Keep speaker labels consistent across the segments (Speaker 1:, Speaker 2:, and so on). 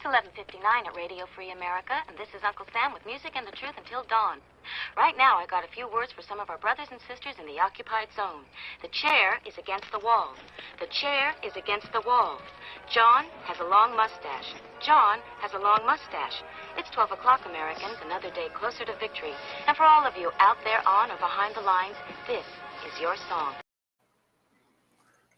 Speaker 1: It's 11:59 at Radio Free America, and this is Uncle Sam with music and the truth until dawn. Right now, I got a few words for some of our brothers and sisters in the occupied zone. The chair is against the wall. The chair is against the wall. John has a long mustache. John has a long mustache. It's 12 o'clock, Americans, another day closer to victory. And for all of you out there on or behind the lines, this is your song.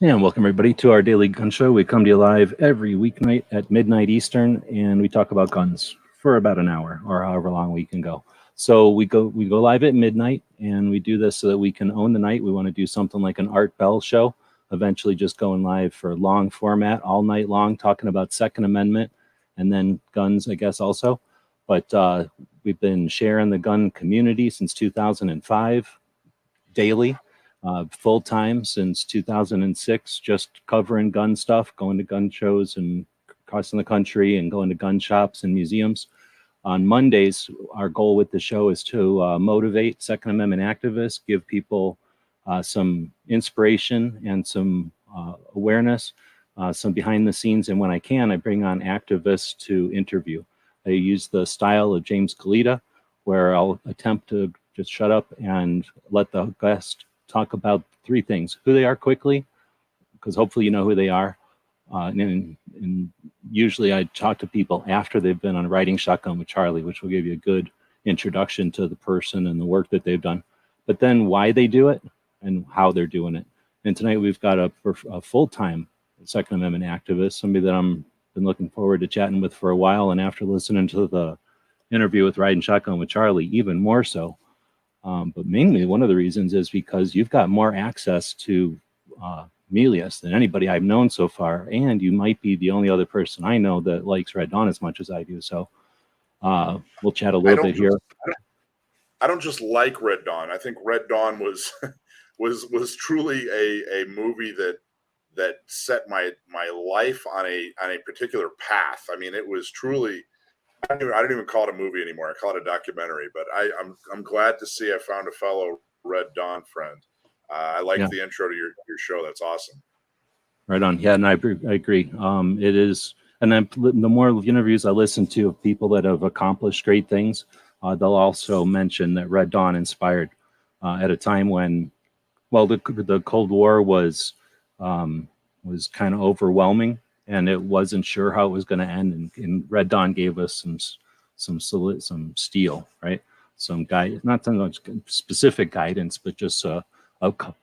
Speaker 2: And welcome everybody to our daily gun show. We come to you live every weeknight at midnight Eastern, and we talk about guns for about an hour or however long we can go. So we go live at midnight, and we do this so that we can own the night. We want to do something like an Art Bell show, eventually just going live for long format all night long, talking about Second Amendment and then guns, I guess, also. But we've been sharing the gun community since 2005 daily. Full-time since 2006, just covering gun stuff, going to gun shows and across the country and going to gun shops and museums. On Mondays, our goal with the show is to motivate Second Amendment activists, give people some inspiration and some awareness, some behind the scenes. And when I can, I bring on activists to interview. I use the style of James Kalita, where I'll attempt to just shut up and let the guest talk about three things: who they are quickly, because hopefully you know who they are. And usually I talk to people after they've been on Riding Shotgun with Charlie, which will give you a good introduction to the person and the work that they've done. But then why they do it and how they're doing it. And tonight we've got a full-time Second Amendment activist, somebody that I'm been looking forward to chatting with for a while. And after listening to the interview with Riding Shotgun with Charlie, even more so. But mainly one of the reasons is because you've got more access to Melius than anybody I've known so far, and you might be the only other person I know that likes Red Dawn as much as I do. So we'll chat a little bit here.
Speaker 3: I don't just like Red Dawn. I think Red Dawn was was truly a movie that set my life on a particular path. I mean, it was truly. I don't even call it a movie anymore. I call it a documentary. But I'm glad to see I found a fellow Red Dawn friend. I like the intro to your show. That's awesome.
Speaker 2: Right on. Yeah, and I agree. It is, and the more interviews I listen to of people that have accomplished great things, they'll also mention that Red Dawn inspired at a time when, well, the Cold War was kind of overwhelming. And it wasn't sure how it was going to end. And Red Dawn gave us some steel, right? Some guide, not so much specific guidance, but just a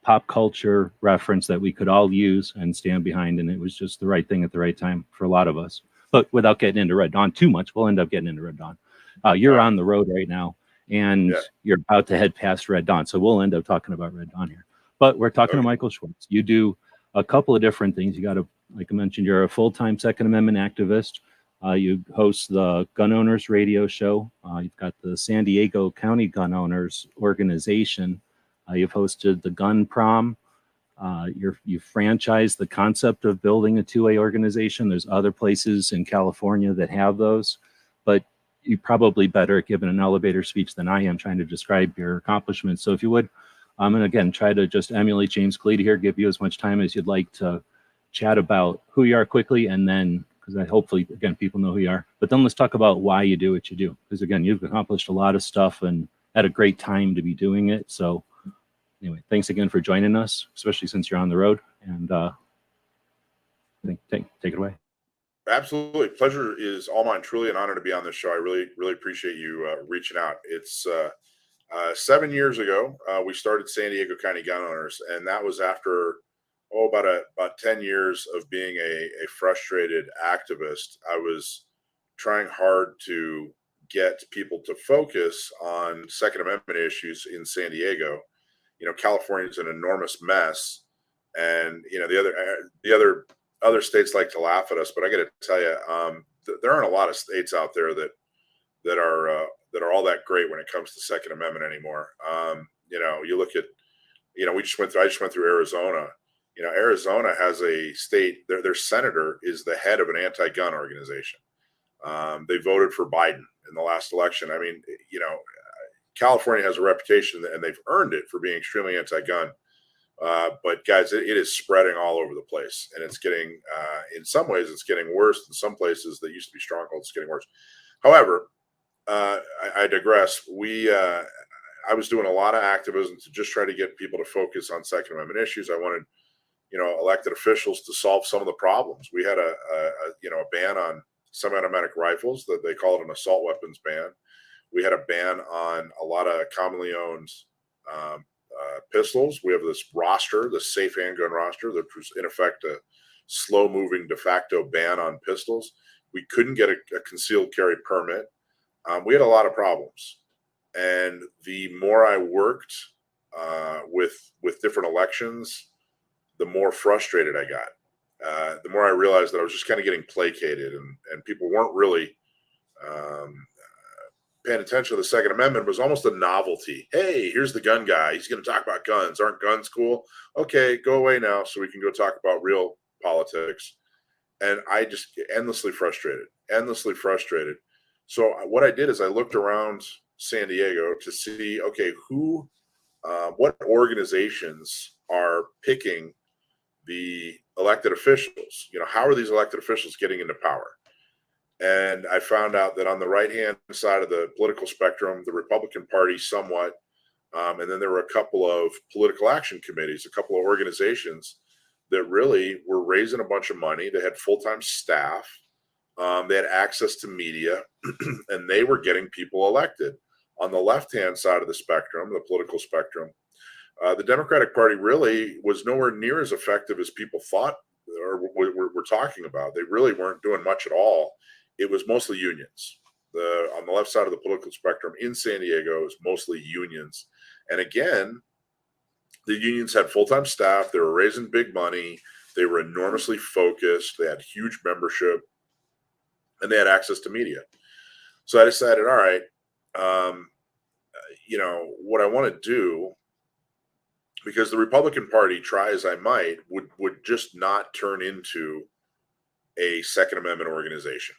Speaker 2: pop culture reference that we could all use and stand behind. And it was just the right thing at the right time for a lot of us. But without getting into Red Dawn too much, we'll end up getting into Red Dawn. You're on the road right now, and you're about to head past Red Dawn. So we'll end up talking about Red Dawn here. But we're talking to Michael Schwartz. You do a couple of different things. You got to, like I mentioned, you're a full-time Second Amendment activist. You host the Gun Owners Radio Show. You've got the San Diego County Gun Owners Organization. You've hosted the Gun Prom. You franchise the concept of building a two-way organization. There's other places in California that have those, but you're probably better at giving an elevator speech than I am trying to describe your accomplishments. So if you would, I'm going to, again, try to just emulate James Kalita here, give you as much time as you'd like to chat about who you are quickly, and then, because I hopefully, again, people know who you are, but then let's talk about why you do what you do. Because again, you've accomplished a lot of stuff and had a great time to be doing it. So anyway, thanks again for joining us, especially since you're on the road. And take it away.
Speaker 3: Absolutely. Pleasure is all mine. Truly an honor to be on this show. I really, really appreciate you reaching out. It's 7 years ago, we started San Diego County Gun Owners, and that was after about 10 years of being a frustrated activist. I was trying hard to get people to focus on Second Amendment issues in San Diego. You know, California is an enormous mess, and you know the other states like to laugh at us, but I got to tell you, there aren't a lot of states out there that are all that great when it comes to Second Amendment anymore. You know, you look at, you know, I just went through Arizona. You know, Arizona has a state, their senator is the head of an anti-gun organization. They voted for Biden in the last election. I mean, you know, California has a reputation, and they've earned it for being extremely anti-gun. But guys, it is spreading all over the place, and it's getting, in some ways, it's getting worse. In some places that used to be strongholds, it's getting worse. However, I digress. I was doing a lot of activism to just try to get people to focus on Second Amendment issues. I wanted, elected officials to solve some of the problems. We had a ban on semi-automatic rifles, that they call it an assault weapons ban. We had a ban on a lot of commonly owned pistols. We have this roster, the safe handgun roster, that was in effect a slow-moving de facto ban on pistols. We couldn't get a concealed carry permit. We had a lot of problems, and the more I worked with different elections, the more frustrated I got. The more I realized that I was just kind of getting placated, and people weren't really paying attention to the Second Amendment. It was almost a novelty. Hey, here's the gun guy. He's going to talk about guns. Aren't guns cool? Okay, go away now so we can go talk about real politics. And I just endlessly frustrated. So what I did is I looked around San Diego to see, okay, what organizations are picking the elected officials? How are these elected officials getting into power? And I found out that on the right-hand side of the political spectrum, the Republican Party somewhat, and then there were a couple of political action committees, a couple of organizations that really were raising a bunch of money. They had full-time staff. They had access to media, and they were getting people elected. On the left-hand side of the spectrum, the political spectrum, the Democratic Party really was nowhere near as effective as people thought or were talking about. They really weren't doing much at all. It was mostly unions. On the left side of the political spectrum in San Diego, it was mostly unions. And again, the unions had full-time staff. They were raising big money. They were enormously focused. They had huge membership, and they had access to media. So I decided, all right, what I want to do, because the Republican Party, try as I might, would just not turn into a Second Amendment organization.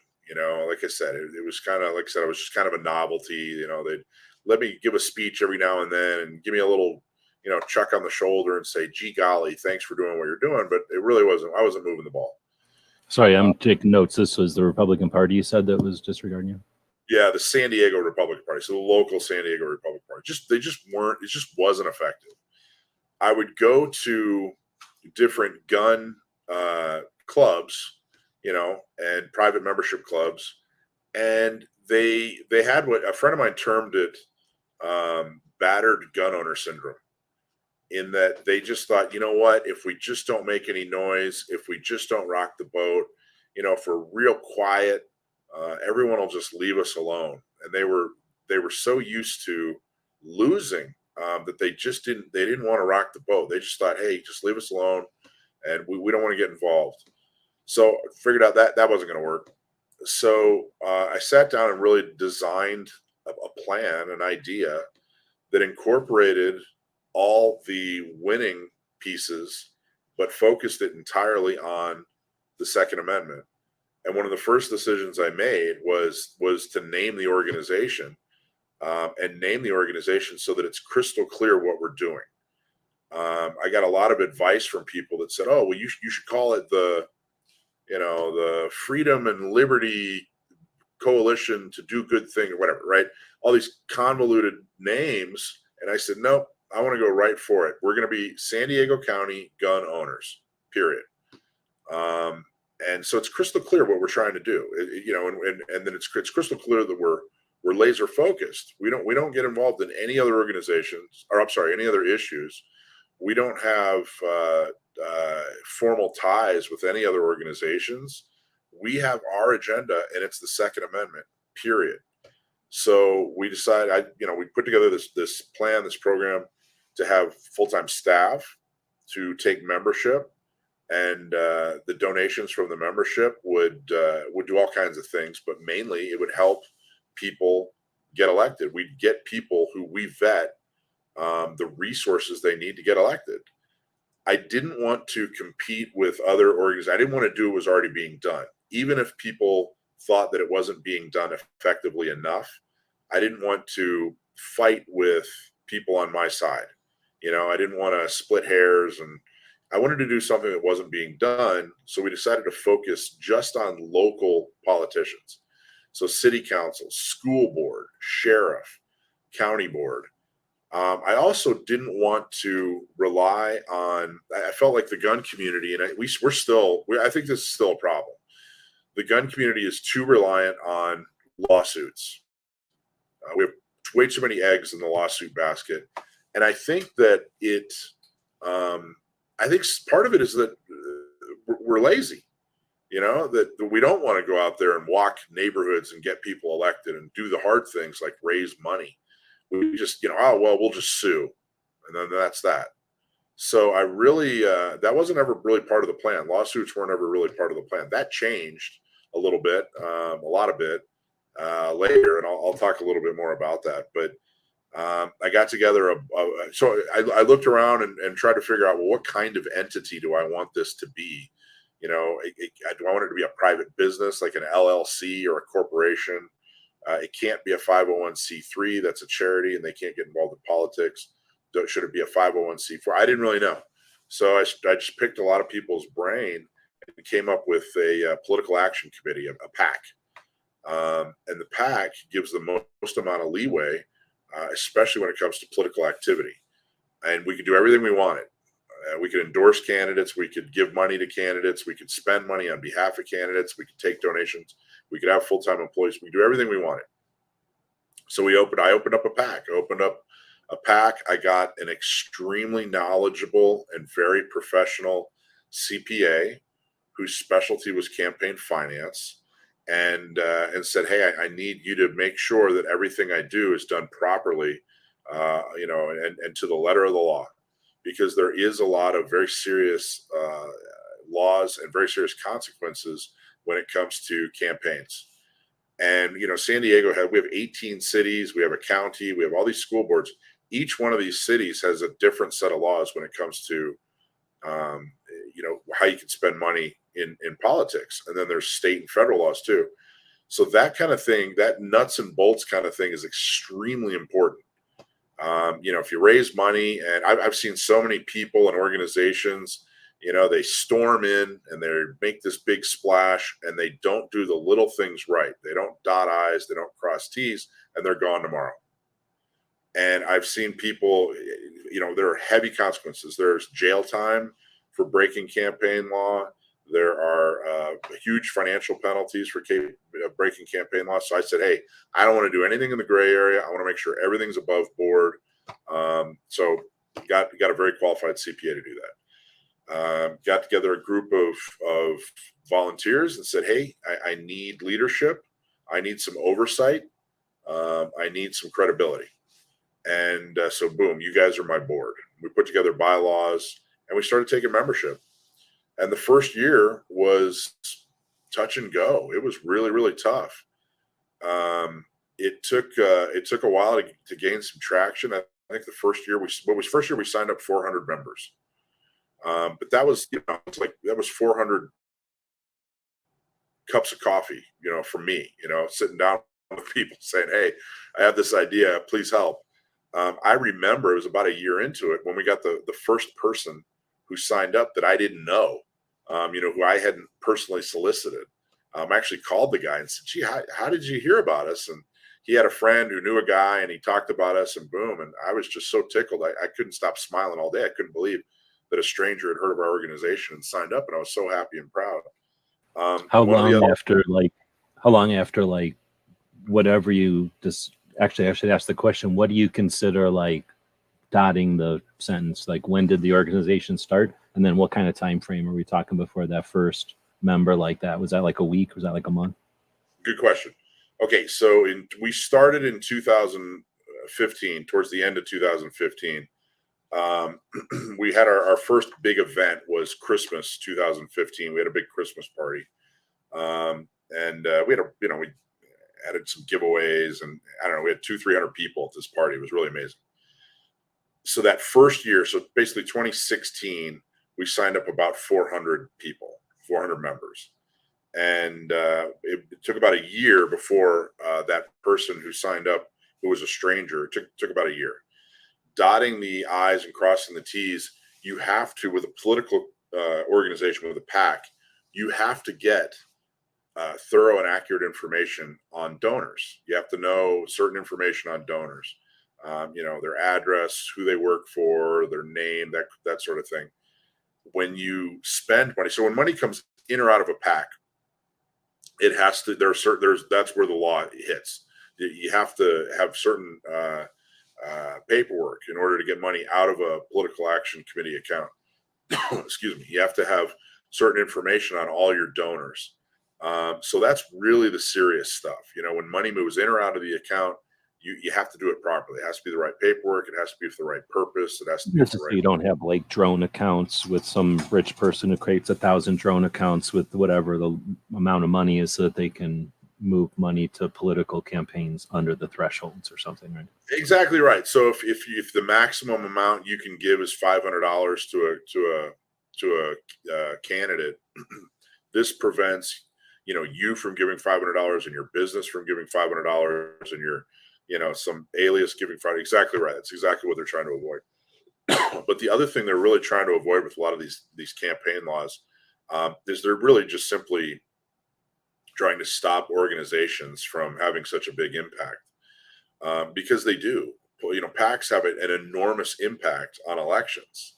Speaker 3: Like I said, it was kind of, like I said, it was just kind of a novelty. They'd let me give a speech every now and then and give me a little, chuck on the shoulder and say, gee golly, thanks for doing what you're doing. But it really wasn't, I wasn't moving the ball.
Speaker 2: Sorry, I'm taking notes. This was the Republican Party you said that was disregarding you?
Speaker 3: Yeah, the San Diego Republican Party. So the local San Diego Republican Party. They just weren't, it just wasn't effective. I would go to different gun clubs, and private membership clubs, and they had what a friend of mine termed it battered gun owner syndrome, in that they just thought, if we just don't make any noise, if we just don't rock the boat, if we're real quiet, everyone will just leave us alone. And they were so used to losing that they didn't want to rock the boat. They just thought, hey, just leave us alone, and we don't want to get involved. So I figured out that wasn't going to work. So I sat down and really designed a plan, an idea that incorporated all the winning pieces, but focused it entirely on the Second Amendment. And one of the first decisions I made was to name the organization, and name the organization so that it's crystal clear what we're doing. I got a lot of advice from people that said, oh, well, you should call it the Freedom and Liberty Coalition to do good thing or whatever, right? All these convoluted names. And I said, nope, I want to go right for it. We're going to be San Diego County Gun Owners, period. And so it's crystal clear what we're trying to do, and then it's crystal clear that we're laser focused. We don't get involved in any other organizations, or I'm sorry, any other issues. We don't have formal ties with any other organizations. We have our agenda, and it's the Second Amendment, period. So we decided, we put together this plan, this program, to have full-time staff, to take membership, and the donations from the membership would do all kinds of things, but mainly it would help people get elected. We'd get people who we vet the resources they need to get elected. I didn't want to compete with other organizations. I didn't want to do what was already being done. Even if people thought that it wasn't being done effectively enough, I didn't want to fight with people on my side. I didn't want to split hairs, and I wanted to do something that wasn't being done. So we decided to focus just on local politicians. So city council, school board, sheriff, county board. I also didn't want to rely on, I felt like the gun community, and I think this is still a problem. The gun community is too reliant on lawsuits. We have way too many eggs in the lawsuit basket. And I think that I think part of it is that we're lazy, that we don't want to go out there and walk neighborhoods and get people elected and do the hard things like raise money. We just, we'll just sue. And then that's that. So I really, that wasn't ever really part of the plan. Lawsuits weren't ever really part of the plan. That changed a little bit, a lot of it later. And I'll talk a little bit more about that. But I got together, so I looked around and tried to figure out, well, what kind of entity do I want this to be? Do I want it to be a private business, like an LLC or a corporation? It can't be a 501c3. That's a charity, and they can't get involved in politics. Should it be a 501c4? I didn't really know. So I just picked a lot of people's brain and came up with a political action committee, a PAC. And the PAC gives the most amount of leeway, especially when it comes to political activity. And we could do everything we wanted. We could endorse candidates. We could give money to candidates. We could spend money on behalf of candidates. We could take donations. We could have full-time employees. We could do everything we wanted. So I opened up a PAC. I got an extremely knowledgeable and very professional CPA whose specialty was campaign finance, and said, hey, I need you to make sure that everything I do is done properly, and to the letter of the law, because there is a lot of very serious laws and very serious consequences when it comes to campaigns. And, San Diego we have 18 cities, we have a county, we have all these school boards. Each one of these cities has a different set of laws when it comes to, how you can spend money in politics. And then there's state and federal laws too. So that kind of thing, that nuts and bolts kind of thing is extremely important. If you raise money, and I've seen so many people and organizations, they storm in and they make this big splash and they don't do the little things right. They don't dot I's, they don't cross T's, and they're gone tomorrow. And I've seen people, there are heavy consequences. There's jail time for breaking campaign law. There are huge financial penalties for breaking campaign law. So I said, hey, I don't want to do anything in the gray area. I want to make sure everything's above board. So got a very qualified CPA to do that. Got together a group of volunteers and said, hey, I need leadership. I need some oversight. I need some credibility. And so boom, you guys are my board. We put together bylaws and we started taking membership. And the first year was touch and go. It was really, really tough. It took a while to gain some traction. I think the first year we signed up 400 members. But that was, that was 400 cups of coffee, for me, sitting down with people saying, hey, I have this idea, please help. I remember it was about a year into it when we got the first person who signed up that I didn't know, who I hadn't personally solicited. I actually called the guy and said, gee, how did you hear about us? And he had a friend who knew a guy and he talked about us, and boom. And I was just so tickled. I couldn't stop smiling all day. I couldn't believe that a stranger had heard of our organization and signed up. And I was so happy and proud.
Speaker 2: How long after whatever you just actually, I should ask the question, what do you consider dotting the sentence? When did the organization start? And then what kind of time frame are we talking before that first member like that? Was that a week? Was that a month? Good question. Okay. So we started in 2015, towards the end of 2015. We had our first big event was Christmas 2015. We had a big Christmas party. And we had we added some giveaways, and I don't know, we had 200-300 people at this party. It was really amazing. So that first year, so basically 2016, we signed up about 400 people, 400 members. And it took about a year before that person who signed up, who was a stranger, it took about a year.
Speaker 3: dotting the I's and crossing the T's, you have to, with a political organization, with a PAC, you have to get thorough and accurate information on donors. You have to know certain information on donors, their address, who they work for, their name, that sort of thing. When you spend money, so when money comes in or out of a PAC, it has to, that's where the law hits. You have to have certain paperwork in order to get money out of a political action committee account. Excuse me. You have to have certain information on all your donors. So that's really the serious stuff. When money moves in or out of the account, you have to do it properly. It has to be the right paperwork. It has to be for the right purpose. It has to be for the right.
Speaker 2: You don't have like drone accounts with some rich person who creates 1,000 drone accounts with whatever the amount of money is so that they can move money to political campaigns under the thresholds or something, right?
Speaker 3: Exactly right. So if the maximum amount you can give is $500 to a candidate, this prevents you from giving $500 and your business from giving $500 and your some alias giving $500. Exactly right. That's exactly what they're trying to avoid. But the other thing they're really trying to avoid with a lot of these campaign laws is they're really just simply trying to stop organizations from having such a big impact, because they do. PACs have an enormous impact on elections.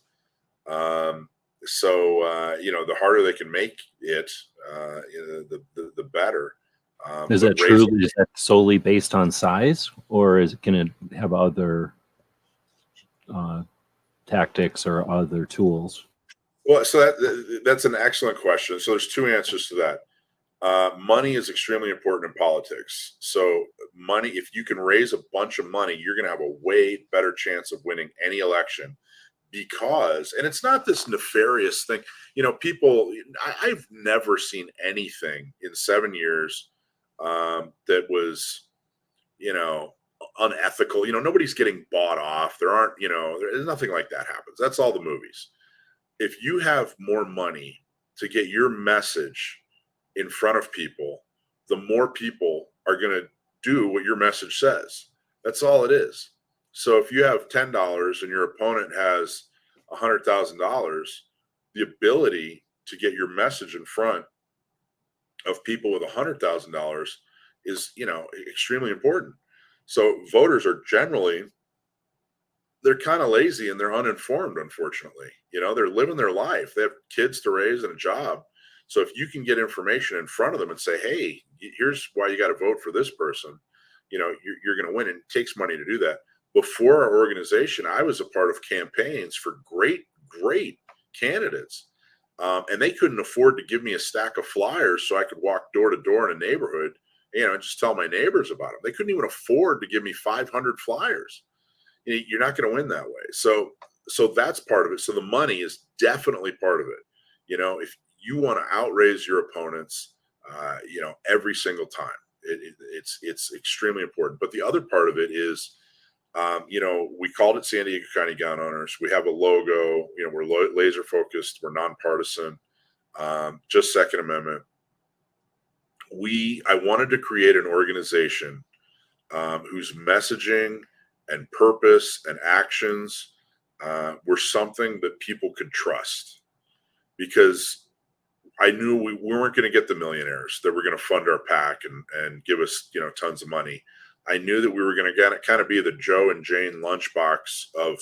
Speaker 3: So the harder they can make it, the better.
Speaker 2: Is that true? Is that solely based on size, or can it have other tactics or other tools?
Speaker 3: Well, so that's an excellent question. So there's two answers to that. Money is extremely important in politics. So money, if you can raise a bunch of money, you're going to have a way better chance of winning any election. Because, and it's not this nefarious thing, I've never seen anything in 7 years that was, unethical. Nobody's getting bought off. There aren't, there's nothing like that happens. That's all the movies. If you have more money to get your message in front of people, the more people are going to do what your message says. That's all it is. So if you have $10 and your opponent has $100,000, the ability to get your message in front of people with $100,000 is, extremely important. So voters are generally, they're kind of lazy and they're uninformed, unfortunately. They're living their life. They have kids to raise and a job. So if you can get information in front of them and say, hey, here's why you got to vote for this person, you're going to win. And it takes money to do that. Before our organization, I was a part of campaigns for great candidates. And they couldn't afford to give me a stack of flyers so I could walk door to door in a neighborhood, and just tell my neighbors about them. They couldn't even afford to give me 500 flyers. You're not going to win that way. So that's part of it. So the money is definitely part of it. If you want to outraise your opponents, every single time, it's extremely important. But the other part of it is, we called it San Diego County Gun Owners. We have a logo. We're laser focused. We're nonpartisan. Just Second Amendment. I wanted to create an organization whose messaging and purpose and actions were something that people could trust, because I knew we weren't going to get the millionaires that were going to fund our PAC and give us, tons of money. I knew that we were going to kind of be the Joe and Jane lunchbox of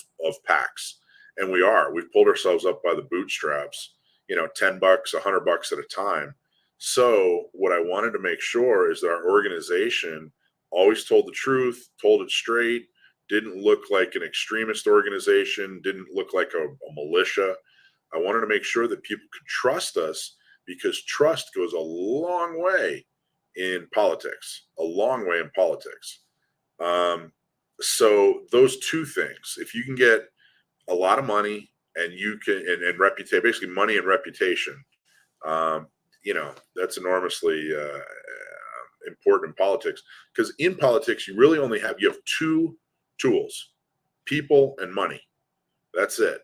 Speaker 3: PACs. And we are. We've pulled ourselves up by the bootstraps, $10, $100 at a time. So what I wanted to make sure is that our organization always told the truth, told it straight, didn't look like an extremist organization, didn't look like a militia. I wanted to make sure that people could trust us, because trust goes a long way in politics, So those two things, if you can get a lot of money and you can, and reputation, basically money and reputation, that's enormously important in politics, because in politics, you really only have two tools: people and money. That's it.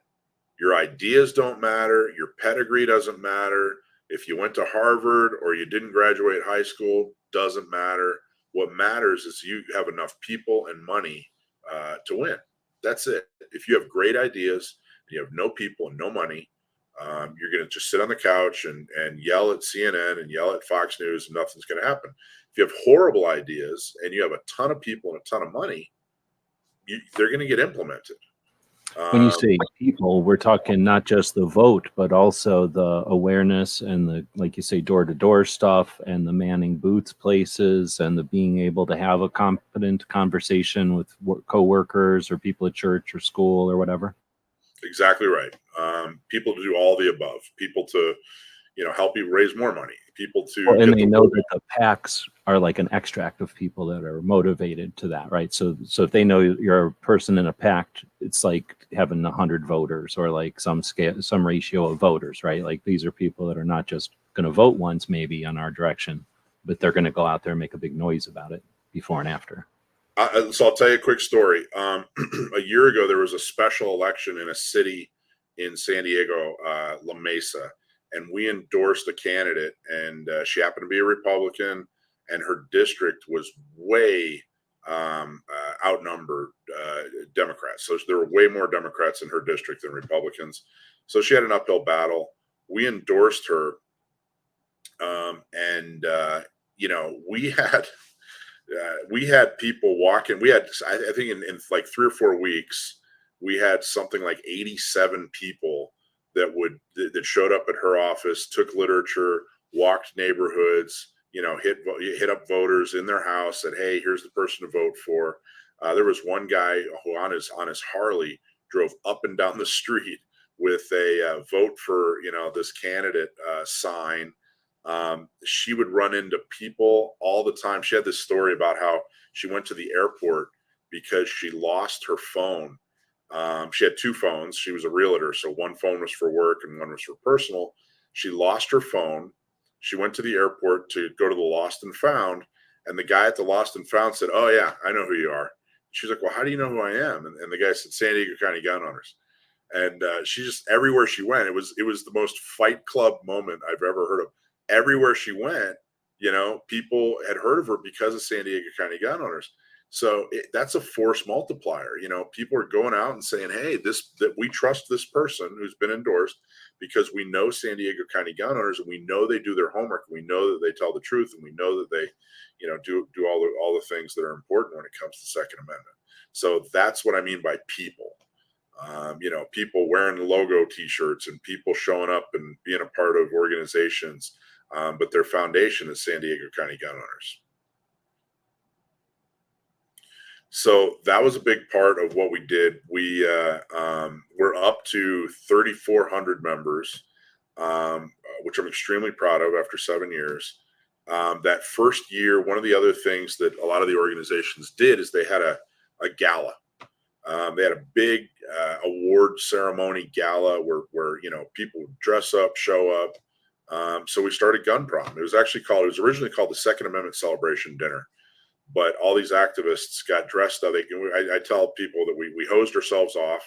Speaker 3: Your ideas don't matter. Your pedigree doesn't matter. If you went to Harvard or you didn't graduate high school, doesn't matter. What matters is you have enough people and money to win. That's it. If you have great ideas and you have no people and no money, you're going to just sit on the couch and yell at CNN and yell at Fox News, and nothing's going to happen. If you have horrible ideas and you have a ton of people and a ton of money, they're going to get implemented.
Speaker 2: When you say people, we're talking not just the vote, but also the awareness and the, like you say, door-to-door stuff and the manning booths places and the being able to have a competent conversation with coworkers or people at church or school or whatever.
Speaker 3: Exactly right. People to do all the above. People to, help you raise more money. People to,
Speaker 2: and they know that the PACs are like an extract of people that are motivated to that, right? So if they know you're a person in a PAC, it's like having 100 voters or like some ratio of voters, right? Like these are people that are not just going to vote once maybe on our direction, but they're going to go out there and make a big noise about it before and after.
Speaker 3: So I'll tell you a quick story. A year ago, there was a special election in a city in San Diego, La Mesa, and we endorsed a candidate, and she happened to be a Republican, and her district was way outnumbered Democrats. So there were way more Democrats in her district than Republicans. So she had an uphill battle. We endorsed her, and we had people walking. We had, I think in like 3 or 4 weeks, we had something like 87 people that showed up at her office, took literature, walked neighborhoods, hit up voters in their house, said, hey, here's the person to vote for. There was one guy who on his Harley drove up and down the street with a vote for, this candidate sign. She would run into people all the time. She had this story about how she went to the airport because she lost her phone. She had 2 phones. She was a realtor, so one phone was for work and one was for personal. She lost her phone. She went to the airport to go to the Lost and Found, and the guy at the Lost and Found said, oh yeah, I know who you are. She's like, well, how do you know who I am? And the guy said, San Diego County gun owners. And she just, everywhere she went, it was the most Fight Club moment I've ever heard of. Everywhere she went, people had heard of her because of San Diego County gun owners. So that's a force multiplier. People are going out and saying, hey, that we trust this person who's been endorsed because we know San Diego County gun owners, and we know they do their homework. And we know that they tell the truth, and we know that they, do all the things that are important when it comes to Second Amendment. So that's what I mean by people. People wearing logo T-shirts and people showing up and being a part of organizations, but their foundation is San Diego County gun owners. So that was a big part of what we did. We're up to 3,400 members, which I'm extremely proud of after 7 years. That first year, one of the other things that a lot of the organizations did is they had a gala. They had a big award ceremony gala where people would dress up, show up. So we started Gun Prom. It was originally called the Second Amendment Celebration Dinner. But all these activists got dressed up. I tell people that we hosed ourselves off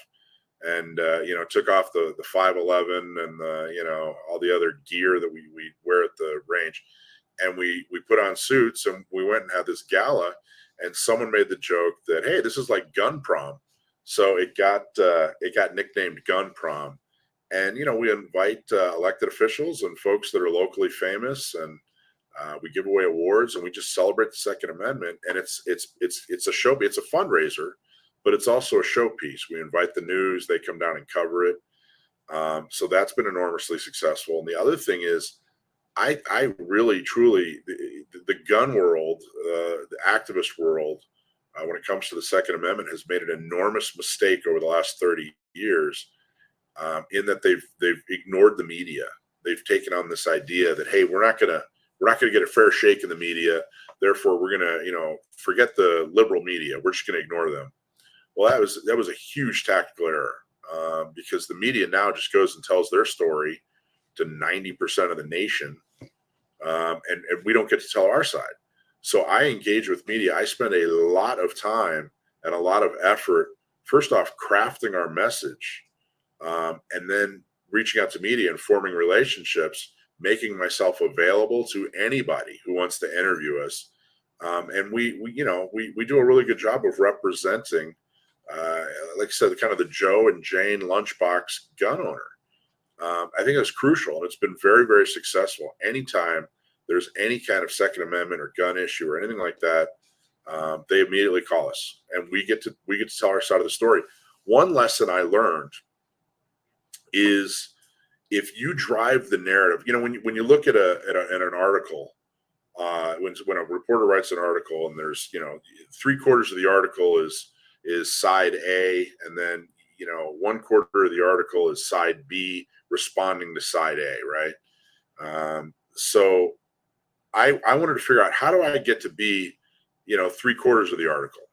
Speaker 3: and, took off the 511 and all the other gear that we wear at the range. And we put on suits and we went and had this gala, and someone made the joke that, hey, this is like Gun Prom. So it got nicknamed Gun Prom. And, we invite elected officials and folks that are locally famous, and we give away awards, and we just celebrate the Second Amendment. And it's a show. It's a fundraiser, but it's also a showpiece. We invite the news; they come down and cover it. So that's been enormously successful. And the other thing is, I really, truly, the gun world, the activist world, when it comes to the Second Amendment, has made an enormous mistake over the last 30 years, in that they've ignored the media. They've taken on this idea that, hey, we're not going to get a fair shake in the media. Therefore, we're going to, forget the liberal media. We're just going to ignore them. Well, that was a huge tactical error, because the media now just goes and tells their story to 90% of the nation, and we don't get to tell our side. So I engage with media. I spend a lot of time and a lot of effort, first off, crafting our message, and then reaching out to media and forming relationships, making myself available to anybody who wants to interview us. And we do a really good job of representing like I said, kind of the Joe and Jane lunchbox gun owner. I think it's crucial, and it's been very, very successful. Anytime there's any kind of Second Amendment or gun issue or anything like that, they immediately call us, and we get to tell our side of the story. One lesson I learned is if you drive the narrative, when you look at an article, when a reporter writes an article and there's 3/4 of the article is side A, and then 1/4 of the article is side B responding to side A, right? So I wanted to figure out, how do I get to be 3/4 of the article,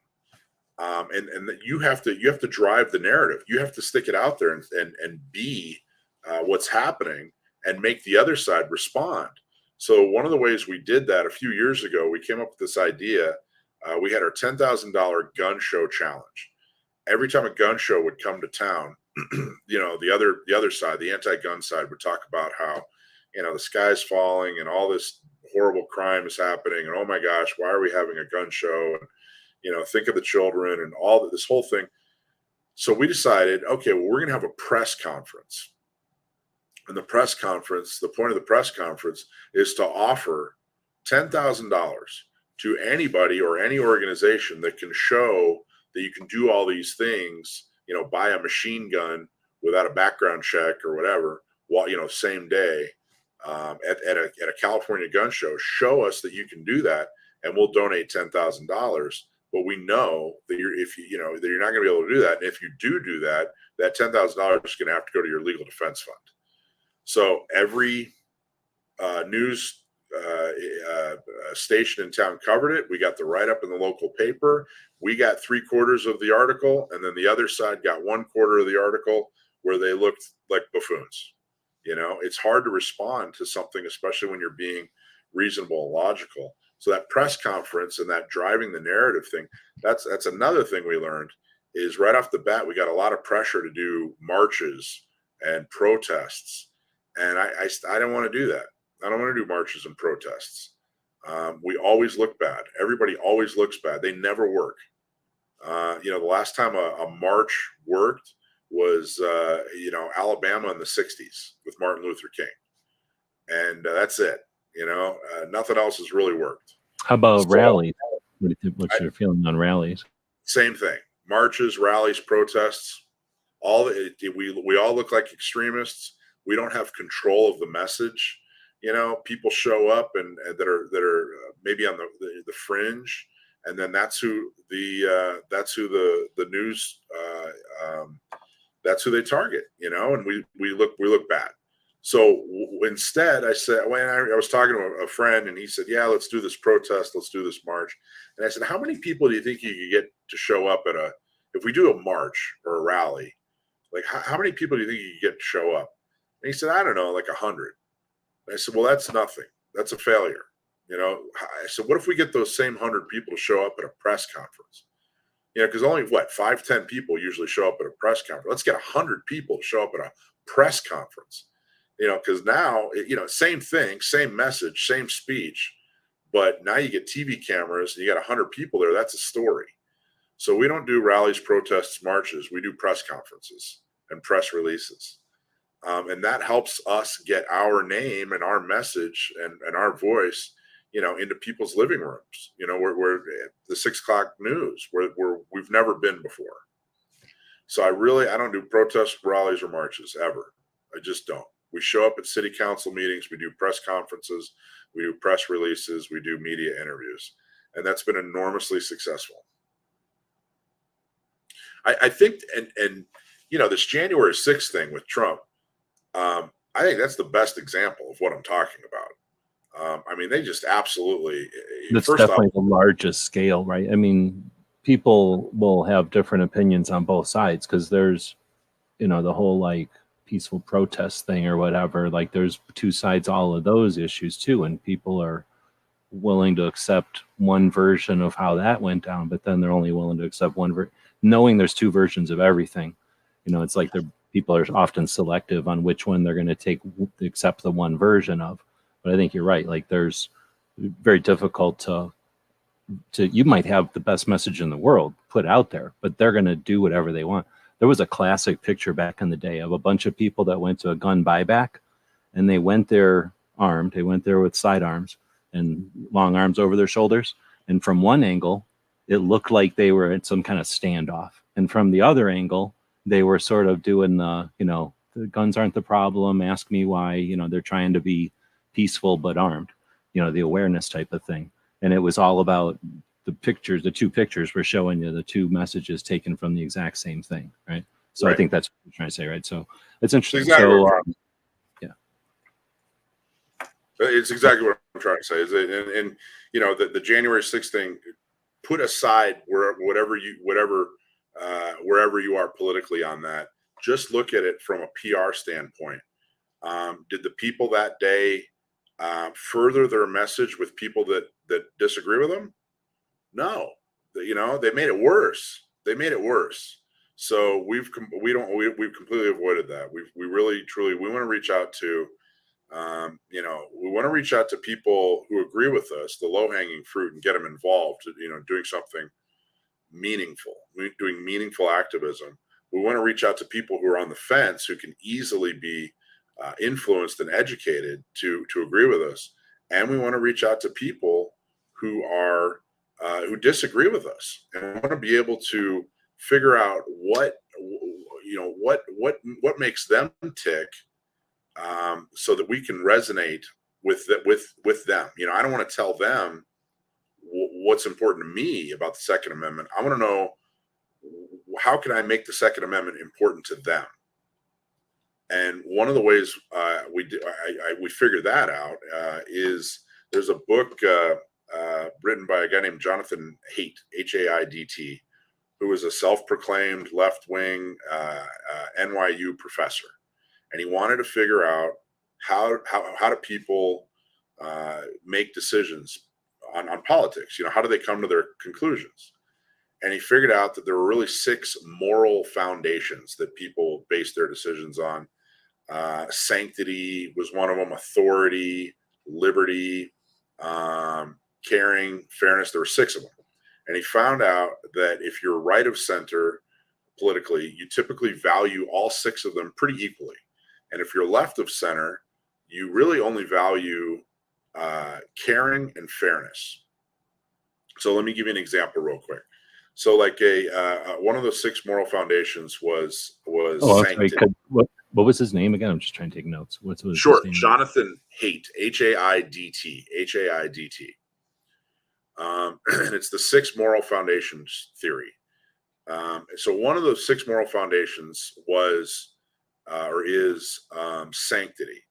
Speaker 3: and that you have to drive the narrative. You have to stick it out there and be what's happening and make the other side respond. So one of the ways we did that a few years ago, we came up with this idea. We had our $10,000 gun show challenge. Every time a gun show would come to town, the other side, the anti-gun side, would talk about how the sky's falling and all this horrible crime is happening, and oh my gosh, why are we having a gun show? And think of the children and all this whole thing. So we decided, okay, well, we're going to have a press conference. And the point of the press conference is to offer $10,000 to anybody or any organization that can show that you can do all these things, buy a machine gun without a background check or whatever, while, same day, at a California gun show. Show us that you can do that, and we'll donate $10,000. But we know that that you're not going to be able to do that. And if you do that, that $10,000 is going to have to go to your legal defense fund. So every news station in town covered it. We got the write-up in the local paper. We got 3/4 of the article, and then the other side got 1/4 of the article, where they looked like buffoons. It's hard to respond to something, especially when you're being reasonable and logical. So that press conference and that driving the narrative thing, that's another thing we learned, is right off the bat, we got a lot of pressure to do marches and protests. And I don't want to do that. I don't want to do marches and protests. We always look bad. Everybody always looks bad. They never work. The last time a march worked was, Alabama in the 60s with Martin Luther King. And that's it. Nothing else has really worked.
Speaker 2: How about rallies? What's your feeling on rallies?
Speaker 3: Same thing. Marches, rallies, protests. We all look like extremists. We don't have control of the message. People show up and that are maybe on the fringe, and then that's who the news that's who they target. And we look bad. So instead, I said, when I was talking to a friend, and he said, yeah, let's do this protest, let's do this march. And I said, how many people do you think you could get to show up if we do a march or a rally, like how many people do you think you could get to show up? And he said, I don't know, like 100. And I said, well, that's nothing. That's a failure. I said, what if we get those same 100 people to show up at a press conference? Because only 5-10 people usually show up at a press conference. Let's get 100 people to show up at a press conference. Because now, same thing, same message, same speech, but now you get TV cameras and you got 100 people there. That's a story. So we don't do rallies, protests, marches. We do press conferences and press releases. And that helps us get our name and our message and our voice, into people's living rooms. We're the 6 o'clock news where we've never been before. So I don't do protests, rallies, or marches ever. I just don't. We show up at city council meetings. We do press conferences. We do press releases. We do media interviews. And that's been enormously successful. I think, and this January 6th thing with Trump, I think that's the best example of what I'm talking about. They just absolutely.
Speaker 2: That's definitely the largest scale, right? People will have different opinions on both sides, because there's, the whole peaceful protest thing or whatever. There's two sides, all of those issues too, and people are willing to accept one version of how that went down, but then they're only willing to accept knowing there's two versions of everything. It's like people are often selective on which one they're going to accept the one version of. But I think you're right. There's very difficult to you might have the best message in the world put out there, but they're going to do whatever they want. There was a classic picture back in the day of a bunch of people that went to a gun buyback, and they went there armed. They went there with sidearms and long arms over their shoulders. And from one angle, it looked like they were at some kind of standoff. And from the other angle, they were sort of doing the, the guns aren't the problem. Ask me why, they're trying to be peaceful but armed, the awareness type of thing. And it was all about the pictures. The two pictures were showing you the two messages taken from the exact same thing, right? So right. I think that's what you're trying to say, right? So it's interesting.
Speaker 3: Exactly
Speaker 2: yeah.
Speaker 3: It's exactly what I'm trying to say. Is it, and the January 6th thing, put aside wherever you are politically on that, just look at it from a PR standpoint. Did the people that day further their message with people that disagree with them? No, they made it worse. So we've completely avoided that. We really truly we want to reach out to people who agree with us, the low hanging fruit, and get them involved. Doing something meaningful, doing meaningful activism. We want to reach out to people who are on the fence, who can easily be influenced and educated to agree with us, and we want to reach out to people who are who disagree with us, and we want to be able to figure out what makes them tick, so that we can resonate with them. I don't want to tell them what's important to me about the Second Amendment. I want to know, how can I make the Second Amendment important to them? And one of the ways we figured that out is there's a book written by a guy named Jonathan Haidt, H-A-I-D-T, who is a self-proclaimed left-wing NYU professor, and he wanted to figure out how do people make decisions on politics. How do they come to their conclusions? And he figured out that there were really 6 moral foundations that people base their decisions on. Sanctity was one of them, authority, liberty, caring, fairness. There were 6 of them. And he found out that if you're right of center politically, you typically value all 6 of them pretty equally. And if you're left of center, you really only value caring and fairness. So let me give you an example real quick. So like one of those 6 moral foundations was sanctity.
Speaker 2: What was his name again? I'm just trying to take notes. What's
Speaker 3: sure, Jonathan Haidt, H-A-I-D-T. And it's the 6 moral foundations theory. So one of those 6 moral foundations was or is sanctity.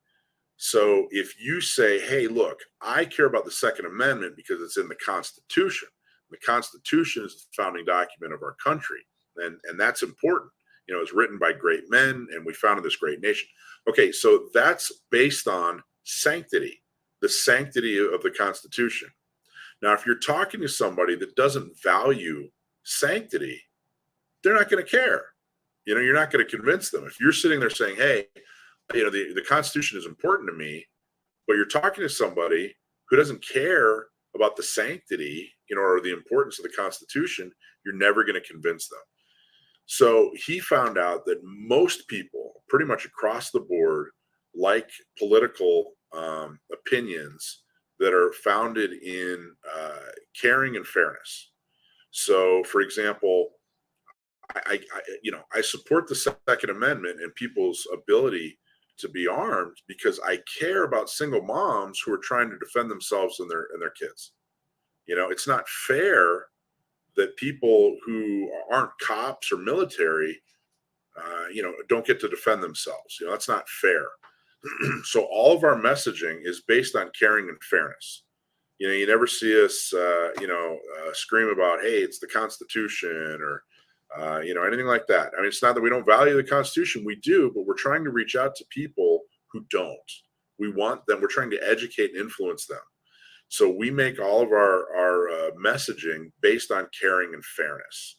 Speaker 3: So if you say, hey, look, I care about the Second Amendment because it's in the Constitution. The Constitution is the founding document of our country, and that's important. It's written by great men, and we founded this great nation. Okay, so that's based on sanctity, the sanctity of the Constitution. Now, if you're talking to somebody that doesn't value sanctity, they're not going to care. You're not going to convince them. If you're sitting there saying, hey, the Constitution is important to me, but you're talking to somebody who doesn't care about the sanctity, or the importance of the Constitution, you're never going to convince them. So he found out that most people, pretty much across the board, like political opinions that are founded in caring and fairness. So, for example, I support the Second Amendment and people's ability to be armed because I care about single moms who are trying to defend themselves and their kids. It's not fair that people who aren't cops or military, don't get to defend themselves. That's not fair. So all of our messaging is based on caring and fairness. You never see us, scream about, hey, it's the Constitution or, anything like that. I mean, it's not that we don't value the Constitution. We do, but we're trying to reach out to people who don't. We want them. We're trying to educate and influence them. So we make all of our messaging based on caring and fairness.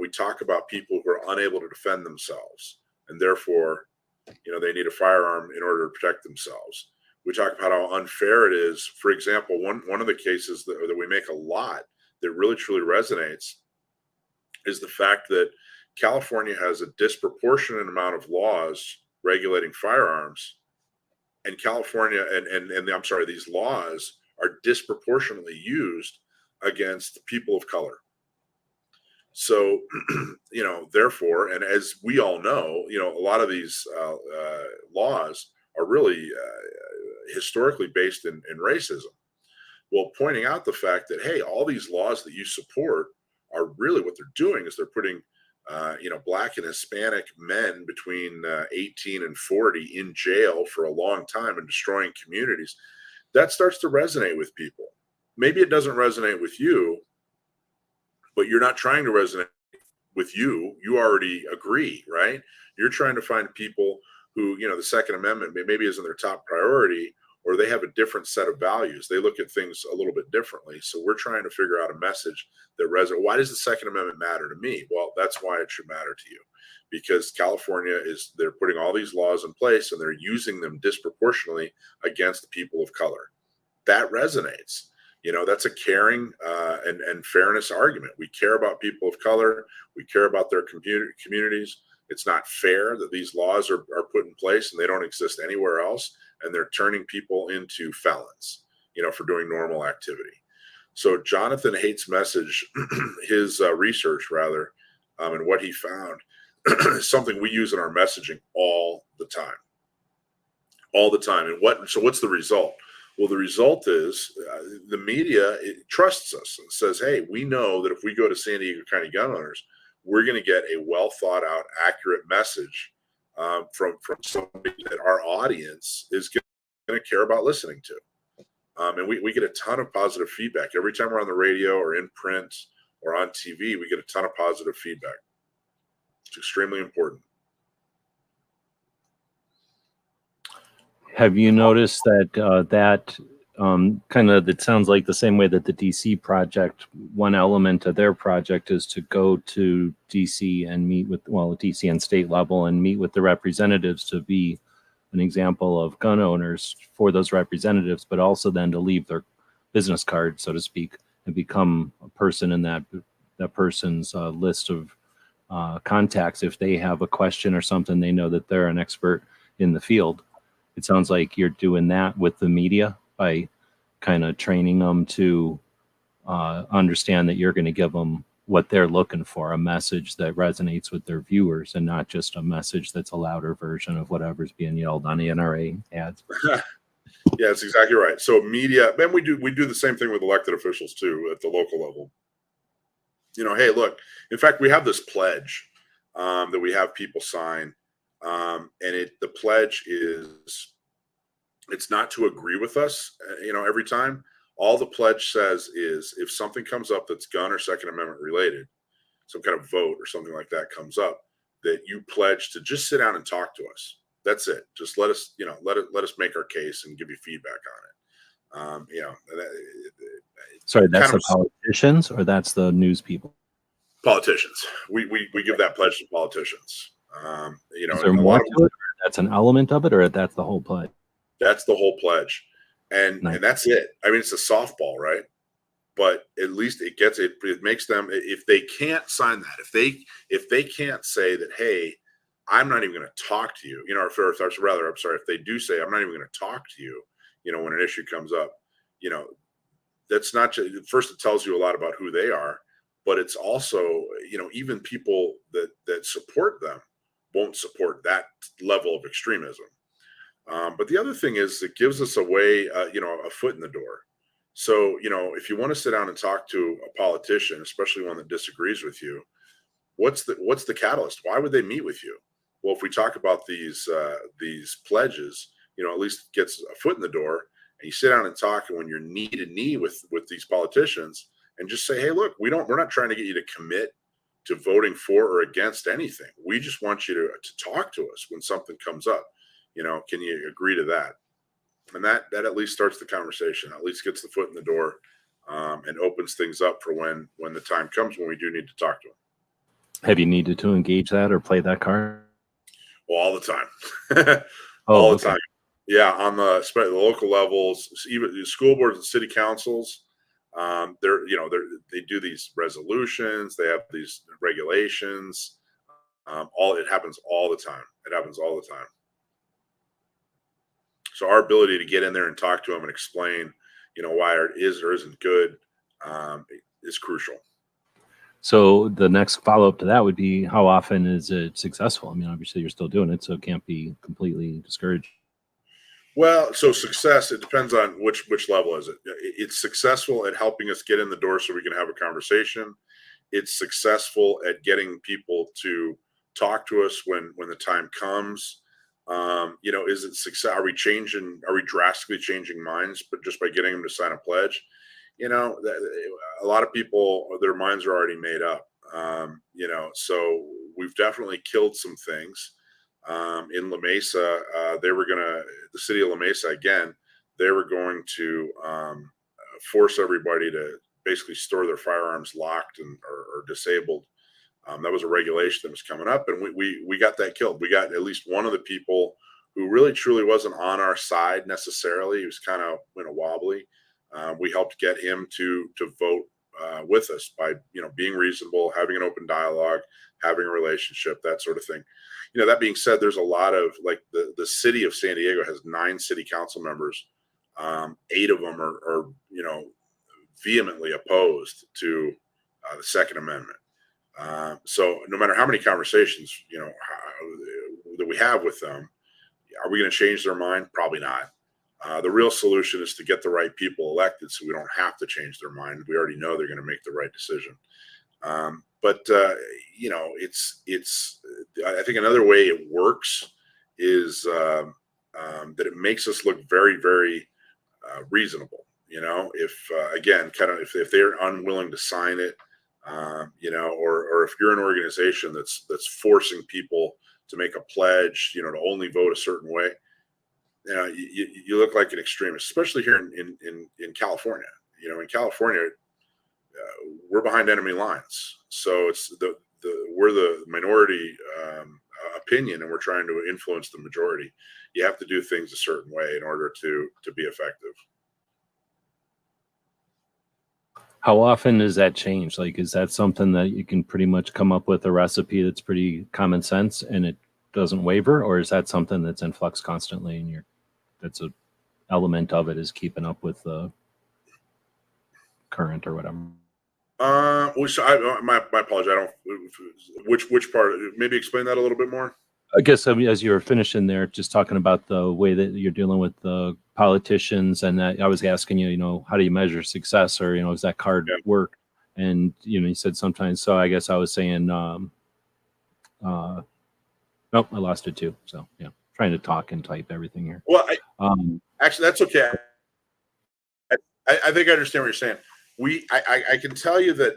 Speaker 3: We talk about people who are unable to defend themselves, and therefore, they need a firearm in order to protect themselves. We talk about how unfair it is. For example, one of the cases that we make a lot that really truly resonates is the fact that California has a disproportionate amount of laws regulating firearms, and California and I'm sorry, these laws are disproportionately used against people of color. So, therefore, and as we all know, a lot of these laws are really historically based in racism. Well, pointing out the fact that, hey, all these laws that you support are really what they're doing is they're putting, Black and Hispanic men between 18 and 40 in jail for a long time and destroying communities. That starts to resonate with people. Maybe it doesn't resonate with you, but you're not trying to resonate with you. You already agree, right? You're trying to find people who, the Second Amendment maybe isn't their top priority, or they have a different set of values. They look at things a little bit differently. So we're trying to figure out a message that resonates. Why does the Second Amendment matter to me? Well, that's why it should matter to you, because California they're putting all these laws in place and they're using them disproportionately against people of color. That resonates. That's a caring and fairness argument. We care about people of color. We care about their communities. It's not fair that these laws are put in place and they don't exist anywhere else, and they're turning people into felons, for doing normal activity. So Jonathan Haidt's message, his research rather, and what he found is something we use in our messaging all the time. And what's the result? Well, the result is the media trusts us and says, hey, we know that if we go to San Diego County gun owners, we're going to get a well thought out, accurate message from somebody that our audience is going to care about listening to. And we get a ton of positive feedback. Every time we're on the radio or in print or on TV, we get a ton of positive feedback. It's extremely important.
Speaker 2: Have you noticed that it sounds like the same way that the DC project, one element of their project is to go to DC and meet with, DC and state level and meet with the representatives to be an example of gun owners for those representatives, but also then to leave their business card, so to speak, and become a person in that person's list of contacts. If they have a question or something, they know that they're an expert in the field. It sounds like you're doing that with the media by kind of training them to understand that you're going to give them what they're looking for, a message that resonates with their viewers and not just a message that's a louder version of whatever's being yelled on the NRA ads.
Speaker 3: Yeah, that's exactly right. So media, and we do the same thing with elected officials too at the local level. Hey, look, in fact, we have this pledge that we have people sign. And the pledge is, it's not to agree with us, every time. All the pledge says is if something comes up that's gun or Second Amendment related, some kind of vote or something like that comes up, that you pledge to just sit down and talk to us. That's it. Just let us, let us make our case and give you feedback on it.
Speaker 2: Sorry, that's the politicians or that's the news people?
Speaker 3: Politicians. We give that pledge to politicians.
Speaker 2: Is there more to it? That's an element of it, or that's the whole pledge? That's
Speaker 3: the whole pledge, and that's it. I mean, it's a softball, right? But at least it gets it. It makes them, if they can't sign that, if they can't say that, hey, I'm not even going to talk to you, if they do say I'm not even going to talk to you, when an issue comes up, that's not just, first it tells you a lot about who they are, but it's also, even people that support them won't support that level of extremism. But the other thing is it gives us a way, a foot in the door. So, if you want to sit down and talk to a politician, especially one that disagrees with you, what's the catalyst? Why would they meet with you? Well, if we talk about these pledges, at least it gets a foot in the door, and you sit down and talk, and when you're knee to knee with these politicians, and just say, hey, look, we're not trying to get you to commit to voting for or against anything. We just want you to talk to us when something comes up. Can you agree to that? And that at least starts the conversation, at least gets the foot in the door, and opens things up for when the time comes when we do need to talk to them.
Speaker 2: Have you needed to engage that or play that card?
Speaker 3: Well, all the time. All the time. Yeah, on the local levels, even the school boards and city councils, They do these resolutions, they have these regulations. It happens all the time. It happens all the time. So our ability to get in there and talk to them and explain, why it is or isn't good, is crucial.
Speaker 2: So the next follow-up to that would be, how often is it successful? I mean, obviously you're still doing it, so it can't be completely discouraged.
Speaker 3: Well, so success, it depends on which level is it. It's successful at helping us get in the door so we can have a conversation. It's successful at getting people to talk to us when the time comes. Is it success? Are we drastically changing minds, but just by getting them to sign a pledge? A lot of people, their minds are already made up. So we've definitely killed some things. In La Mesa, the city of La Mesa, again, they were going to force everybody to basically store their firearms locked or disabled. That was a regulation that was coming up, and we got that killed. We got at least one of the people who really truly wasn't on our side necessarily. He was kind of wobbly. We helped get him to vote with us by being reasonable, having an open dialogue, having a relationship, that sort of thing. That being said, there's a lot of, like, the city of San Diego has 9 city council members. 8 of them are vehemently opposed to the Second Amendment. So no matter how many conversations that we have with them, are we going to change their mind? Probably not. The real solution is to get the right people elected, so we don't have to change their mind. We already know they're going to make the right decision. I think another way it works is that it makes us look very, very reasonable. If they're unwilling to sign it, or if you're an organization that's forcing people to make a pledge, to only vote a certain way, you look like an extremist, especially here in California. In California, we're behind enemy lines, so we're the minority opinion, and we're trying to influence the majority. You have to do things a certain way in order to be effective.
Speaker 2: How often does that change? Like, is that something that you can pretty much come up with a recipe that's pretty common sense and it doesn't waver, or is that something that's in flux constantly and that's an element of it is keeping up with the current or whatever?
Speaker 3: My apologies. I don't. Which part? Maybe explain that a little bit more.
Speaker 2: I guess as you were finishing there, just talking about the way that you're dealing with the politicians, and I was asking you, how do you measure success, or does that card work? And you said sometimes. So I guess I was saying, nope, I lost it too. So yeah, trying to talk and type everything here.
Speaker 3: Well, actually, that's okay. I think I understand what you're saying. I can tell you that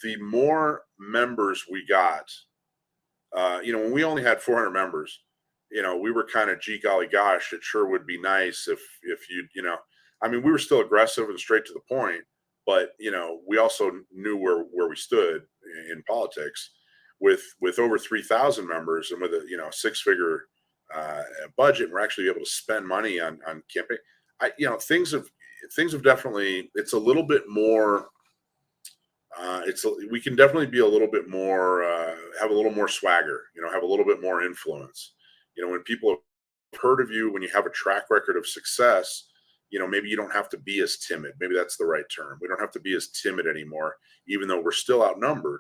Speaker 3: the more members we got, when we only had 400 members, we were kind of, gee golly gosh, it sure would be nice if we were still aggressive and straight to the point, but we also knew where we stood in politics. With over 3,000 members and with a 6-figure budget, we're actually able to spend money on campaign. Things have definitely, it's a little bit more, we can definitely be a little bit more, have a little more swagger, have a little bit more influence. When people have heard of you, when you have a track record of success, maybe you don't have to be as timid. Maybe that's the right term. We don't have to be as timid anymore, even though we're still outnumbered.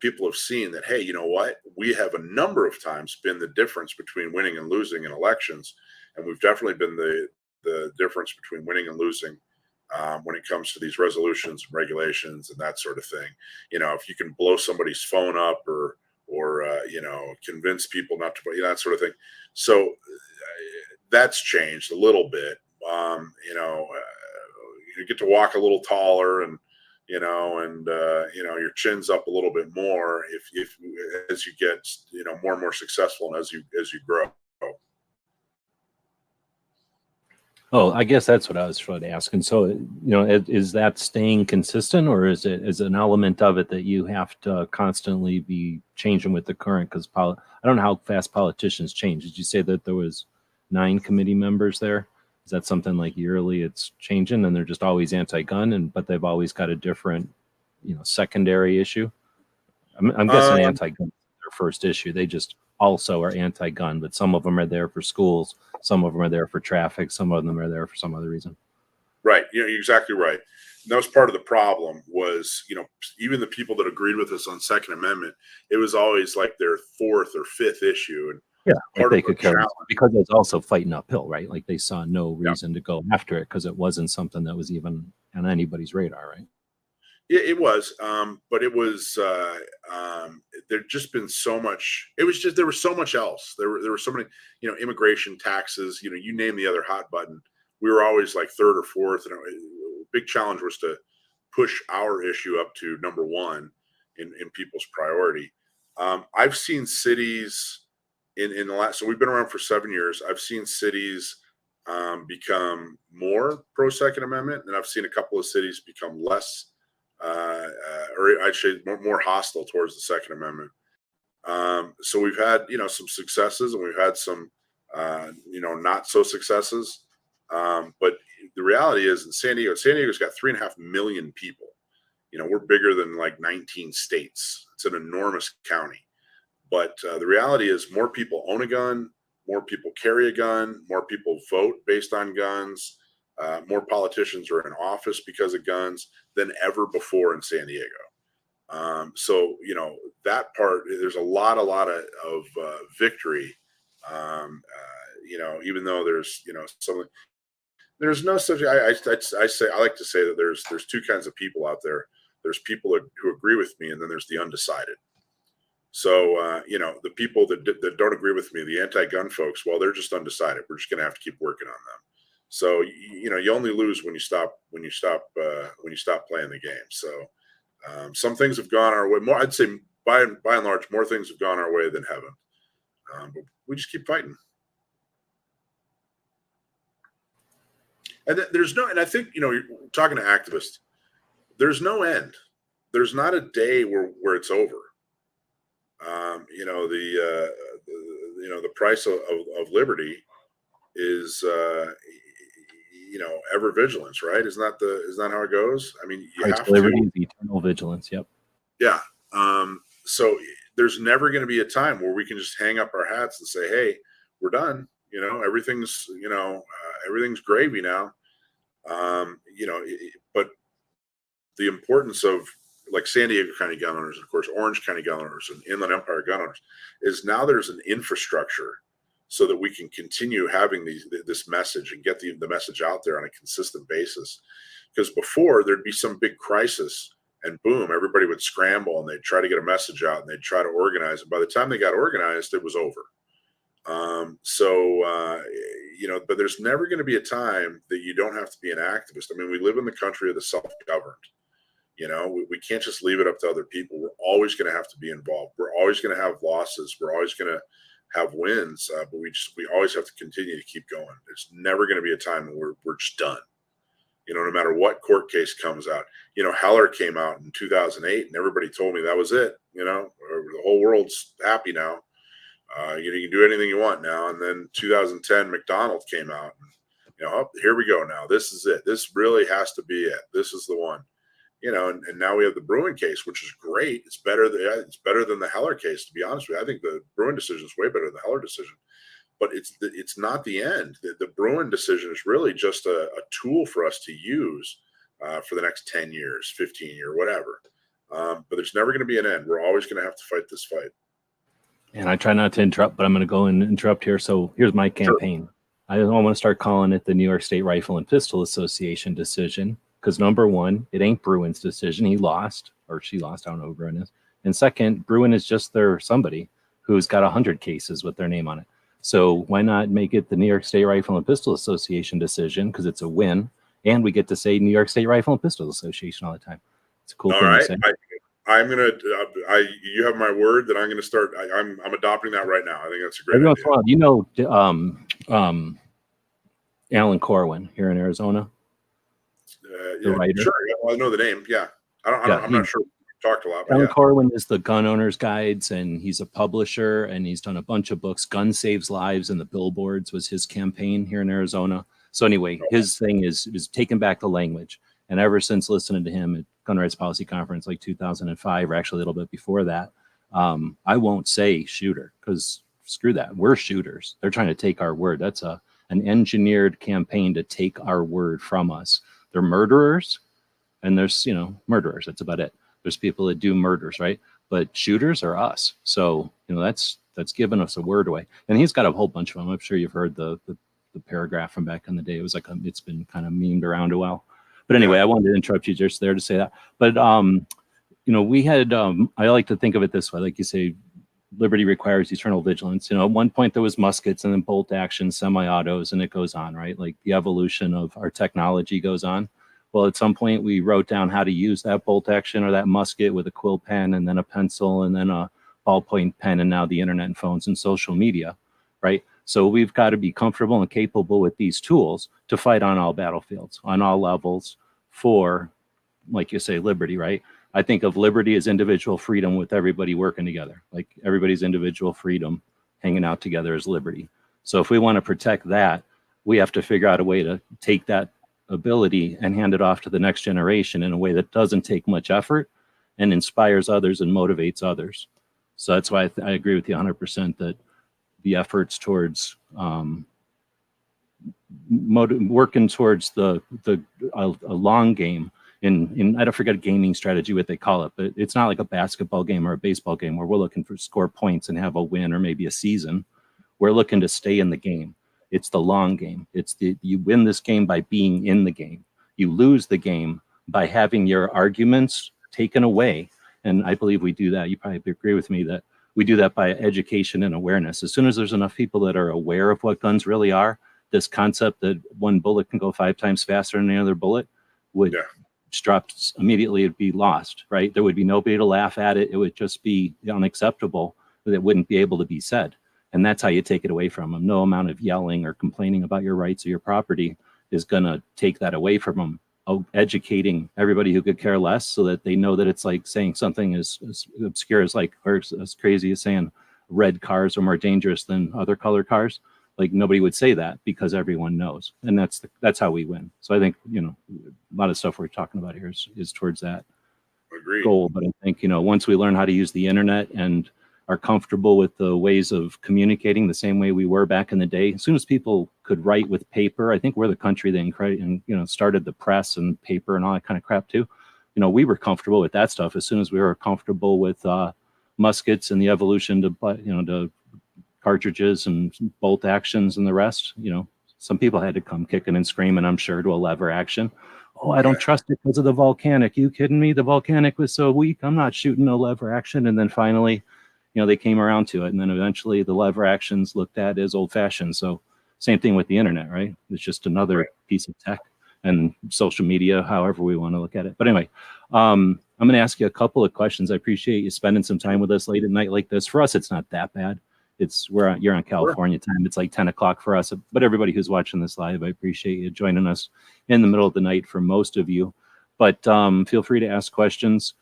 Speaker 3: People have seen that, hey, you know what? We have a number of times been the difference between winning and losing in elections. And we've definitely been the difference between winning and losing when it comes to these resolutions and regulations and that sort of thing. If you can blow somebody's phone up or convince people not to, that sort of thing. So that's changed a little bit. You get to walk a little taller and your chin's up a little bit more if as you get more and more successful and as you grow.
Speaker 2: Oh, I guess that's what I was trying to ask. And so, is that staying consistent, or is an element of it that you have to constantly be changing with the current? Because I don't know how fast politicians change. Did you say that there was 9 committee members there? Is that something like yearly it's changing and they're just always anti-gun, but they've always got a different, secondary issue? I'm guessing anti-gun is their first issue. They just also are anti-gun, but some of them are there for schools, some of them are there for traffic, some of them are there for some other reason.
Speaker 3: Right. You're exactly right. And that was part of the problem was, even the people that agreed with us on Second Amendment, it was always like their fourth or fifth issue. And
Speaker 2: like they could care because it's also fighting uphill, right? Like they saw no reason to go after it because it wasn't something that was even on anybody's radar, right?
Speaker 3: Yeah, it was. But it was, there'd just been so much. It was just, there was so much else. There were so many, immigration, taxes, you name the other hot button. We were always like third or fourth. And a big challenge was to push our issue up to number one in people's priority. I've seen cities in the last, so we've been around for 7 years. I've seen cities become more pro Second Amendment, and I've seen a couple of cities become less, or I'd say more hostile towards the Second Amendment. So we've had, some successes, and we've had some, not so successes. But the reality is in San Diego's got 3.5 million people. We're bigger than like 19 states. It's an enormous county. But the reality is more people own a gun, more people carry a gun, more people vote based on guns, more politicians are in office because of guns than ever before in San Diego. So, that part, there's a lot of victory, even though there's, something. There's no such. I like to say that there's two kinds of people out there. There's people who agree with me, and then there's the undecided. So the people that don't agree with me, the anti-gun folks, well, they're just undecided. We're just going to have to keep working on them. So you only lose when you stop playing the game. So some things have gone our way. More, I'd say by and large, more things have gone our way than haven't. But we just keep fighting. And and I think, you're talking to activists, there's no end. There's not a day where it's over. The price of liberty is, ever vigilance, right? Isn't that how it goes? I mean, you have
Speaker 2: liberty is eternal vigilance. Yep.
Speaker 3: Yeah. So there's never going to be a time where we can just hang up our hats and say, hey, we're done. Everything's, everything's gravy now. But the importance of like San Diego County gun owners, of course, Orange County gun owners and Inland Empire gun owners is now there's an infrastructure so that we can continue having this message and get the message out there on a consistent basis. Because before there'd be some big crisis and boom, everybody would scramble and they'd try to get a message out and they'd try to organize. And by the time they got organized, it was over. But there's never going to be a time that you don't have to be an activist. I mean, we live in the country of the self-governed. We can't just leave it up to other people. We're always going to have to be involved. We're always going to have losses. We're always going to have wins, but we always have to continue to keep going. There's never going to be a time when we're just done. No matter what court case comes out. Heller came out in 2008, and everybody told me that was it. The whole world's happy now. You can do anything you want now. And then 2010, McDonald came out. And, here we go now. This is it. This really has to be it. This is the one. And now we have the Bruin case, which is great. It's better than the Heller case, to be honest with you. I think the Bruin decision is way better than the Heller decision. But it's not the end. The Bruin decision is really just a tool for us to use for the next 10 years, 15 years, whatever. But there's never going to be an end. We're always going to have to fight this fight.
Speaker 2: And I try not to interrupt, but I'm going to go and interrupt here. So here's my campaign. Sure. I don't want to start calling it the New York State Rifle and Pistol Association decision because number one, it ain't Bruin's decision. He lost, or she lost. I don't know who Bruin is. And second, Bruin is just their somebody who's got 100 cases with their name on it. So why not make it the New York State Rifle and Pistol Association decision because it's a win, and we get to say New York State Rifle and Pistol Association all the time. It's a cool thing to say.
Speaker 3: I'm gonna. You have my word that I'm gonna start. I'm adopting that right now. I think that's a great idea. Alan Corwin here in Arizona. The writer. Sure. Yeah, I know the name. Yeah. I'm not sure. We talked a lot.
Speaker 2: Alan Corwin is the Gun Owners Guides, and he's a publisher, and he's done a bunch of books. Gun Saves Lives and the Billboards was his campaign here in Arizona. So anyway, his thing is taking back the language. And ever since listening to him at Gun Rights Policy Conference, like 2005, or actually a little bit before that, I won't say shooter, because screw that. We're shooters. They're trying to take our word. That's an engineered campaign to take our word from us. They're murderers, and there's, murderers. That's about it. There's people that do murders, right? But shooters are us. So, that's giving us a word away. And he's got a whole bunch of them. I'm sure you've heard the paragraph from back in the day. It was like, it's been kind of memed around a while. But anyway, I wanted to interrupt you just there to say that. But, we had, I like to think of it this way. Like you say, liberty requires eternal vigilance. At one point there was muskets and then bolt action, semi-autos, and it goes on, right? Like the evolution of our technology goes on. Well, at some point we wrote down how to use that bolt action or that musket with a quill pen and then a pencil and then a ballpoint pen, and now the internet and phones and social media, right? So we've got to be comfortable and capable with these tools to fight on all battlefields, on all levels for, like you say, liberty, right? I think of liberty as individual freedom with everybody working together, like everybody's individual freedom hanging out together is liberty. So if we want to protect that, we have to figure out a way to take that ability and hand it off to the next generation in a way that doesn't take much effort and inspires others and motivates others. So that's why I agree with you 100% that the efforts towards working towards a long game in I don't forget a gaming strategy, what they call it, but it's not like a basketball game or a baseball game where we're looking for score points and have a win or maybe a season. We're looking to stay in the game. It's the long game. You win this game by being in the game. You lose the game by having your arguments taken away. And I believe we do that. You probably agree with me that we do that by education and awareness. As soon as there's enough people that are aware of what guns really are, this concept that one bullet can go 5 times faster than another bullet would drop immediately. It'd be lost, right? There would be nobody to laugh at it. It would just be unacceptable. It wouldn't be able to be said. And that's how you take it away from them. No amount of yelling or complaining about your rights or your property is going to take that away from them. Educating everybody who could care less so that they know that it's like saying something as obscure as or as crazy as saying red cars are more dangerous than other color cars. Like nobody would say that because everyone knows. And that's how we win. So I think, a lot of stuff we're talking about here is towards that goal. But I think, once we learn how to use the internet and are comfortable with the ways of communicating the same way we were back in the day. As soon as people could write with paper, I think we're the country that started the press and paper and all that kind of crap too. We were comfortable with that stuff. As soon as we were comfortable with muskets and the evolution to cartridges and bolt actions and the rest, some people had to come kicking and screaming, I'm sure, to a lever action. Oh, I don't trust it because of the volcanic. You kidding me? The volcanic was so weak. I'm not shooting no lever action. And then finally, they came around to it. And then eventually the lever actions looked at as old fashioned. So same thing with the internet, right? It's just another piece of tech and social media, however we want to look at it. But anyway, I'm going to ask you a couple of questions. I appreciate you spending some time with us late at night like this. For us, it's not that bad. You're on California time. It's like 10 o'clock for us. But everybody who's watching this live, I appreciate you joining us in the middle of the night for most of you. But feel free to ask questions.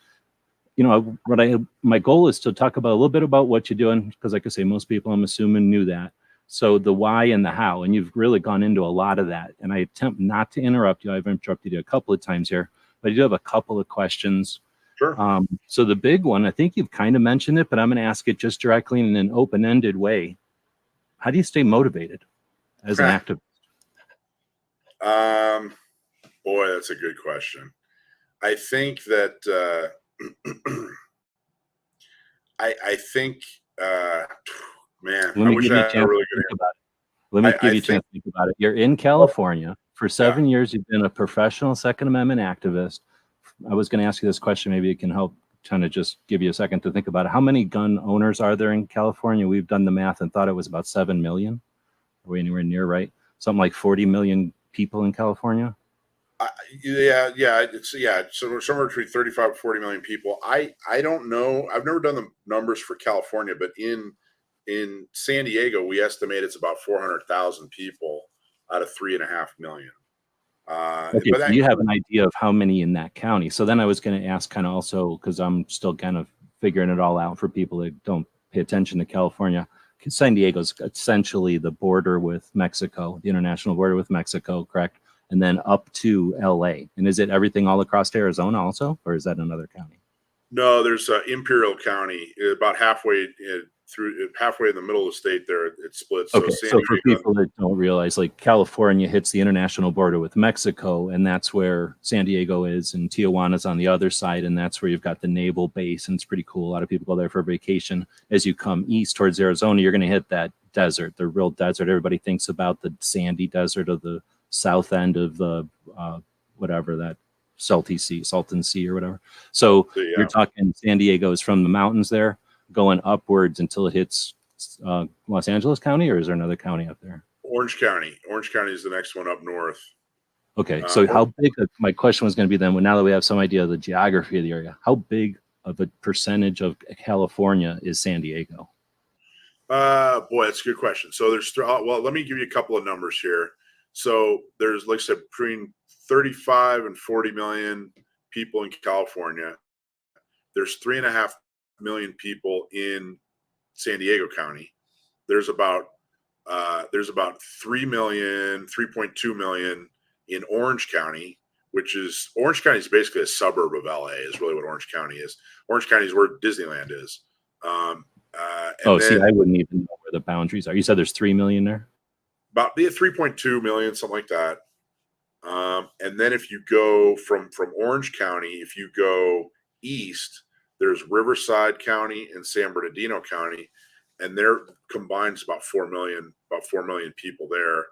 Speaker 2: My goal is to talk about a little bit about what you're doing, because like I say, most people I'm assuming knew that. So the why and the how, and you've really gone into a lot of that. And I attempt not to interrupt you. I've interrupted you a couple of times here, but I do have a couple of questions.
Speaker 3: Sure.
Speaker 2: So the big one, I think you've kind of mentioned it, but I'm going to ask it just directly in an open-ended way. How do you stay motivated as an activist?
Speaker 3: Boy, that's a good question. I think that I think, man, I wish I had a really good answer.
Speaker 2: Let me give you a chance to think about it. You're in California. For 7 years, you've been a professional Second Amendment activist. I was going to ask you this question. Maybe it can help kind of just give you a second to think about it. How many gun owners are there in California? We've done the math and thought it was about 7 million. Are we anywhere near right? Something like 40 million people in California?
Speaker 3: So somewhere between 35 and 40 million people. I don't know. I've never done the numbers for California, but in San Diego, we estimate it's about 400,000 people out of 3.5 million.
Speaker 2: Okay, so you have an idea of how many in that county. So then I was going to ask kind of also, because I'm still kind of figuring it all out for people that don't pay attention to California. San Diego's essentially the border with Mexico, the international border with Mexico, correct? And then up to LA. And is it everything all across Arizona also, or is that another county?
Speaker 3: No, there's Imperial County, about halfway halfway in the middle of the state there. It splits.
Speaker 2: Okay,
Speaker 3: San
Speaker 2: so for
Speaker 3: Diego,
Speaker 2: people that don't realize, like California hits the international border with Mexico, and that's where San Diego is, and Tijuana's on the other side, and that's where you've got the naval base, and it's pretty cool. A lot of people go there for vacation. As you come east towards Arizona, you're going to hit that desert, the real desert. Everybody thinks about the sandy desert of the south end of the whatever that Salton Sea or whatever. So you're talking San Diego is from the mountains there going upwards until it hits Los Angeles County, or is there another county up there?
Speaker 3: Orange County. Orange County is the next one up north.
Speaker 2: Okay, so how big? My question was going to be then. Now that we have some idea of the geography of the area, how big of a percentage of California is San Diego?
Speaker 3: Boy, that's a good question. So there's well, let me give you a couple of numbers here. So there's, like I said, between 35 and 40 million people in California. There's 3.5 million people in San Diego County. There's about 3 million, 3.2 million in Orange County, Orange County is basically a suburb of LA, is really what Orange County is. Orange County is where Disneyland is.
Speaker 2: See, I wouldn't even know where the boundaries are. You said there's 3 million there?
Speaker 3: About 3.2 million, something like that. And then if you go from Orange County, if you go east, there's Riverside County and San Bernardino County, and they're combined about 4 million people there.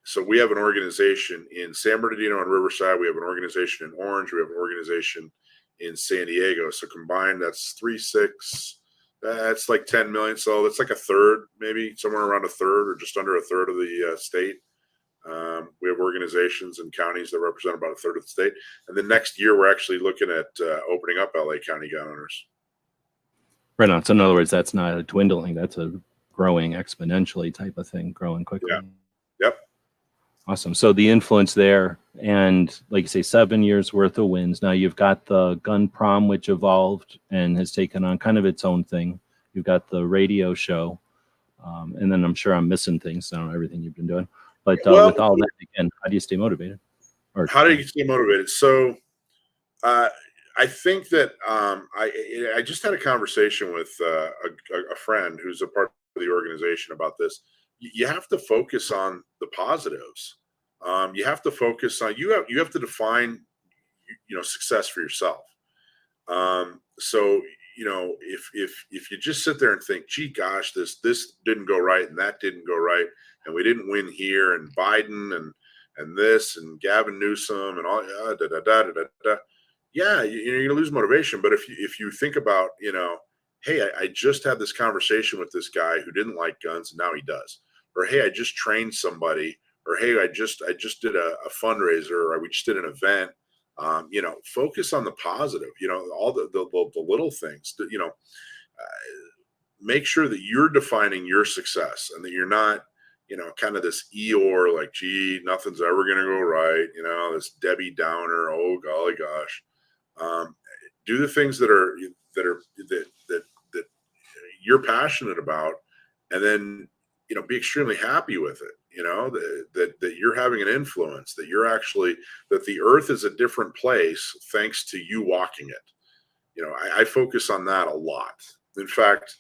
Speaker 3: So we have an organization in San Bernardino and Riverside. We have an organization in Orange. We have an organization in San Diego. So combined, that's 3.6. That's like 10 million. So that's like a third, maybe somewhere around a third or just under a third of the state. We have organizations and counties that represent about a third of the state. And then next year, we're actually looking at opening up LA County gun owners.
Speaker 2: Right on. So in other words, that's not a dwindling. That's a growing exponentially type of thing, growing quickly.
Speaker 3: Yeah. Yep.
Speaker 2: Awesome. So the influence there, and like you say, 7 years worth of wins. Now you've got the gun prom, which evolved and has taken on kind of its own thing. You've got the radio show. And then I'm sure I'm missing things. I don't know everything you've been doing. But with all that, again, how do you stay motivated? Or
Speaker 3: how do you stay motivated? So I think that I just had a conversation with a friend who's a part of the organization about this. You have to focus on the positives. You have to focus on you have to define success for yourself. So if you just sit there and think, gee gosh, this didn't go right and that didn't go right, and we didn't win here, and Biden and this and Gavin Newsom and all yeah, you're gonna lose motivation. But if you think about, hey, I just had this conversation with this guy who didn't like guns and now he does, or hey, I just trained somebody, or hey, I just did a fundraiser, or we just did an event. Focus on the positive. All the little things. Make sure that you're defining your success and that you're not, kind of this Eeyore, like, gee, nothing's ever gonna go right. This Debbie Downer. Oh golly gosh. Do the things that you're passionate about, and then be extremely happy with it. That you're having an influence, that the earth is a different place thanks to you walking it. I focus on that a lot. In fact,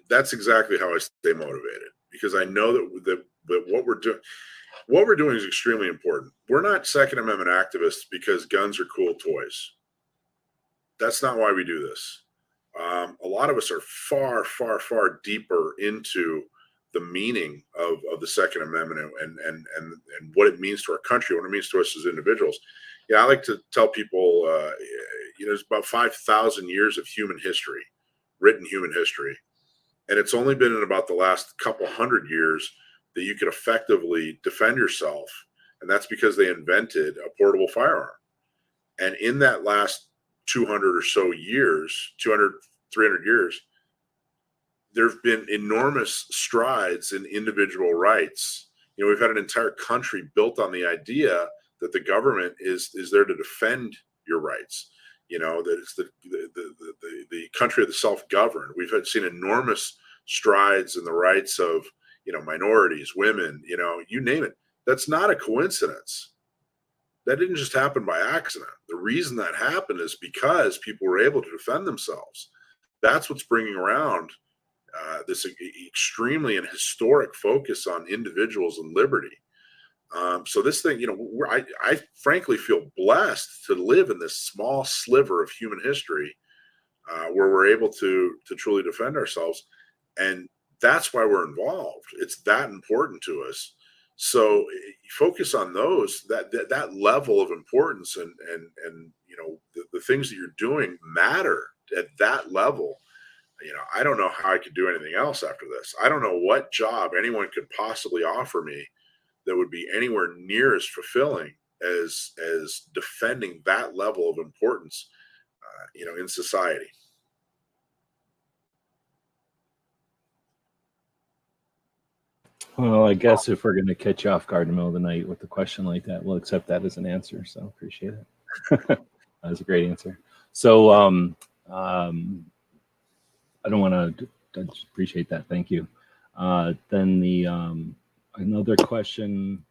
Speaker 3: that's exactly how I stay motivated, because I know that what we're doing is extremely important. We're not Second Amendment activists because guns are cool toys. That's not why we do this. A lot of us are far, far, far deeper into the meaning of the Second Amendment and what it means to our country, what it means to us as individuals. I like to tell people, there's about 5,000 years of human history, written human history. And it's only been in about the last couple hundred years that you could effectively defend yourself. And that's because they invented a portable firearm. And in that last 200 or so years, 200, 300 years, there have been enormous strides in individual rights. We've had an entire country built on the idea that the government is there to defend your rights. that it's the country of the self-governed. We've seen enormous strides in the rights of, minorities, women, you name it. That's not a coincidence. That didn't just happen by accident. The reason that happened is because people were able to defend themselves. That's what's bringing around this extremely and historic focus on individuals and liberty. So this thing, I frankly feel blessed to live in this small sliver of human history where we're able to truly defend ourselves. And that's why we're involved. It's that important to us. So focus on those, that level of importance, and the things that you're doing matter at that level. I don't know how I could do anything else after this. I don't know what job anyone could possibly offer me that would be anywhere near as fulfilling as defending that level of importance, in society.
Speaker 2: Well, I guess if we're going to catch you off guard in the middle of the night with a question like that, we'll accept that as an answer. So appreciate it. That was a great answer. So I don't want to just appreciate that. Thank you. Then another question,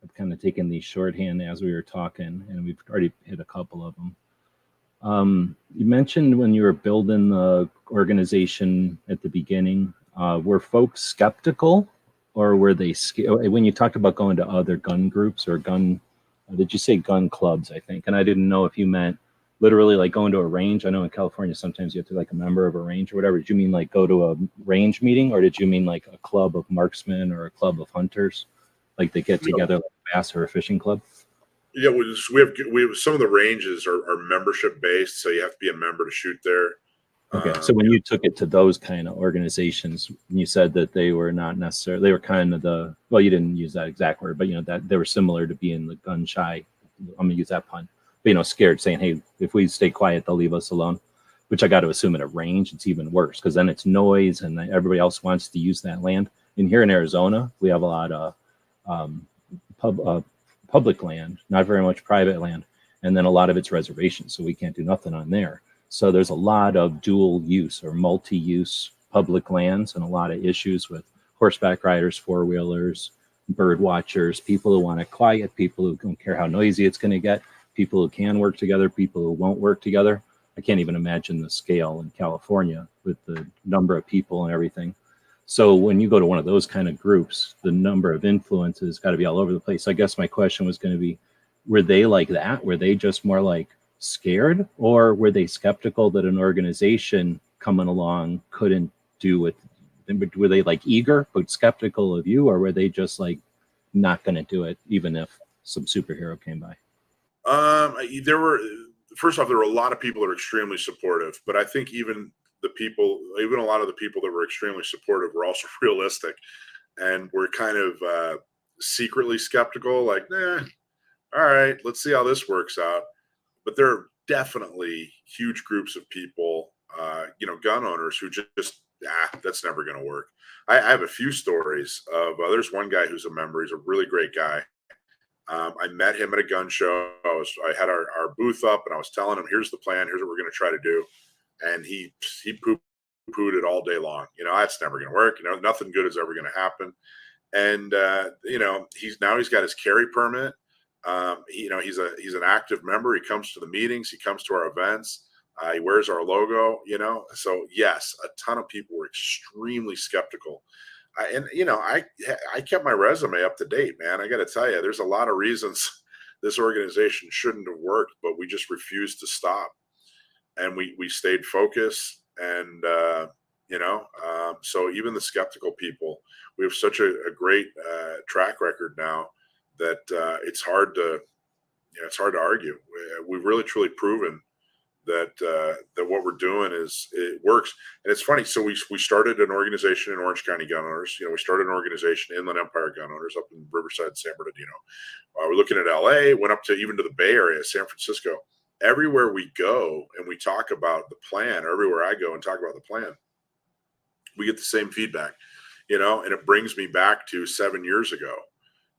Speaker 2: I've kind of taken the shorthand as we were talking, and we've already hit a couple of them. You mentioned when you were building the organization at the beginning, were folks skeptical, or were they scared? When you talked about going to other gun groups or did you say gun clubs, I think? And I didn't know if you meant literally like going to a range. I know in California, sometimes you have to like a member of a range or whatever. Did you mean like go to a range meeting, or did you mean like a club of marksmen or a club of hunters? Like they get together like a bass or a fishing club?
Speaker 3: Yeah, we have some of the ranges are membership based, so you have to be a member to shoot there.
Speaker 2: Okay, so when you took it to those kind of organizations, you said that they were not necessarily, they were kind of well, you didn't use that exact word, but that they were similar to being the gun shy. I'm gonna use that pun. But scared, saying, hey, if we stay quiet, they'll leave us alone. Which I got to assume at a range, it's even worse, because then it's noise and everybody else wants to use that land. And here in Arizona, we have a lot of public land, not very much private land, and then a lot of it's reservations, so we can't do nothing on there. So there's a lot of dual use or multi-use public lands, and a lot of issues with horseback riders, four-wheelers, bird watchers, people who want it quiet, people who don't care how noisy it's going to get, people who can work together, people who won't work together. I can't even imagine the scale in California with the number of people and everything. So when you go to one of those kind of groups, the number of influences got to be all over the place. I guess my question was going to be, were they like that? Were they just more like scared, or were they skeptical that an organization coming along couldn't do it? Were they like eager but skeptical of you, or were they just like not going to do it even if some superhero came by?
Speaker 3: First off, there were a lot of people that were extremely supportive, but I think even a lot of the people that were extremely supportive were also realistic, and were kind of secretly skeptical, like, nah, all right, let's see how this works out. But there are definitely huge groups of people, gun owners who just, that's never going to work. I have a few stories of, there's one guy who's a member. He's a really great guy. I met him at a gun show. I had our booth up, and I was telling him, here's the plan. Here's what we're going to try to do. And he poo-pooed it all day long. That's never going to work. Nothing good is ever going to happen. And, he's got his carry permit. He's an active member. He comes to the meetings. He comes to our events. He wears our logo, So yes, a ton of people were extremely skeptical. I kept my resume up to date, man. I got to tell you, there's a lot of reasons this organization shouldn't have worked, but we just refused to stop, and we stayed focused. And so even the skeptical people, we have such a great track record now that it's hard to argue. We've really truly proven that what we're doing it works. And it's funny. So we started an organization in Orange County Gun Owners. We started an organization, Inland Empire Gun Owners, up in Riverside, San Bernardino. We're looking at LA, went up to even to the Bay Area, San Francisco. Everywhere we go and we talk about the plan, or everywhere I go and talk about the plan, we get the same feedback, and it brings me back to 7 years ago.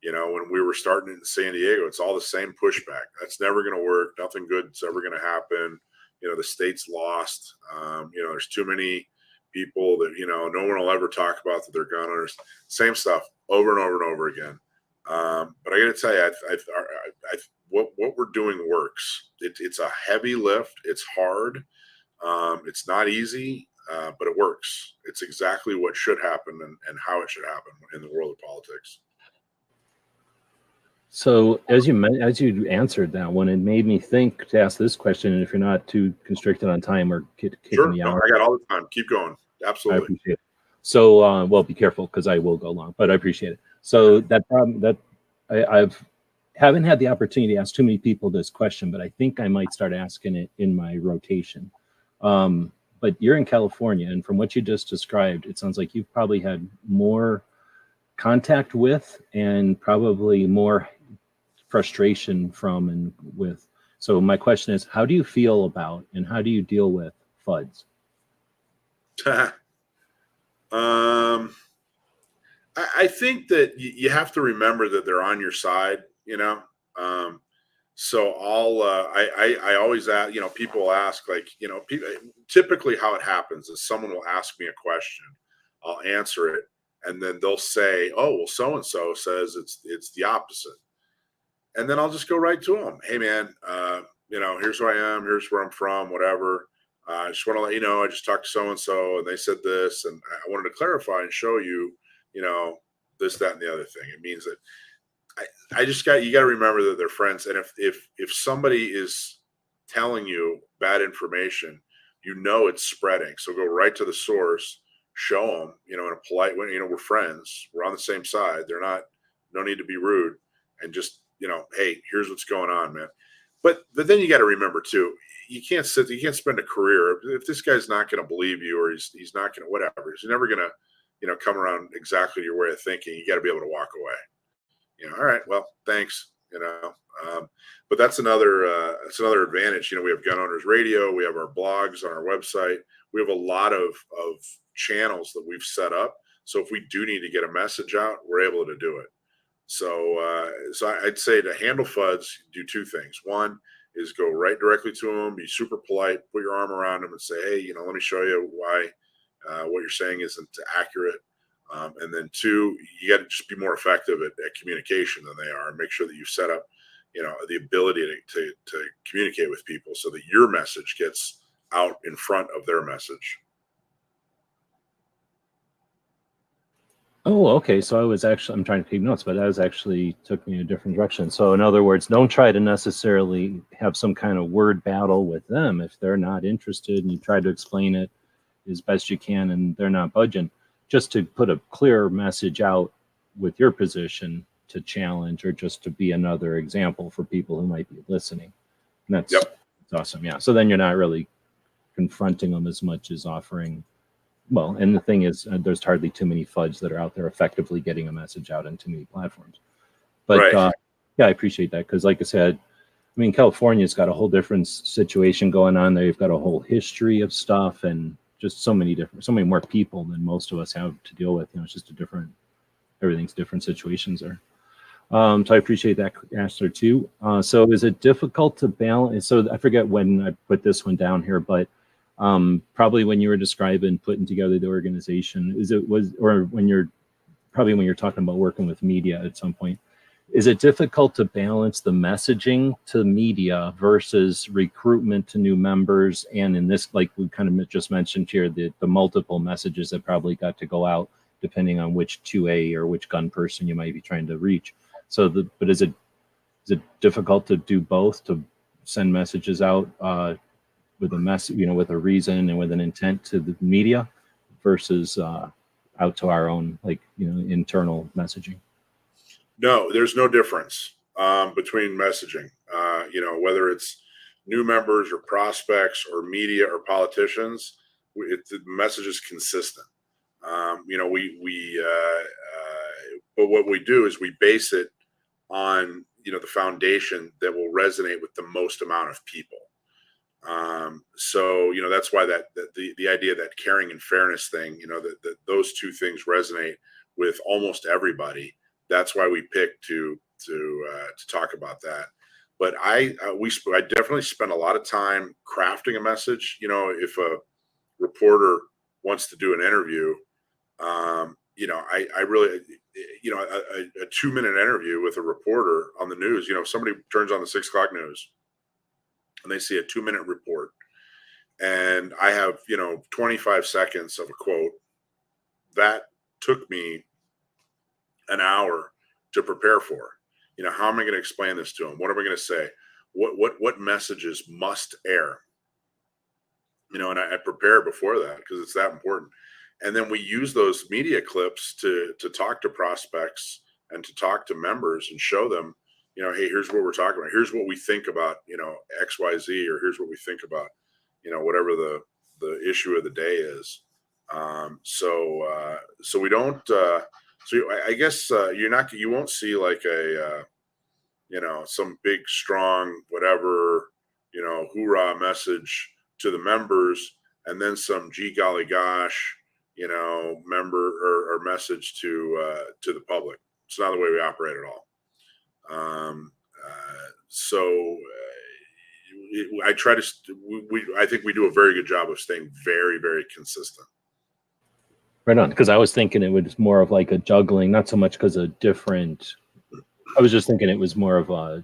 Speaker 3: You know, when we were starting in San Diego, it's all the same pushback. That's never going to work. Nothing good's ever going to happen. You know, the state's lost. You know, there's too many people that, you know, no one will ever talk about that they're gun owners. Same stuff over and over and over again. But I got to tell you, what we're doing works. It's a heavy lift. It's hard. It's not easy, but it works. It's exactly what should happen and how it should happen in the world of politics.
Speaker 2: So as you answered that one, it made me think to ask this question. And if you're not too constricted on time or kicking me out,
Speaker 3: I got all the time. Keep going. Absolutely.
Speaker 2: I appreciate it. So, well, be careful because I will go long, but I appreciate it. So that problem that haven't had the opportunity to ask too many people this question, but I think I might start asking it in my rotation. But you're in California, and from what you just described, it sounds like you've probably had more contact with and probably more frustration from and with. So my question is, how do you feel about and how do you deal with FUDs?
Speaker 3: I think that you have to remember that they're on your side, you know. So I always ask, you know, people ask, like, you know, typically how it happens is someone will ask me a question, I'll answer it, and then they'll say, oh, well, so and so says it's the opposite. And then I'll just go right to them. Hey, man, you know, here's who I am. Here's where I'm from, whatever. I just want to let you know, I just talked to so-and-so and they said this, and I wanted to clarify and show you, you know, this, that, and the other thing. It means that you got to remember that they're friends. And if somebody is telling you bad information, you know, it's spreading. So go right to the source, show them, you know, in a polite way, you know, we're friends. We're on the same side. No need to be rude, and just, you know, hey, here's what's going on, man. But then you got to remember too, you can't spend a career if this guy's not going to believe you, or he's not going to, whatever. He's never going to, you know, come around exactly your way of thinking. You got to be able to walk away. You know, all right, well, thanks. You know, but that's another advantage. You know, we have Gun Owners Radio, we have our blogs on our website, we have a lot of channels that we've set up. So if we do need to get a message out, we're able to do it. So I'd say to handle FUDs, do two things. One is go right directly to them, be super polite, put your arm around them and say, hey, you know, let me show you why what you're saying isn't accurate. And then two, you got to just be more effective at communication than they are, and make sure that you set up, you know, the ability to communicate with people so that your message gets out in front of their message.
Speaker 2: Oh, okay. So I'm trying to take notes, but that actually took me in a different direction. So in other words, don't try to necessarily have some kind of word battle with them if they're not interested, and you try to explain it as best you can and they're not budging. Just to put a clear message out with your position to challenge, or just to be another example for people who might be listening. And that's awesome. Yeah. So then you're not really confronting them as much as offering. Well, and the thing is, there's hardly too many FUDs that are out there effectively getting a message out on too many platforms. But
Speaker 3: right.
Speaker 2: Yeah, I appreciate that, because like I said, I mean, California's got a whole different situation going on there. You've got a whole history of stuff, and just so many more people than most of us have to deal with. You know, it's just everything's different situations there. So I appreciate that answer too. So is it difficult to balance? So I forget when I put this one down here, but probably when you were describing putting together the organization, or when you're talking about working with media at some point, is it difficult to balance the messaging to media versus recruitment to new members? And in this, like we kind of just mentioned here, the multiple messages that probably got to go out depending on which 2A or which gun person you might be trying to reach. But is it difficult to do both, to send messages out with a message, you know, with a reason and with an intent to the media versus out to our own, like, you know, internal messaging?
Speaker 3: No, there's no difference between messaging. You know, whether it's new members or prospects or media or politicians, the message is consistent. You know, but what we do is we base it on, you know, the foundation that will resonate with the most amount of people. So, you know, that's why the idea that caring and fairness thing, you know, that those two things resonate with almost everybody. that's why we picked to talk about that. But I definitely spend a lot of time crafting a message. You know, if a reporter wants to do an interview, you know, I really, you know, a 2-minute interview with a reporter on the news, you know, if somebody turns on the 6 o'clock news and they see a 2-minute report and I have, you know, 25 seconds of a quote, that took me an hour to prepare for. You know, how am I going to explain this to them? What am I going to say? What messages must air? You know, and I prepare before that because it's that important. And then we use those media clips to talk to prospects and to talk to members and show them, you know, hey, here's what we're talking about. Here's what we think about, you know, XYZ, or here's what we think about, you know, whatever the issue of the day is. So we don't. So I guess you won't see like a you know, some big strong whatever, you know, hoorah message to the members, and then some gee golly gosh, you know, member or message to the public. It's not the way we operate at all. I try to. I think we do a very good job of staying very, very consistent.
Speaker 2: Right on, because I was thinking it was more of like a juggling, not so much because of different. I was just thinking it was more of a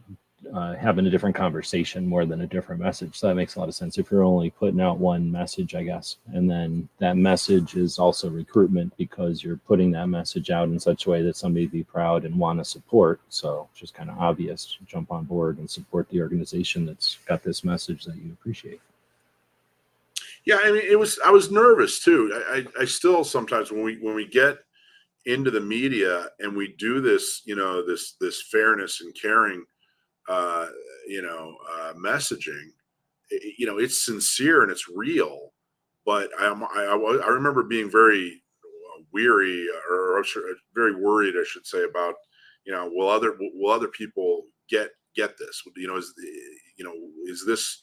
Speaker 2: having a different conversation more than a different message. So that makes a lot of sense. If you're only putting out one message, I guess, and then that message is also recruitment because you're putting that message out in such a way that somebody be proud and want to support. So it's just kind of obvious to jump on board and support the organization that's got this message that you appreciate.
Speaker 3: Yeah, I mean, I was nervous too. I still sometimes when we get into the media and we do this, you know, this fairness and caring, you know, messaging, you know, it's sincere and it's real. But I remember being very weary, or very worried, I should say, about, you know, will other people get this? You know, is this,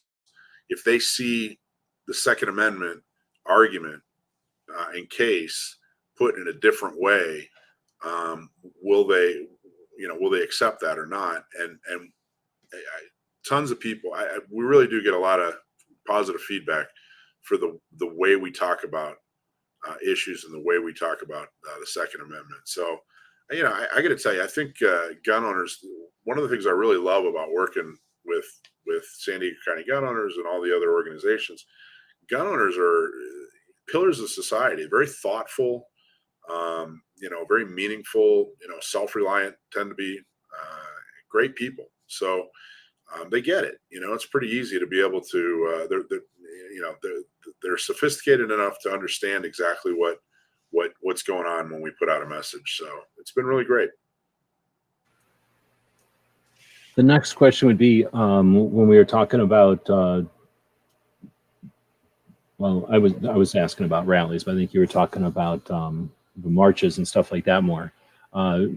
Speaker 3: if they see the Second Amendment argument in case put in a different way, will they accept that or not? And tons of people, we really do get a lot of positive feedback for the way we talk about issues and the way we talk about the Second Amendment. So, you know, I got to tell you, I think gun owners, one of the things I really love about working with San Diego County gun owners and all the other organizations, gun owners are pillars of society, very thoughtful, you know, very meaningful, you know, self-reliant, tend to be great people. So they get it. You know, it's pretty easy to be able to, they're sophisticated enough to understand exactly what's going on when we put out a message. So it's been really great.
Speaker 2: The next question would be, when we were talking about, well, I was asking about rallies, but I think you were talking about the marches and stuff like that more. Are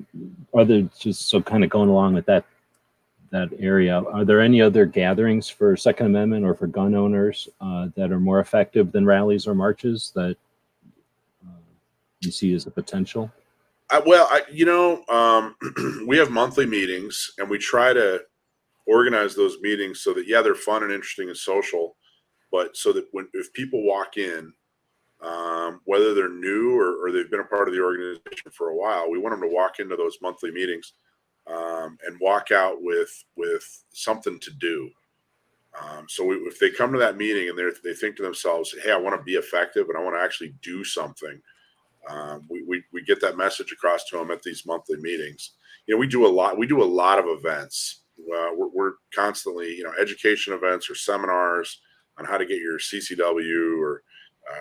Speaker 2: there, just so kind of going along with that area, are there any other gatherings for Second Amendment or for gun owners that are more effective than rallies or marches that you see as a potential?
Speaker 3: We have monthly meetings, and we try to organize those meetings so that, yeah, they're fun and interesting and social, but so that if people walk in, whether they're new or they've been a part of the organization for a while, we want them to walk into those monthly meetings and walk out with something to do. So if they come to that meeting and they think to themselves, hey, I want to be effective and I want to actually do something, we get that message across to them at these monthly meetings. You know, we do a lot of events. We're constantly, you know, education events or seminars on how to get your CCW, or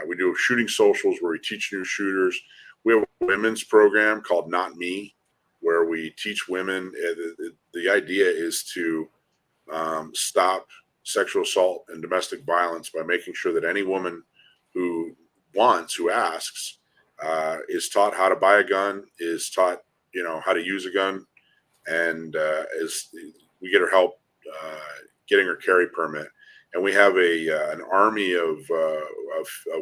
Speaker 3: we do shooting socials where we teach new shooters. We have a women's program called Not Me, where we teach women. The idea is to stop sexual assault and domestic violence by making sure that any woman who asks, is taught how to buy a gun, is taught, you know, how to use a gun, and we get her help getting her carry permit. And we have an army of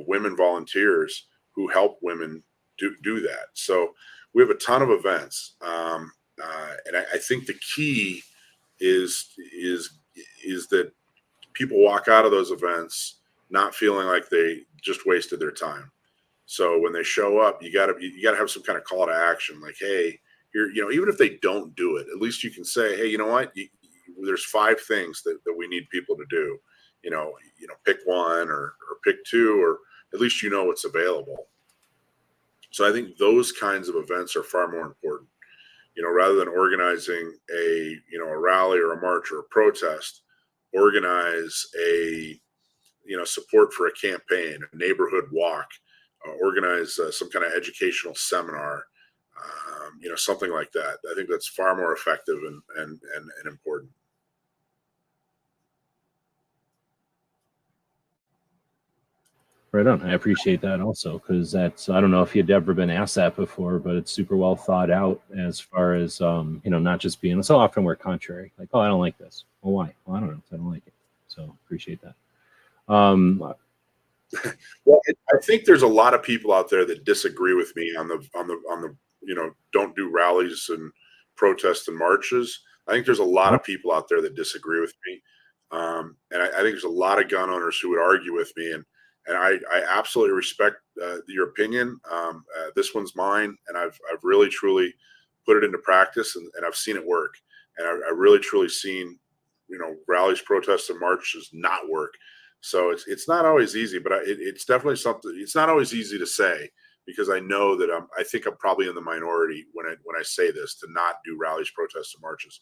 Speaker 3: women volunteers who help women do that. So we have a ton of events, and I think the key is that people walk out of those events not feeling like they just wasted their time. So when they show up, you gotta have some kind of call to action, like, hey, here, even if they don't do it, at least you can say, hey, you know what, there's 5 things that we need people to do. Pick one or pick 2, or at least what's available. So I think those kinds of events are far more important. Rather than organizing a rally or a march or a protest, organize a support for a campaign, a neighborhood walk, organize some kind of educational seminar, something like that. I think that's far more effective and important.
Speaker 2: Right on. I appreciate that also, because I don't know if you'd ever been asked that before, but it's super well thought out as far as, not just being, so often we're contrary, like, oh, I don't like this. Well, why? Well, I don't know. I don't like it. So appreciate that.
Speaker 3: Well, I think there's a lot of people out there that disagree with me on the don't do rallies and protests and marches. I think there's a lot of people out there that disagree with me. And I think there's a lot of gun owners who would argue with me, and I absolutely respect your opinion. This one's mine, and I've really truly put it into practice, and I've seen it work. And I really truly seen rallies, protests, and marches not work. So it's not always easy, but it's definitely something. It's not always easy to say, because I know that I think I'm probably in the minority when I say this, to not do rallies, protests, and marches.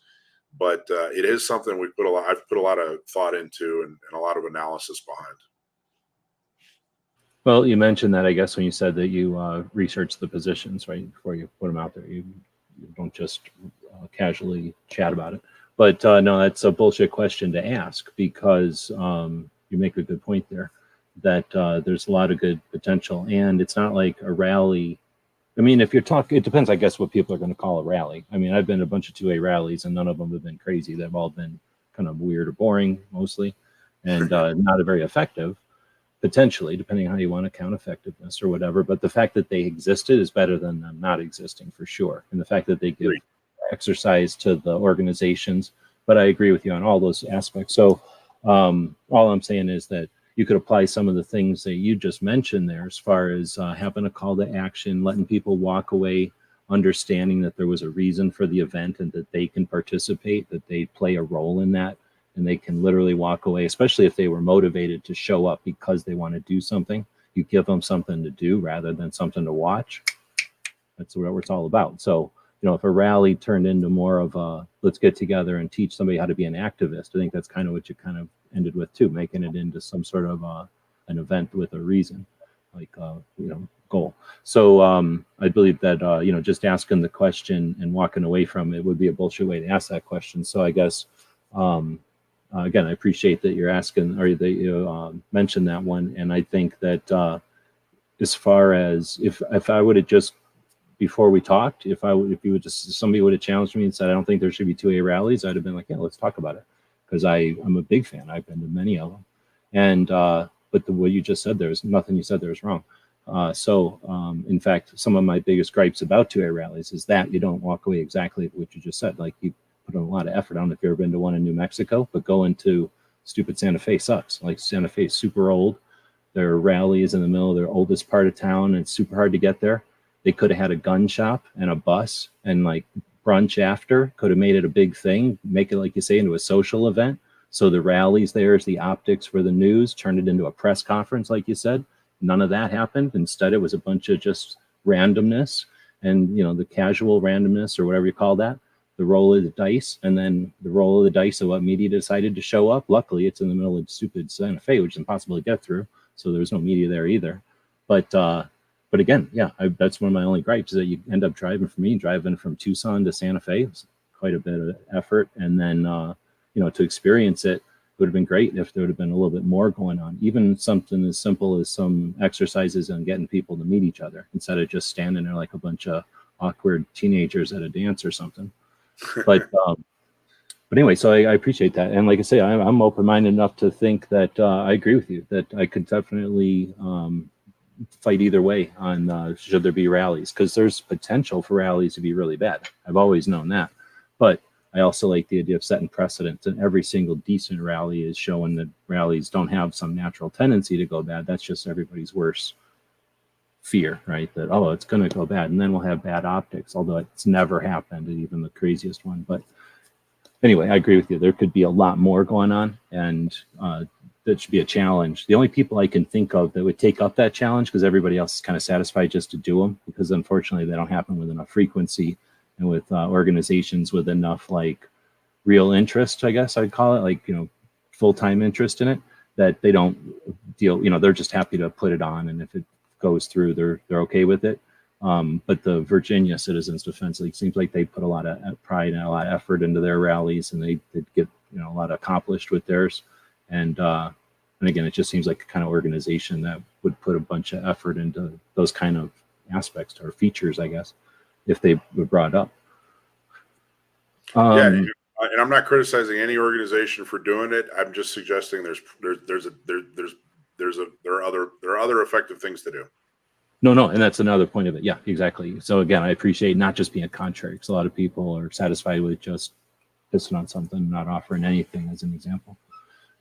Speaker 3: But it is something I've put a lot of thought into and a lot of analysis behind.
Speaker 2: Well, you mentioned that, I guess, when you said that you research the positions, right, before you put them out there. You don't just casually chat about it. But no, that's a bullshit question to ask, because you make a good point there, that there's a lot of good potential. And it's not like a rally. I mean, if you're talking, it depends, I guess, what people are going to call a rally. I mean, I've been to a bunch of 2A rallies, and none of them have been crazy. They've all been kind of weird or boring, mostly, and not very effective. Potentially, depending on how you want to count effectiveness or whatever. But the fact that they existed is better than them not existing, for sure. And the fact that they give exercise to the organizations. But I agree with you on all those aspects. So all I'm saying is that you could apply some of the things that you just mentioned there, as far as having a call to action, letting people walk away understanding that there was a reason for the event and that they can participate, that they play a role in that. And they can literally walk away, especially if they were motivated to show up because they want to do something. You give them something to do rather than something to watch. That's what it's all about. So, if a rally turned into more of a, let's get together and teach somebody how to be an activist, I think that's kind of what you kind of ended with too, making it into some sort of an event with a reason, like, goal. So I believe that, just asking the question and walking away from it would be a bullshit way to ask that question. So I guess, again, I appreciate that you're asking, or that you mentioned that one. And I think that as far as if I would have just, before we talked, if somebody would have challenged me and said, I don't think there should be 2A rallies, I'd have been like, yeah, let's talk about it. Because I'm a big fan. I've been to many of them. And, but what you just said, there's nothing you said there was wrong. In fact, some of my biggest gripes about 2A rallies is that you don't walk away exactly what you just said. Like, you put in a lot of effort. I don't know if you've ever been to one in New Mexico, but going to stupid Santa Fe sucks. Like, Santa Fe is super old. Their rally is in the middle of their oldest part of town, and it's super hard to get there. They could have had a gun shop and a bus and like brunch after, could have made it a big thing, make it, like you say, into a social event. So the rallies there is the optics for the news, turn it into a press conference, like you said. None of that happened. Instead, it was a bunch of just randomness and, the casual randomness, or whatever you call that, the roll of the dice, and then the roll of the dice of what media decided to show up. Luckily, it's in the middle of stupid Santa Fe, which is impossible to get through. So there's no media there either. But again, yeah, that's one of my only gripes, is that you end up driving from Tucson to Santa Fe. It's quite a bit of effort. And then, to experience it, would have been great if there would have been a little bit more going on. Even something as simple as some exercises and getting people to meet each other, instead of just standing there like a bunch of awkward teenagers at a dance or something. But anyway, so I appreciate that. And like I say, I'm open-minded enough to think that I agree with you, that I could definitely fight either way on should there be rallies, because there's potential for rallies to be really bad. I've always known that, but I also like the idea of setting precedents, and every single decent rally is showing that rallies don't have some natural tendency to go bad. That's just everybody's worst fear, right? That, oh, it's going to go bad, and then we'll have bad optics, although it's never happened, even the craziest one. But anyway, I agree with you. There could be a lot more going on, and that should be a challenge. The only people I can think of that would take up that challenge, because everybody else is kind of satisfied just to do them, because unfortunately they don't happen with enough frequency and with organizations with enough like real interest, I guess I'd call it, like, you know, full-time interest in it, that they don't deal, you know, they're just happy to put it on, and if it goes through, they're okay with it. But the Virginia Citizens Defense League seems like they put a lot of pride and a lot of effort into their rallies, and they did get, you know, a lot accomplished with theirs. And again, it just seems like a kind of organization that would put a bunch of effort into those kind of aspects or features, I guess, if they were brought up.
Speaker 3: Yeah, and I'm not criticizing any organization for doing it. I'm just suggesting there are other effective things to do.
Speaker 2: No, and that's another point of it. Yeah, exactly. So again, I appreciate not just being contrary, because a lot of people are satisfied with just pissing on something, not offering anything as an example.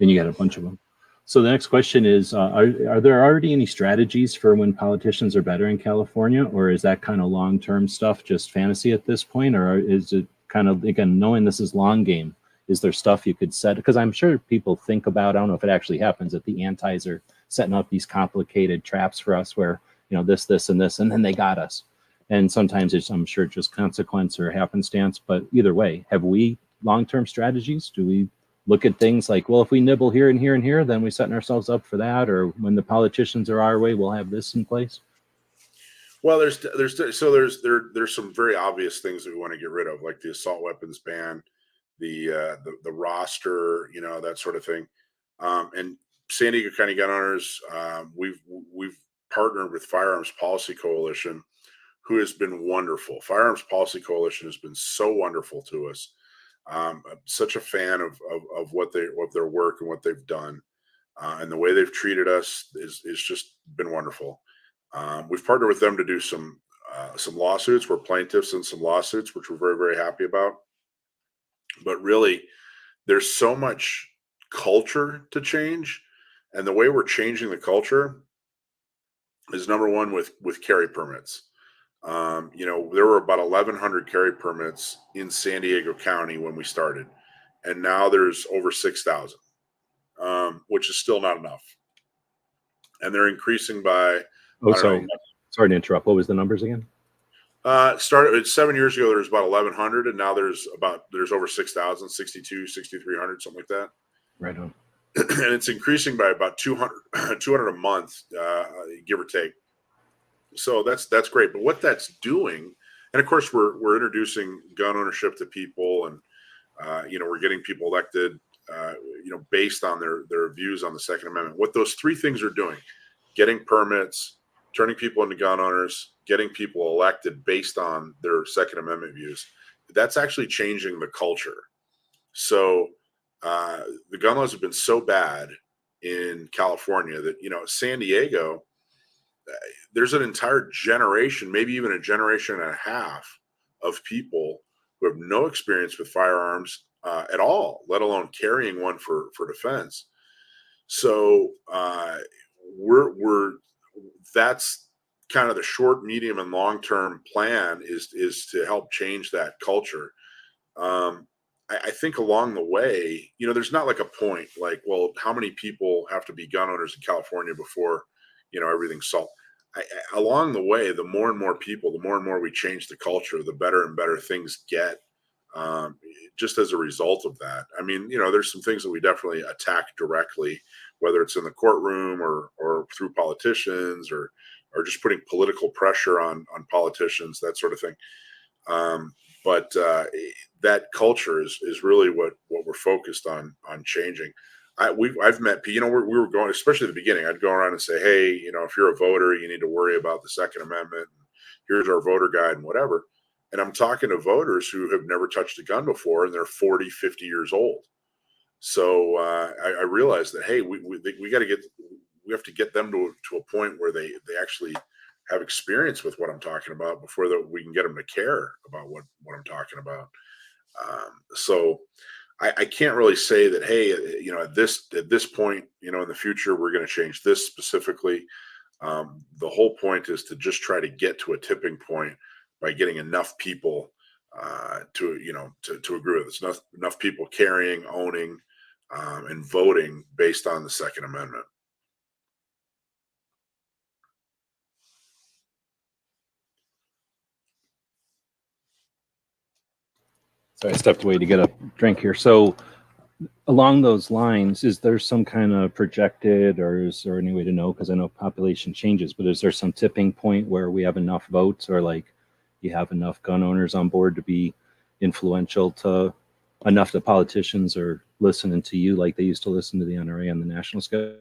Speaker 2: And you got a bunch of them. So the next question is, are there already any strategies for when politicians are better in California, or is that kind of long-term stuff just fantasy at this point? Or is it kind of, again, knowing this is long game, is there stuff you could set? Because I'm sure people think about, I don't know if it actually happens, that the antis are setting up these complicated traps for us where, you know, this, and this, and then they got us. And sometimes it's, I'm sure, just consequence or happenstance. But either way, have we long-term strategies? Do we look at things like, well, if we nibble here and here and here, then we're setting ourselves up for that? Or when the politicians are our way, we'll have this in place?
Speaker 3: Well, there's some very obvious things that we want to get rid of, like the assault weapons ban, the roster, you know, that sort of thing. And San Diego County Gun Owners, we've partnered with Firearms Policy Coalition, who has been wonderful. Firearms Policy Coalition has been so wonderful to us. I'm such a fan of what their work and what they've done, and the way they've treated us is just been wonderful. We've partnered with them to do some lawsuits. We're plaintiffs in some lawsuits, which we're very, very happy about. But really, there's so much culture to change, and the way we're changing the culture is, number one, with carry permits. You know, there were about 1,100 carry permits in San Diego County when we started, and now there's over 6,000, which is still not enough. And they're increasing by.
Speaker 2: Oh, sorry to interrupt. What was the numbers again?
Speaker 3: Started 7 years ago, there was about 1,100, and now there's over 6,000, 62, 6,300, something like that.
Speaker 2: Right on.
Speaker 3: And it's increasing by about 200 a month, give or take. So that's great. But what that's doing, and of course we're introducing gun ownership to people, and you know, we're getting people elected, you know, based on their views on the Second Amendment. What those three things are doing: getting permits, turning people into gun owners, getting people elected based on their Second Amendment views. That's actually changing the culture. So the gun laws have been so bad in California that, you know, San Diego, there's an entire generation, maybe even a generation and a half of people who have no experience with firearms at all, let alone carrying one for defense. So that's kind of the short, medium, and long-term plan is to help change that culture. I think along the way, you know, there's not like a point like, well, how many people have to be gun owners in California before, you know, everything's solved. Along the way, the more and more people, the more and more we change the culture, the better and better things get, just as a result of that. I mean, you know, there's some things that we definitely attack directly, whether it's in the courtroom or through politicians or just putting political pressure on politicians, that sort of thing. But that culture is really what we're focused on changing. I've met people, you know, we were going, especially at the beginning, I'd go around and say, hey, you know, if you're a voter, you need to worry about the Second Amendment. Here's our voter guide and whatever. And I'm talking to voters who have never touched a gun before, and they're 40, 50 years old. So I realized that, hey, we have to get them to a point where they actually have experience with what I'm talking about before we can get them to care about what I'm talking about. So I can't really say that, hey, at this point, in the future, we're going to change this specifically. The whole point is to just try to get to a tipping point by getting enough people to agree with us, enough people carrying, owning, and voting based on the Second Amendment.
Speaker 2: So I stepped away to get a drink here. So along those lines, is there some kind of projected, or is there any way to know? Because I know population changes, but is there some tipping point where we have enough votes, or like you have enough gun owners on board to be influential to enough that politicians are listening to you like they used to listen to the NRA on the national scale?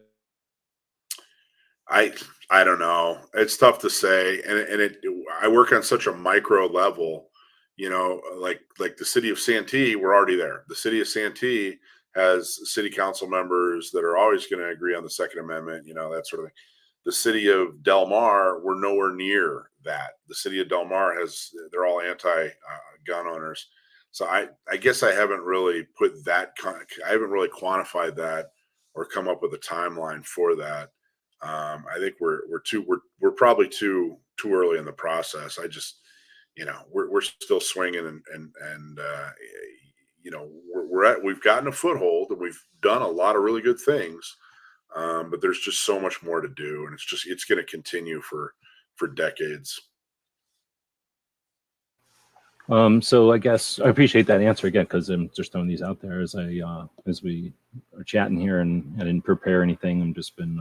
Speaker 3: I don't know. It's tough to say, and I work on such a micro level. Like the city of Santee, we're already there. The city of Santee has city council members that are always going to agree on the Second Amendment, that sort of thing. The city of Del Mar, we're nowhere near that. The city of Del Mar they're all anti-gun owners. So I guess I haven't really I haven't really quantified that or come up with a timeline for that. I think we're probably too early in the process. We're still swinging and we've gotten a foothold and we've done a lot of really good things, but there's just so much more to do, and it's going to continue for decades.
Speaker 2: So I guess I appreciate that answer again, because I'm just throwing these out there as we are chatting here, and I didn't prepare anything. I've just been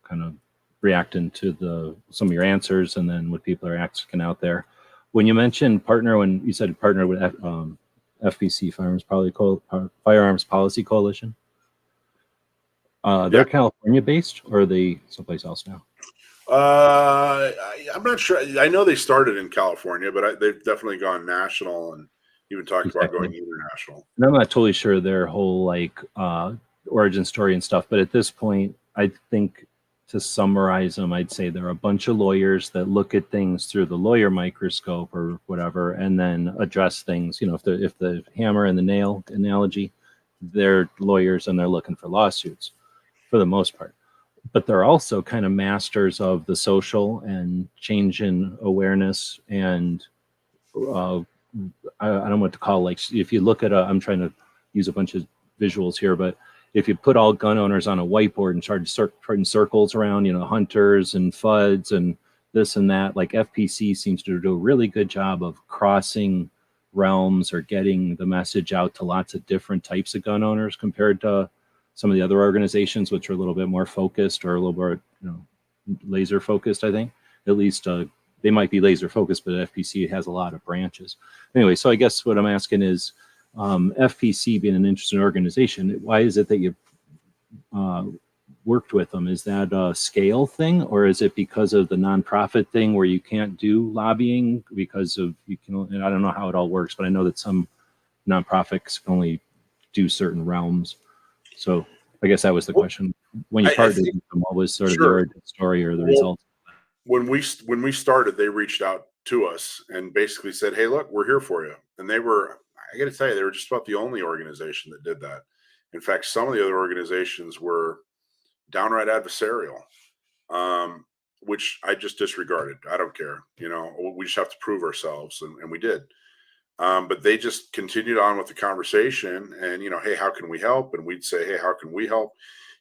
Speaker 2: kind of reacting to some of your answers and then what people are asking out there. When you mentioned when you said partner with FPC, Firearms Policy Coalition, they're California based, or are they someplace else now?
Speaker 3: I'm not sure. I know they started in California, but they've definitely gone national and even talked about going international.
Speaker 2: And I'm not totally sure their whole origin story and stuff, but at this point, I think, to summarize them, I'd say they're a bunch of lawyers that look at things through the lawyer microscope or whatever, and then address things. If the hammer and the nail analogy, they're lawyers and they're looking for lawsuits for the most part. But they're also kind of masters of the social and change in awareness. And I don't know what to call, if you look at I'm trying to use a bunch of visuals here, but if you put all gun owners on a whiteboard and start putting circles around, hunters and FUDs and this and that, like FPC seems to do a really good job of crossing realms or getting the message out to lots of different types of gun owners compared to some of the other organizations, which are a little bit more focused or a little more, laser focused, I think. At least they might be laser focused, but FPC has a lot of branches. Anyway, so I guess what I'm asking is, FPC being an interesting organization, why is it that you worked with them? Is that a scale thing, or is it because of the nonprofit thing where you can't do lobbying because of and I don't know how it all works, but I know that some nonprofits can only do certain realms. So I guess that was the question. When you partnered with them, what was sort of the origin story or the results?
Speaker 3: When we started, they reached out to us and basically said, "Hey, look, we're here for you." And I got to tell you, they were just about the only organization that did that. In fact, some of the other organizations were downright adversarial, which I just disregarded. I don't care. We just have to prove ourselves, and we did. But they just continued on with the conversation and, hey, how can we help? And we'd say, hey, how can we help?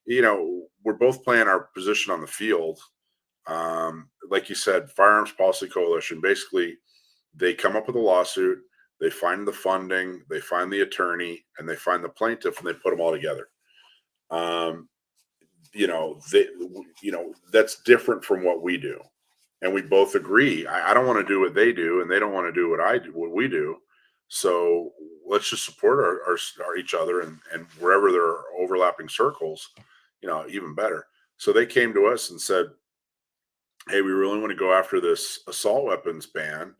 Speaker 3: We're both playing our position on the field. Like you said, Firearms Policy Coalition, basically they come up with a lawsuit, they find the funding, they find the attorney, and they find the plaintiff, and they put them all together. That's different from what we do. And we both agree, I don't want to do what they do, and they don't want to do what we do. So let's just support our each other, and wherever there are overlapping circles, even better. So they came to us and said, hey, we really want to go after this assault weapons ban,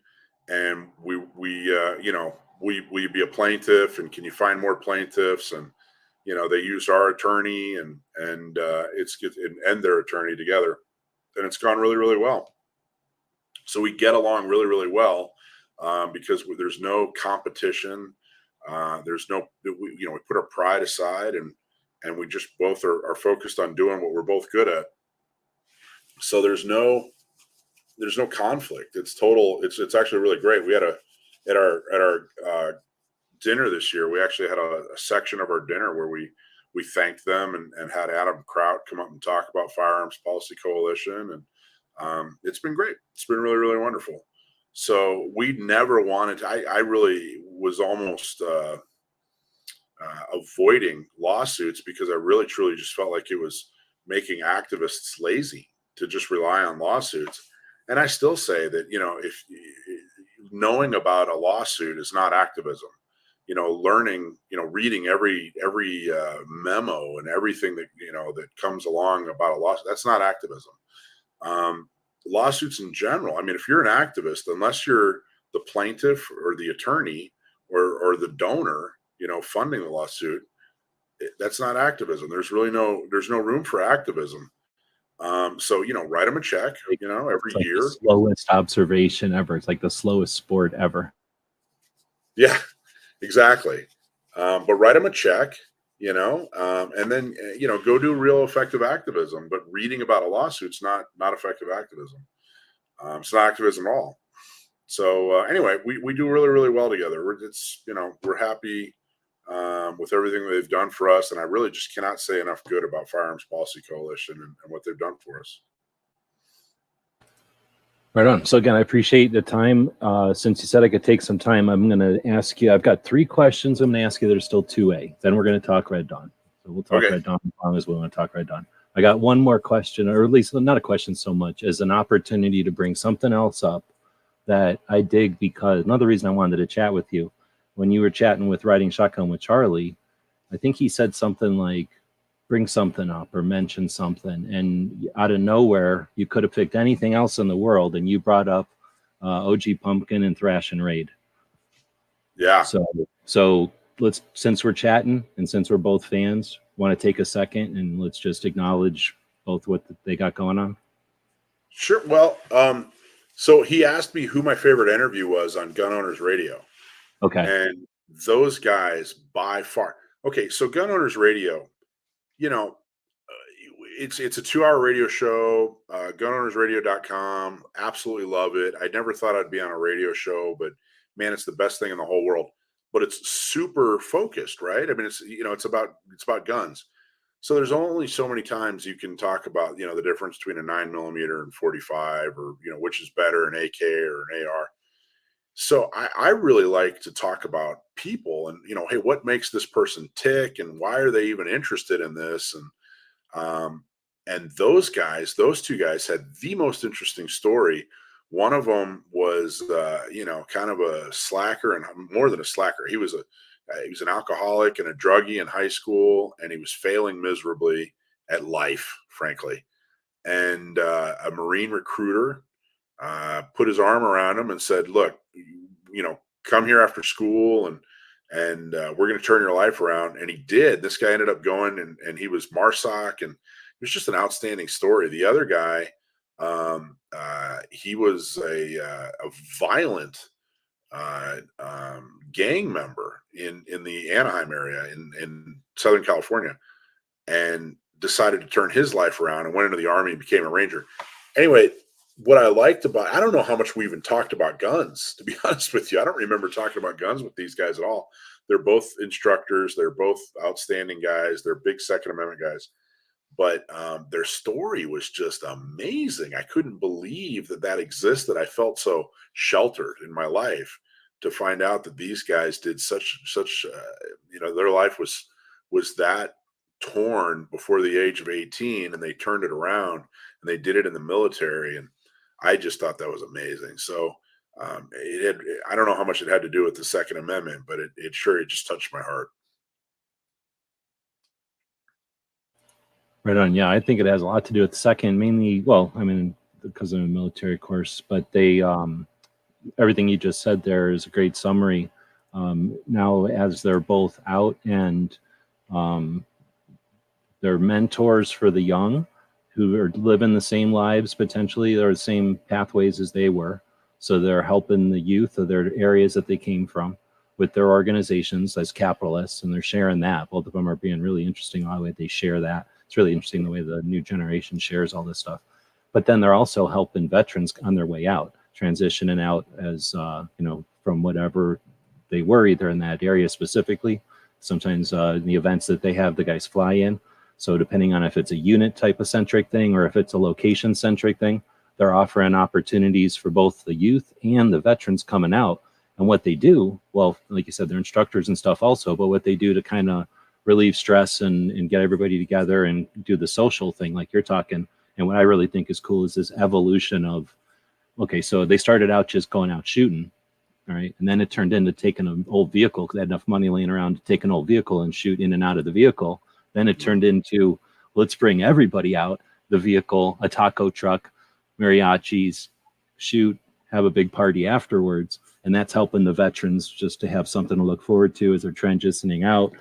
Speaker 3: and will you be a plaintiff, and can you find more plaintiffs? And they used our attorney and their attorney together, and it's gone really, really well. So we get along really, really well because there's no competition. There's no, we put our pride aside, and we just both are focused on doing what we're both good at. So there's no conflict. It's total. It's actually really great. We had at our dinner this year, we actually had a section of our dinner where we thanked them and had Adam Kraut come up and talk about Firearms Policy Coalition, and it's been great. It's been really, really wonderful. So we never wanted to, I really was almost avoiding lawsuits because I really truly just felt like it was making activists lazy to just rely on lawsuits. And I still say that, if knowing about a lawsuit is not activism, learning, reading every memo and everything that, that comes along about a lawsuit, that's not activism. Lawsuits in general, I mean, if you're an activist, unless you're the plaintiff or the attorney or the donor, funding the lawsuit, that's not activism. There's no room for activism. So, write them a check, every year.
Speaker 2: The slowest observation ever. It's like the slowest sport ever.
Speaker 3: Yeah, exactly. But write them a check, and then, go do real effective activism. But reading about a lawsuit's not effective activism. It's not activism at all. So anyway, we do really, really well together. We're happy with everything they've done for us. And I really just cannot say enough good about Firearms Policy Coalition and what they've done for us.
Speaker 2: Right on. So again, I appreciate the time. Since you said I could take some time, I'm going to ask you, I've got 3 questions. I'm going to ask you. There's still 2A. Then we're going to talk Red Dawn. So we'll talk Red Dawn as long as we want to talk Red Dawn. I got one more question, or at least not a question so much as an opportunity to bring something else up that I dig, because another reason I wanted to chat with you, when you were chatting with Riding Shotgun with Charlie, I think he said something like, bring something up or mention something. And out of nowhere, you could have picked anything else in the world, and you brought up OG Pumpkin and Thrash and Raid.
Speaker 3: Yeah.
Speaker 2: So let's, since we're chatting and since we're both fans, want to take a second and let's just acknowledge both what they got going on?
Speaker 3: Sure. Well, so he asked me who my favorite interview was on Gun Owners Radio.
Speaker 2: Okay.
Speaker 3: And those guys by far. Okay, so Gun Owners Radio, it's a 2-hour radio show, gunownersradio.com. Absolutely love it. I never thought I'd be on a radio show, but man, it's the best thing in the whole world. But it's super focused, right? I mean, it's about guns. So there's only so many times you can talk about, the difference between a 9mm and 45, or, which is better, an AK or an AR. So I really like to talk about people and, hey, what makes this person tick and why are they even interested in this? And those 2 guys had the most interesting story. One of them was, kind of a slacker, and more than a slacker. He was an alcoholic and a druggie in high school, and he was failing miserably at life, frankly. And a Marine recruiter put his arm around him and said, look, come here after school and we're going to turn your life around. And he did. This guy ended up going and he was MARSOC, and it was just an outstanding story. The other guy, he was a violent gang member in the Anaheim area in Southern California, and decided to turn his life around and went into the Army and became a Ranger. Anyway, what I liked about, I don't know how much we even talked about guns, to be honest with you. I don't remember talking about guns with these guys at all. They're both instructors. They're both outstanding guys. They're big Second Amendment guys. But their story was just amazing. I couldn't believe that existed. I felt so sheltered in my life to find out that these guys did such their life was that torn before the age of 18, and they turned it around, and they did it in the military. And I just thought that was amazing. So I don't know how much it had to do with the Second Amendment, but it just touched my heart.
Speaker 2: Right on. Yeah, I think it has a lot to do with the second, mainly, well, I mean, because I'm a military course, but they, everything you just said there is a great summary. Now, as they're both out and They're mentors for the young who are living the same lives potentially, or the same pathways as they were. So they're helping the youth of their areas that they came from with their organizations as capitalists, and they're sharing that. Both of them are being really interesting on the way they share that. It's really interesting the way the new generation shares all this stuff. But then they're also helping veterans on their way out, transitioning out as, from whatever they were, either in that area specifically. Sometimes in the events that they have the guys fly in. So depending on if it's a unit type of centric thing or if it's a location centric thing, they're offering opportunities for both the youth and the veterans coming out. And what they do, well, like you said, they're instructors and stuff also, but what they do to kind of relieve stress and get everybody together and do the social thing like you're talking. And what I really think is cool is this evolution of, okay, so they started out just going out shooting, all right? And then it turned into taking an old vehicle because they had enough money laying around to take an old vehicle and shoot in and out of the vehicle. Then it turned into, let's bring everybody out, the vehicle, a taco truck, mariachis, shoot, have a big party afterwards. And that's helping the veterans just to have something to look forward to as they're transitioning out,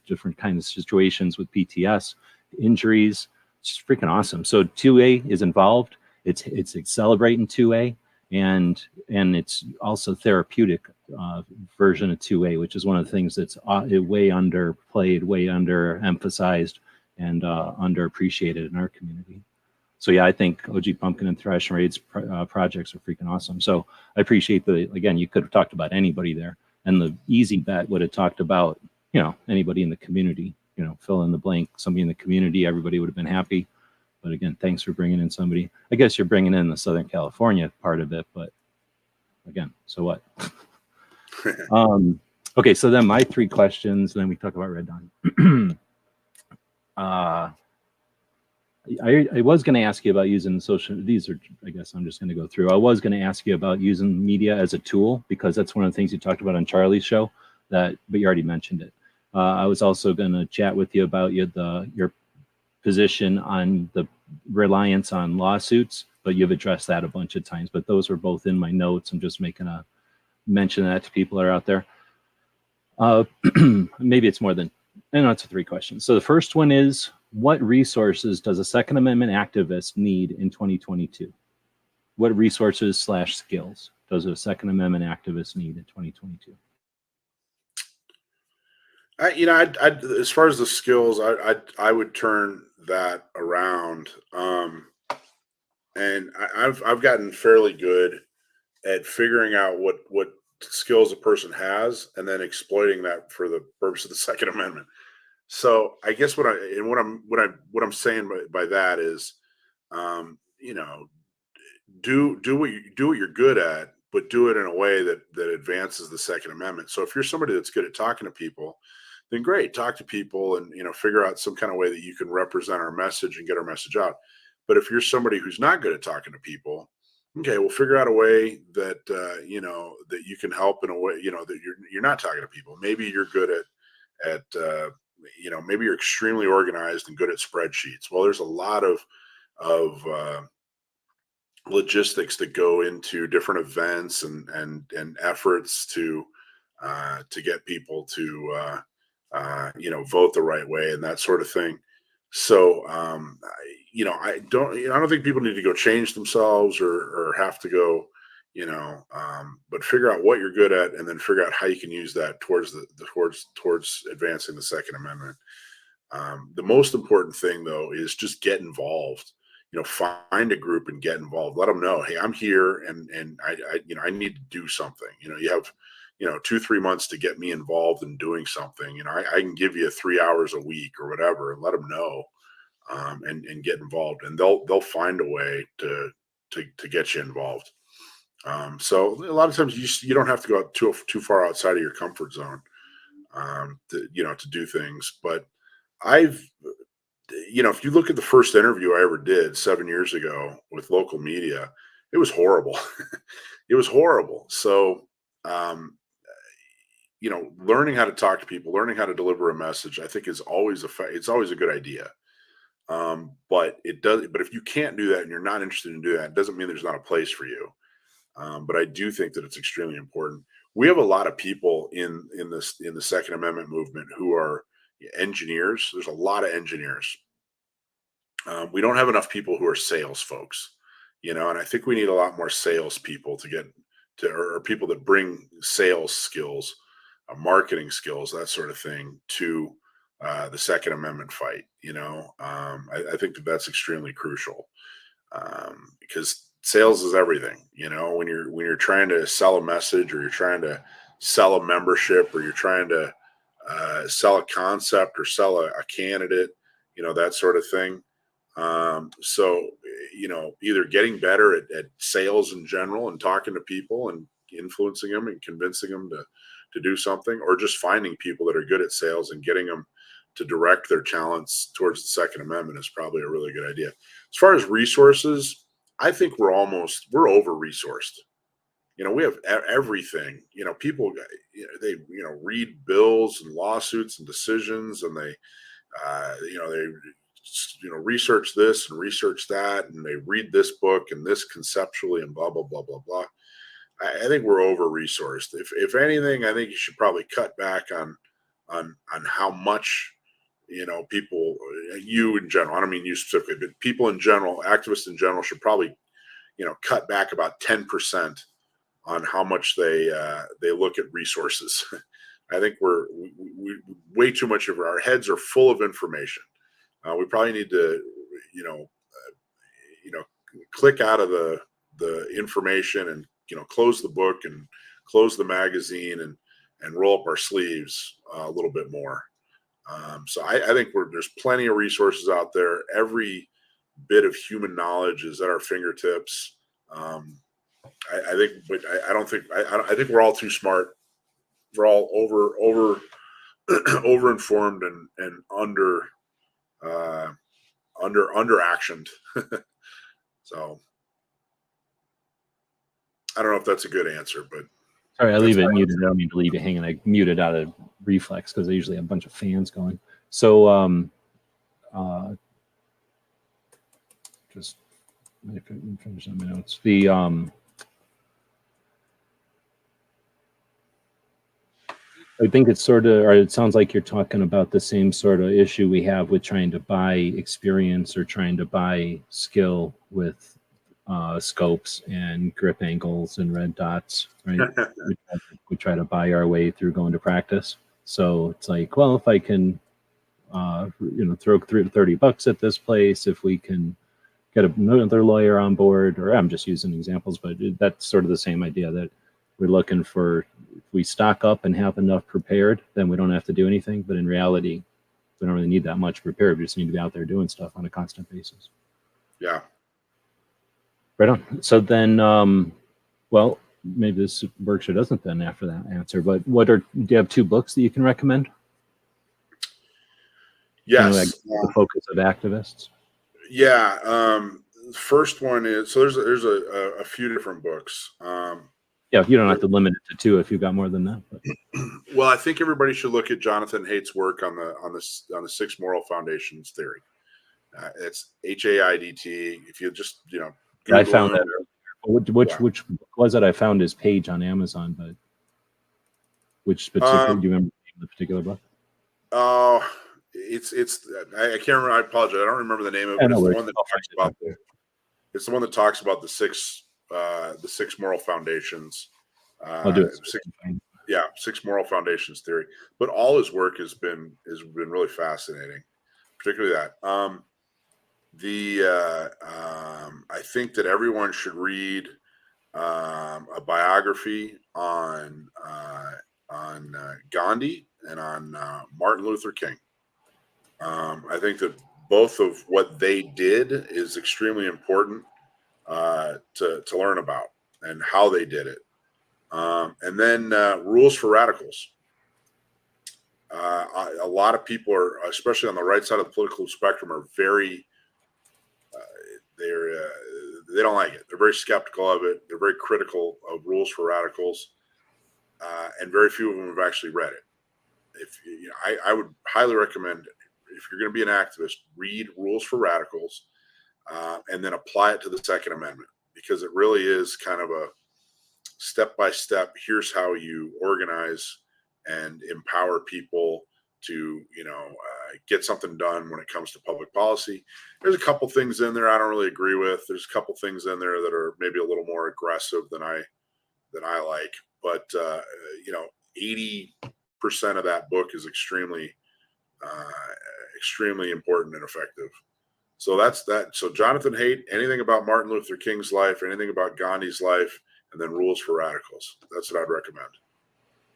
Speaker 2: different kinds of situations with PTS, injuries. It's freaking awesome. So 2A is involved. It's celebrating 2A, and it's also therapeutic version of 2A, which is one of the things that's way underplayed, way underemphasized, and underappreciated in our community. So yeah, I think OG Pumpkin and Thrash and Raids projects are freaking awesome. So I appreciate again, you could have talked about anybody there, and the easy bet would have talked about, anybody in the community, fill in the blank, somebody in the community, everybody would have been happy. But again, thanks for bringing in somebody. I guess you're bringing in the Southern California part of it, but again, so what? Okay, so then my 3 questions, then we talk about Red Dawn. I was going to ask you about using these are, I guess I'm just going to go through. I was going to ask you about using media as a tool, because that's one of the things you talked about on Charlie's show, but you already mentioned it. I was also going to chat with you about your position on the reliance on lawsuits, but you've addressed that a bunch of times, but those are both in my notes. I'm just making a mention of that to people that are out there. Maybe it's more than, it's 3 questions. So the first one is, what resources does a Second Amendment activist need in 2022? What resources / skills does a Second Amendment activist need in 2022?
Speaker 3: As far as the skills, I would turn that around. And I've gotten fairly good at figuring out what skills a person has and then exploiting that for the purpose of the Second Amendment. So I guess what I'm saying by that is, do what you're good at, but do it in a way that advances the Second Amendment. So if you're somebody that's good at talking to people, then great, talk to people and figure out some kind of way that you can represent our message and get our message out. But if you're somebody who's not good at talking to people, okay, we'll figure out a way that that you can help in a way that you're not talking to people. Maybe you're good at maybe you're extremely organized and good at spreadsheets. Well, there's a lot of logistics that go into different events and efforts to get people to vote the right way and that sort of thing. So I don't think people need to go change themselves or have to go but figure out what you're good at and then figure out how you can use that towards towards advancing the Second Amendment. The most important thing though is just get involved. Find a group and get involved. Let them know, hey, I'm here and I need to do something. You have 2-3 months to get me involved in doing something. I can give you 3 hours a week or whatever, and let them know and get involved, and they'll find a way to get you involved. So a lot of times you don't have to go too far outside of your comfort zone to do things. But if you look at the first interview I ever did 7 years ago with local media, it was horrible. It was horrible. So learning how to talk to people, learning how to deliver a message, I think is always it's always a good idea. But if you can't do that and you're not interested in doing that, it doesn't mean there's not a place for you. But I do think that it's extremely important. We have a lot of people in the Second Amendment movement who are engineers. There's a lot of engineers. We don't have enough people who are sales folks, and I think we need a lot more sales people or people that bring sales skills, marketing skills, that sort of thing to the Second Amendment fight. I think that's extremely crucial, because sales is everything. When you're trying to sell a message, or you're trying to sell a membership, or you're trying to sell a concept, or sell a candidate, that sort of thing. So, either getting better at sales in general and talking to people and influencing them and convincing them to do something, or just finding people that are good at sales and getting them to direct their talents towards the Second Amendment is probably a really good idea. As far as resources, I think we're over-resourced. We have everything. People, they read bills and lawsuits and decisions, and they research this and research that, and they read this book and this conceptually, and blah blah blah blah blah. I think we're over-resourced. If anything, I think you should probably cut back on how much people, you in general, I don't mean you specifically, but people in general, activists in general, should probably cut back about 10% on how much they look at resources. I think we way too much of our heads are full of information. We probably need to, click out of the information, and close the book and close the magazine, and roll up our sleeves a little bit more. So I think there's plenty of resources out there. Every bit of human knowledge is at our fingertips. I think, but I don't think I think we're all too smart. We're all over over-informed and under actioned. So I don't know if that's a good answer, but
Speaker 2: sorry, I leave it muted. I don't mean to leave you hanging. I muted out of reflex because I usually have a bunch of fans going. So just finish on my notes. I think it's sort of, or it sounds like you're talking about the same sort of issue we have with trying to buy experience or trying to buy skill with scopes and grip angles and red dots, right? we try to buy our way through going to practice. So it's like, well, if I can, throw $30 at this place, if we can get another lawyer on board, or I'm just using examples, but that's sort of the same idea that we're looking for. If we stock up and have enough prepared, then we don't have to do anything. But in reality, we don't really need that much prepared. We just need to be out there doing stuff on a constant basis.
Speaker 3: Yeah.
Speaker 2: Right on. So then, well, maybe this Berkshire doesn't then after that answer, but do you have 2 books that you can recommend?
Speaker 3: Yes.
Speaker 2: The focus of activists.
Speaker 3: Yeah. The first one is, so there's a few different books.
Speaker 2: Yeah, you don't have to limit it to 2 if you've got more than that. But.
Speaker 3: Well, I think everybody should look at Jonathan Haidt's work on the 6 moral foundations theory. It's HAIDT. If you just
Speaker 2: I found that earlier. Which was it? I found his page on Amazon, but which particular? Do you remember the particular book?
Speaker 3: Oh, it's I can't remember. I apologize. I don't remember the name of it. It's the one that talks about it's the one that talks about the 6 moral foundations.
Speaker 2: I'll do it.
Speaker 3: 6 moral foundations theory. But all his work has been really fascinating, particularly that. I think that everyone should read a biography on Gandhi and on Martin Luther King. I think that both of what they did is extremely important to learn about, and how they did it. And then Rules for Radicals. A lot of people are, especially on the right side of the political spectrum, are very they don't like it. They're very skeptical of it. They're very critical of Rules for Radicals, and very few of them have actually read it. I would highly recommend, if you're going to be an activist, read Rules for Radicals, and then apply it to the Second Amendment, because it really is kind of a step-by-step. Here's how you organize and empower people to get something done when it comes to public policy. There's a couple things in there I don't really agree with. There's a couple things in there that are maybe a little more aggressive than I like, but 80% of that book is extremely important and effective. So that's that. So Jonathan Haidt, anything about Martin Luther King's life, anything about Gandhi's life, and then Rules for Radicals. That's what I'd recommend.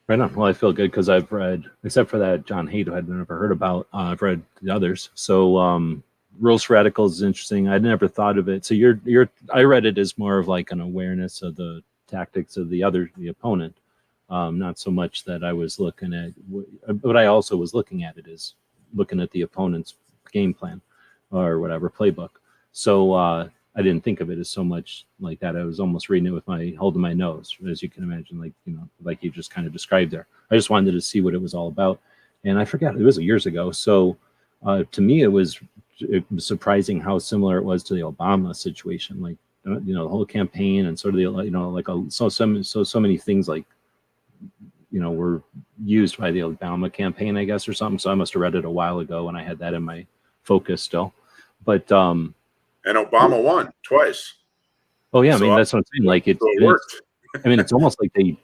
Speaker 2: Right on. Well, I feel good because I've read, except for that John Haidt, who I'd never heard about. I've read the others. So Rules for Radicals is interesting. I'd never thought of it. So I read it as more of like an awareness of the tactics of the opponent. Not so much that I was looking at, but I also was looking at it as looking at the opponent's game plan or whatever playbook. So I didn't think of it as so much like that. I was almost reading it with my holding my nose, as you can imagine, like you just kind of described there. I just wanted to see what it was all about, and I forgot it was years ago. So to me, it was surprising how similar it was to the Obama situation, like the whole campaign and sort of the so many things like were used by the Obama campaign, I guess, or something. So I must have read it a while ago when I had that in my focus still. But and
Speaker 3: Obama won twice.
Speaker 2: Oh yeah, I mean that's what I'm saying. Like it worked. I mean, it's almost like they,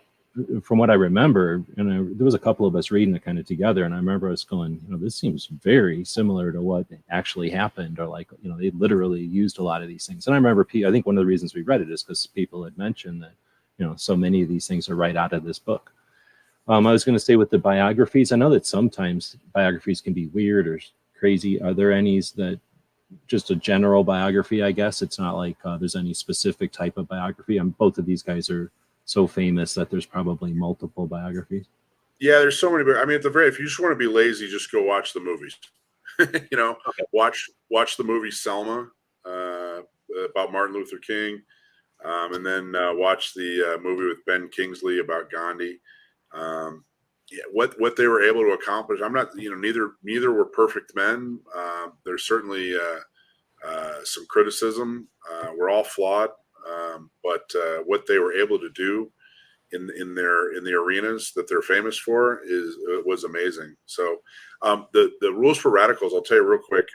Speaker 2: from what I remember, and there was a couple of us reading it kind of together, and I remember us going, this seems very similar to what actually happened, or like they literally used a lot of these things. And I remember, I think one of the reasons we read it is because people had mentioned that so many of these things are right out of this book. I was going to say with the biographies, I know that sometimes biographies can be weird or crazy. Are there any that just a general biography? I guess it's not like there's any specific type of biography. Both of these guys are so famous that there's probably multiple biographies.
Speaker 3: Yeah, there's so many. I mean, if you just want to be lazy, just go watch the movies. Okay. Watch the movie Selma about Martin Luther King, and then watch the movie with Ben Kingsley about Gandhi. What they were able to accomplish. I'm not, neither were perfect men. There's certainly some criticism. We're all flawed, but what they were able to do in the arenas that they're famous for was amazing. So the Rules for Radicals, I'll tell you real quick.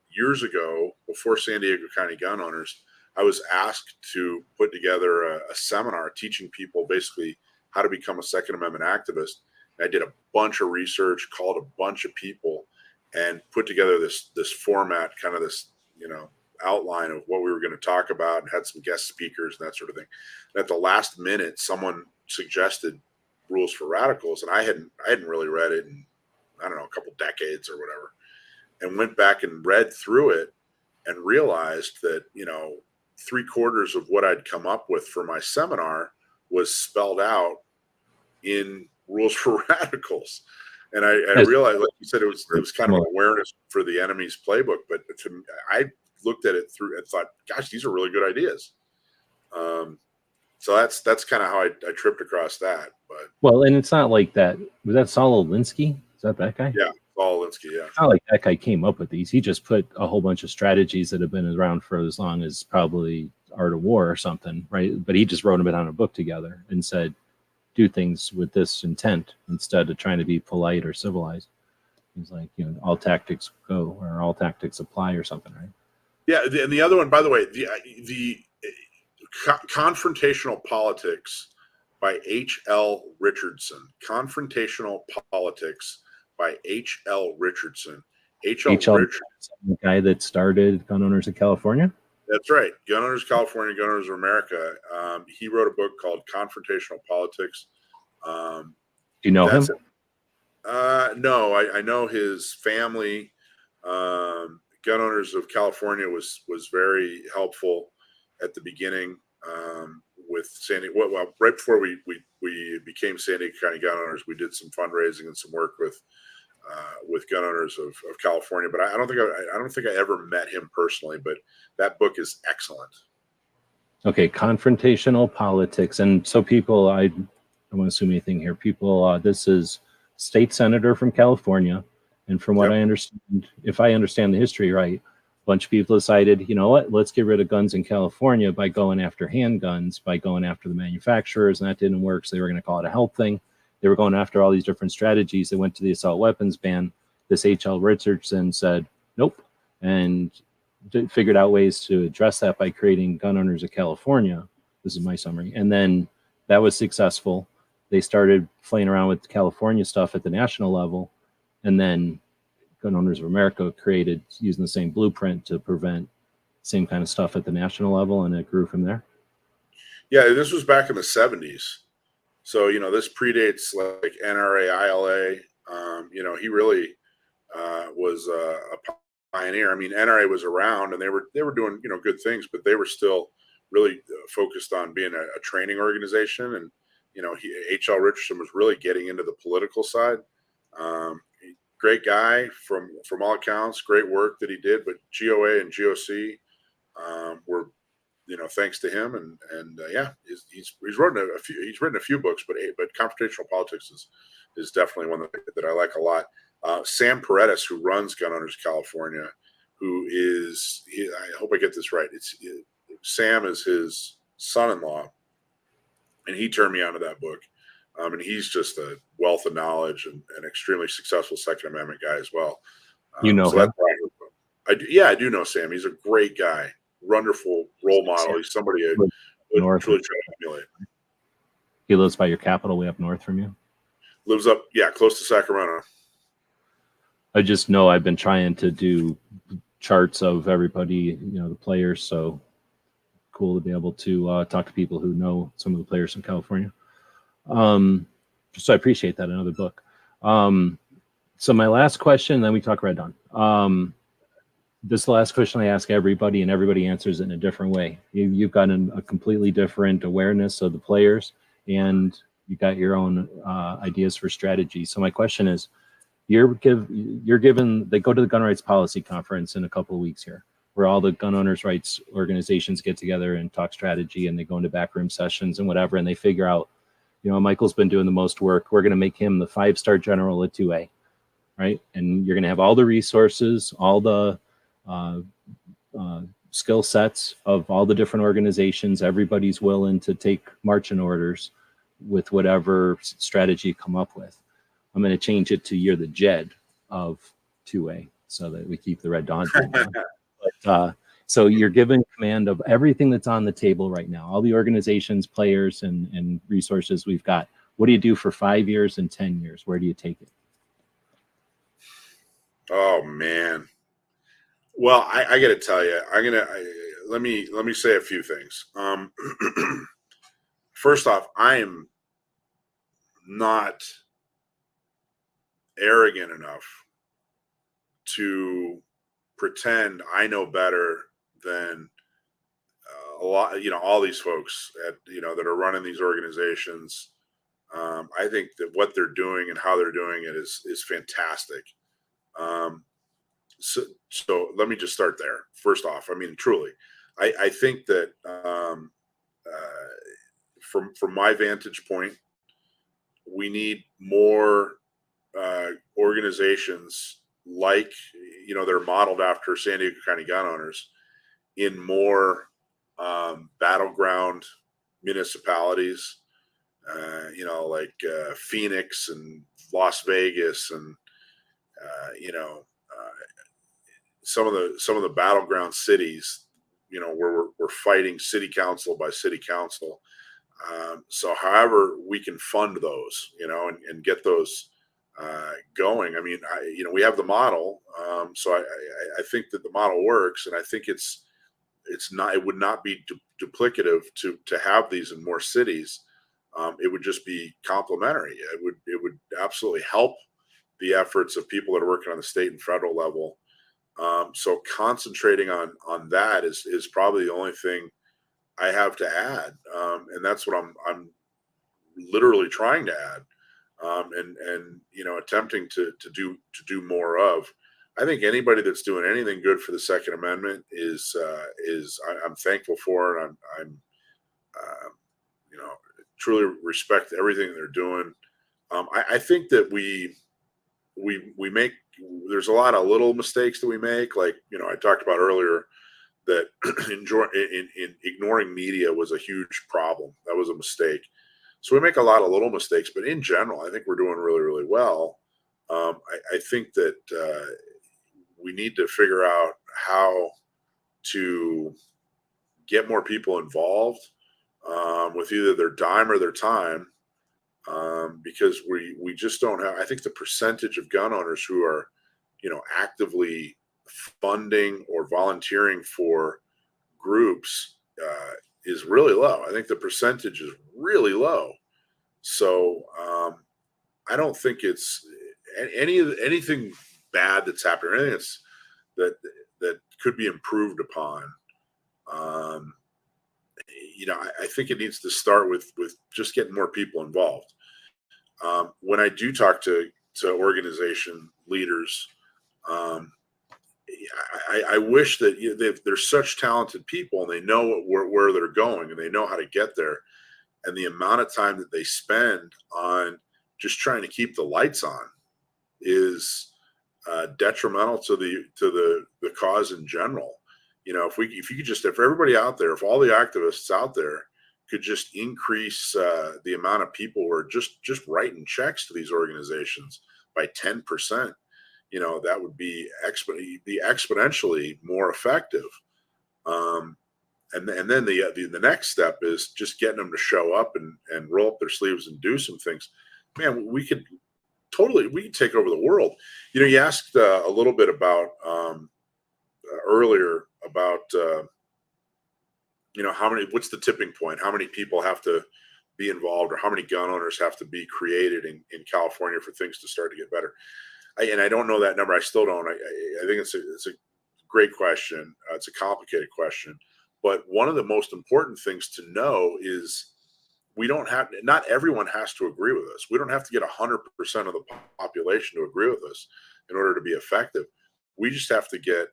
Speaker 3: Years ago, before San Diego County Gun Owners, I was asked to put together a seminar teaching people basically how to become a Second Amendment activist. I did a bunch of research, called a bunch of people, and put together this format, kind of this, outline of what we were going to talk about, and had some guest speakers and that sort of thing. And at the last minute, someone suggested Rules for Radicals, and I hadn't really read it in, I don't know, a couple decades or whatever, and went back and read through it and realized that, 3/4 of what I'd come up with for my seminar was spelled out in Rules for Radicals. And I realized, like you said, it was kind of awareness for the enemy's playbook. But I looked at it through and thought, gosh, these are really good ideas. So that's kind of how I tripped across that. But
Speaker 2: well, and it's not like that. Was that Saul Alinsky? Is that guy?
Speaker 3: Yeah, Saul Alinsky. Yeah.
Speaker 2: It's not like that guy came up with these. He just put a whole bunch of strategies that have been around for as long as probably Art of War or something, right? But he just wrote them on a book together and said, do things with this intent instead of trying to be polite or civilized. He's like, all tactics go, or all tactics apply, or something, right?
Speaker 3: Yeah, and the other one, by the way, the Confrontational Politics by H.L. Richardson. Confrontational Politics by H.L. Richardson. H.L. Richardson,
Speaker 2: the guy that started Gun Owners of California.
Speaker 3: That's right. Gun Owners of California, Gun Owners of America. He wrote a book called Confrontational Politics.
Speaker 2: Do you know him?
Speaker 3: No, I know his family. Gun Owners of California was very helpful at the beginning with San Diego. Well, right before we became San Diego County Gun Owners, we did some fundraising and some work with Gun Owners of California, but I don't think I ever met him personally. But that book is excellent.
Speaker 2: Okay, Confrontational Politics, and so people, I don't want to assume anything here. People, this is state senator from California, and from what I understand, if I understand the history right, a bunch of people decided, you know what, let's get rid of guns in California by going after handguns, by going after the manufacturers, and that didn't work. So they were going to call it a health thing. they were going after all these different strategies. They went to the assault weapons ban. This H.L. Richardson said, nope, and figured out ways to address that by creating Gun Owners of California. This is my summary. And then that was successful. They started playing around with California stuff at the national level. And then Gun Owners of America created using the same blueprint to prevent same kind of stuff at the national level. And it grew from there.
Speaker 3: Yeah, this was back in the 70s. So, this predates like NRA, ILA. He really was a pioneer. I mean, NRA was around and they were doing, good things, but they were still really focused on being a training organization. And, H.L. Richardson was really getting into the political side. Great guy from all accounts, great work that he did, but GOA and GOC were, thanks to him. And he's written a few books, but confrontational politics is definitely one that I like a lot. Sam Paredes, who runs Gun Owners California, I hope I get this right. Sam is his son-in-law, and he turned me onto that book. And he's just a wealth of knowledge and an extremely successful Second Amendment guy as well.
Speaker 2: Him?
Speaker 3: I do know Sam. He's a great guy, wonderful role model. He's somebody I would truly try to emulate.
Speaker 2: He lives by your capital, way up north from you.
Speaker 3: Lives up, close to Sacramento.
Speaker 2: I just know I've been trying to do charts of everybody, the players. So cool to be able to talk to people who know some of the players in California. So I appreciate that. Another book. So my last question, then we talk Red Dawn. This is the last question I ask everybody, and everybody answers it in a different way. You've got a completely different awareness of the players, and you got your own ideas for strategy. So my question is, you're given, they go to the Gun Rights Policy Conference in a couple of weeks here, where all the gun owners' rights organizations get together and talk strategy, and they go into backroom sessions and whatever, and they figure out, Michael's been doing the most work. We're going to make him the 5-star general at 2A, right? And you're going to have all the resources, all the skill sets of all the different organizations. Everybody's willing to take marching orders with whatever strategy you come up with. I'm going to change it to you're the JED of 2A so that we keep the Red Dawn thing going. But, so you're given command of everything that's on the table right now, all the organizations, players, and resources we've got. What do you do for 5 years and 10 years? Where do you take it?
Speaker 3: Oh, man. Well, I got to tell you, let me say a few things. First off, I am not arrogant enough to pretend I know better than a lot, all these folks that are running these organizations. I think that what they're doing and how they're doing it is fantastic. So let me just start there. First off, I mean, truly, I think that from my vantage point, we need more organizations like, they're modeled after San Diego County gun owners in more battleground municipalities, like Phoenix and Las Vegas and, some of the battleground cities, where we're fighting city council by city council. So however we can fund those, and get those going. I mean, we have the model. So I think that the model works, and I think it would not be duplicative to have these in more cities. It would just be complementary. It would absolutely help the efforts of people that are working on the state and federal level. So concentrating on that is probably the only thing I have to add. And that's what I'm literally trying to add. And attempting to do more of. I think anybody that's doing anything good for the Second Amendment I'm thankful for, and I'm truly respect everything they're doing. I think that we make, there's a lot of little mistakes that we make, like I talked about earlier, that in ignoring media was a huge problem. That was a mistake. So we make a lot of little mistakes, but in general, I think we're doing really, really well. I think that we need to figure out how to get more people involved with either their dime or their time, because we just don't have. I think the percentage of gun owners who are, actively funding or volunteering for groups is really low. I think the percentage is really low. So I don't think it's anything bad that's happened, or anything that could be improved upon. I think it needs to start with just getting more people involved. When I do talk to organization leaders, I wish that they're such talented people and they know where they're going and they know how to get there. And the amount of time that they spend on just trying to keep the lights on is detrimental to the cause in general. If everybody out there, if all the activists out there could just increase the amount of people who are just writing checks to these organizations by 10%, that would be exponentially more effective. And then the next step is just getting them to show up and roll up their sleeves and do some things. Man, we could take over the world. You asked a little bit about earlier about what's the tipping point? How many people have to be involved, or how many gun owners have to be created in California for things to start to get better? I don't know that number. I still don't. I think it's a great question. It's a complicated question. But one of the most important things to know is not everyone has to agree with us. We don't have to get 100% of the population to agree with us in order to be effective. We just have to get